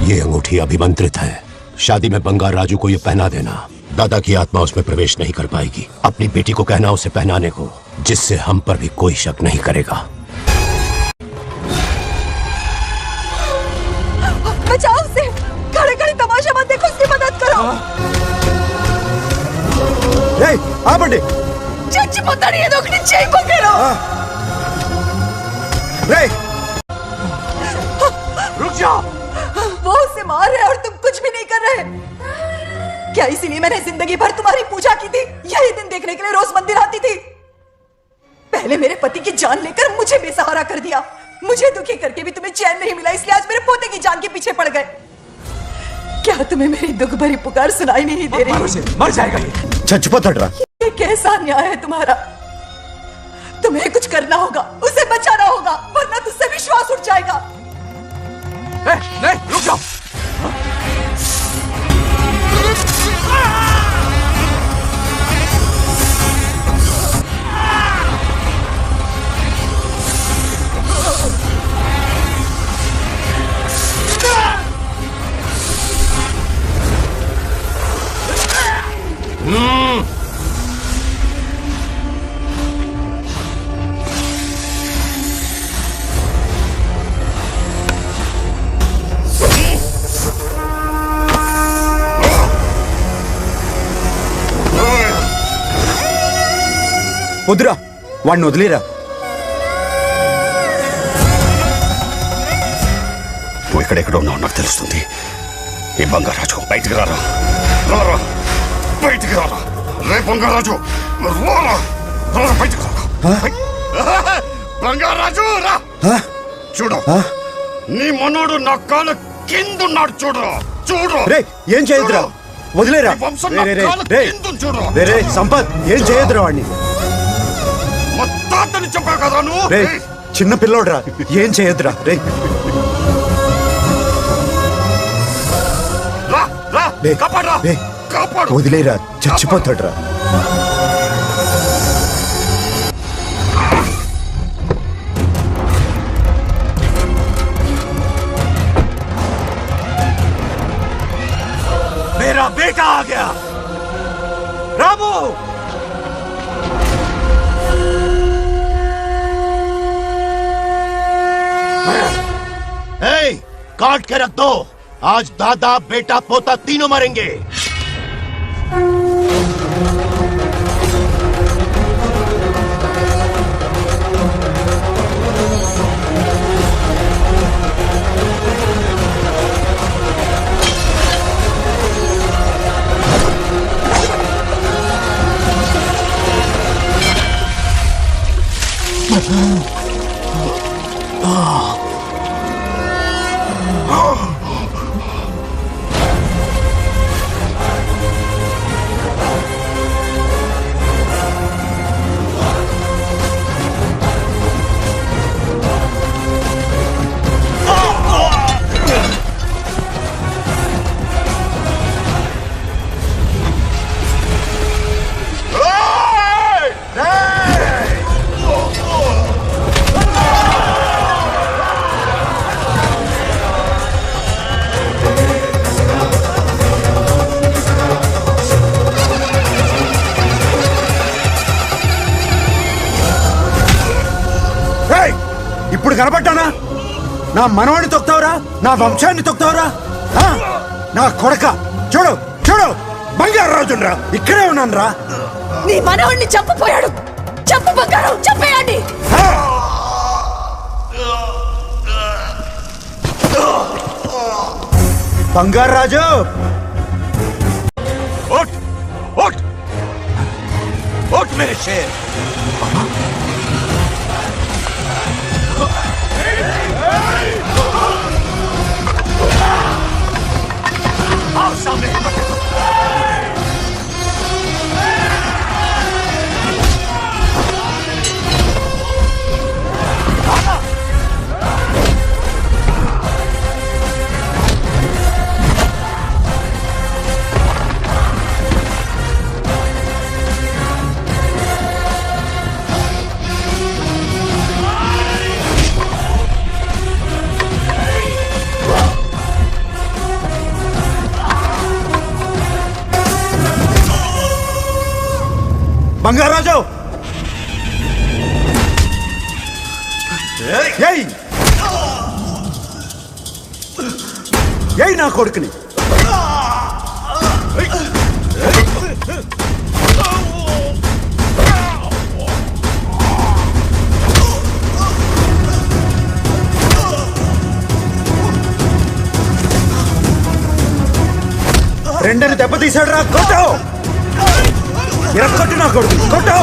ये अंगूठी अभिमंत्रित है। शादी में बंगार राजू को ये पहना देना। दादा की आत्मा उसमें प्रवेश नहीं कर पाएगी। अपनी बेटी को कहना उसे पहनाने को, जिससे हम पर भी कोई शक नहीं करेगा। बचाओ उसे, खड़े खड़े तमाशा मत देखो, उसकी मदद करो। पंडित चच्ची पता नहीं है दोगनी चेक को करो। रुक जाओ। वो उसे मार रहे और तुम कुछ भी नहीं कर रहे। क्या इसीलिए मैंने जिंदगी भर तुम्हारी पूजा की थी? यही दिन देखने के लिए रोज मंदिर आती थी। पहले मेरे पति की जान लेकर मुझे बेसहारा कर दिया। मुझे दुखी करके भी तुम्हें चैन नहीं मिला, इसलिए आज मेरे पोते की जान के पीछे पड़ गए। क्या तुम्हें मेरी दुख भरी पुकार सुनाई नहीं दे रही? मर जाएगा ये। छचपत हट रहा। ये कैसा न्याय है तुम्हारा? तुम्हें कुछ करना होगा, उसे बचाना होगा, वरना तुझसे विश्वास उठ जाएगा। नहीं, रुक जाओ। వద్దురా, వాడిని వదిలేరా. నువ్వు ఎక్కడెక్కడ ఉన్నావు నాకు తెలుస్తుంది. ఈ బంగారాజు బయటికి రారా, రారా బయటికి రారా. రే బంగారాజు, రారా రారా బయటికి రారా. బంగారాజు రా. చూడు, నీ మనోడు నా కాళ్ళ కిందున్నాడు. చూడు చూడు. రే ఏం చేయొద్దురా, వదిలేరా. రే రే సంపత్, ఏం చేయొద్దురా వాడిని. తాతని చెప్పా కదా నువ్వు. రే చిన్న పిల్లోడ్రా, ఏం చేయొద్దురా. రే వదిలేరా, చచ్చిపోతాడ్రా. मेरा बेटा आ गया। रामू, काट के रख दो। आज दादा बेटा पोता तीनों मरेंगे। ఇప్పుడు కనబడ్డానా? నా మనవాడిని తొక్తావురా, నా వంశాన్ని తొక్తావురా. నా కొడక చూడు చూడు, బంగారు రాజురా, ఇక్కడే ఉన్నాను రా. నీ మనవాడిని చంపిపోయాడు. చంపు బంగారం, చంపేయండి. బంగారు రాజు, उठ उठ उठ मेरे शेर। आओ सामने। बंगाराजो यही यही ना कोडकनी రెండని దెబ్బతీసాడు రా కొట్టు ఎరకొట్టు నా కొడుకు కొట్టు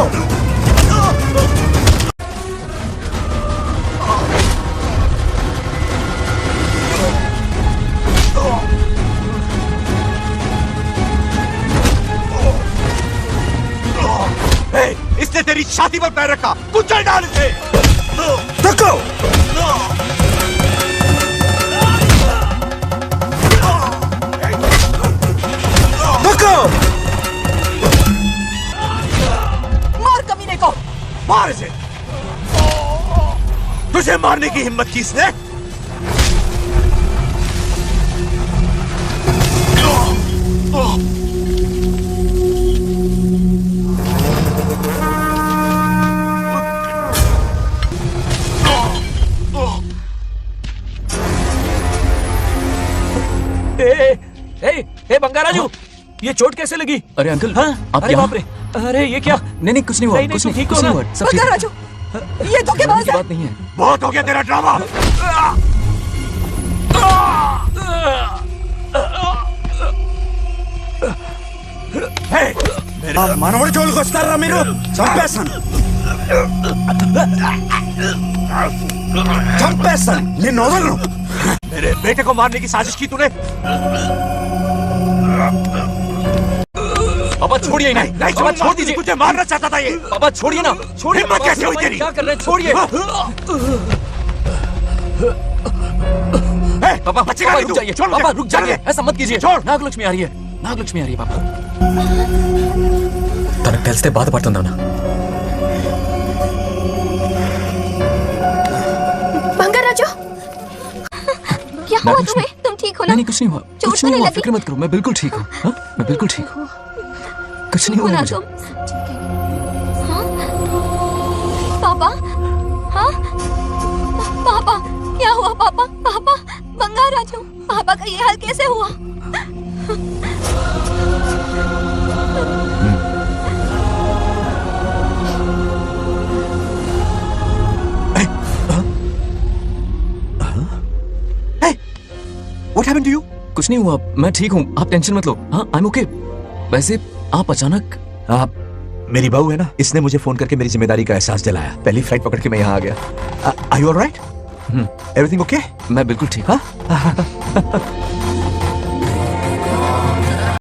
इसने तेरी छाती पर पैर रखा कुचल डाल इसे तको मार कमीने को। मार इसे। तुझे मारने की हिम्मत किसने? ए बंगाराजू, ये चोट कैसे लगी? अरे अंकल, हाँ? आप अरे यहाँ? बाप रे, अरे ये क्या? नहीं कुछ नहीं हुआ, नहीं, कुछ तुम नहीं, ठीक हो कुछ ना? नहीं हुआ, सब ठीक है। राजू, ये धोखेबाज है। बात नहीं है। बहुत हो गया तेरा ड्रामा। మనవడి జోలికి వస్తారా మీరు? చంపేస్తాను చంపేస్తాను, నిన్ను వదలను. मेरे बेटे को मारने की साजिश की तूने? पापा छोड़िए नहीं, पापा छोड़ दीजिए। तुझे मारना चाहता था ये। पापा छोड़िए ना, छोड़िए। हिम्मत पापा, कैसे हुई तेरी? क्या कर रहे हैं? छोड़िए। पापा बचेगा नहीं रुक तू। जाइए, छोड़ मुझे। पापा रुक जाइए, छोड़। ऐसा मत कीजिए। छोड़। नागलक्ष्मी आ रही है, नागलक्ष्मी आ रही है पापा। తనకు తెలిస్తే బాధపడుతుందా? बंगाराजू, क्या हुआ तुम्हें? तुम ठीक हो ना? नहीं कुछ नहीं हुआ, चोट कुछ तो नहीं नहीं हुआ, लगी? फिक्र मत करो, मैं बिल्कुल ठीक हूँ। हाँ? मैं बिल्कुल ठीक हूँ, कुछ नहीं हो हुआ ना मुझे। तुम? हाँ? पापा, हाँ? पापा, क्या हुआ पापा? पापा, बंगाराजू, पापा का ये हाल कैसे हुआ? What happened to you? कुछ नहीं हुआ, मैं ठीक हूँ, आप टेंशन मत लो। हाँ, आई एम ओके। वैसे आप अचानक मेरी बहू है ना, इसने मुझे फोन करके मेरी जिम्मेदारी का एहसास दिलाया। पहली फ्लाइट पकड़ के मैं यहाँ आ गया। Are you all right? Everything okay? मैं बिल्कुल ठीक। हाँ?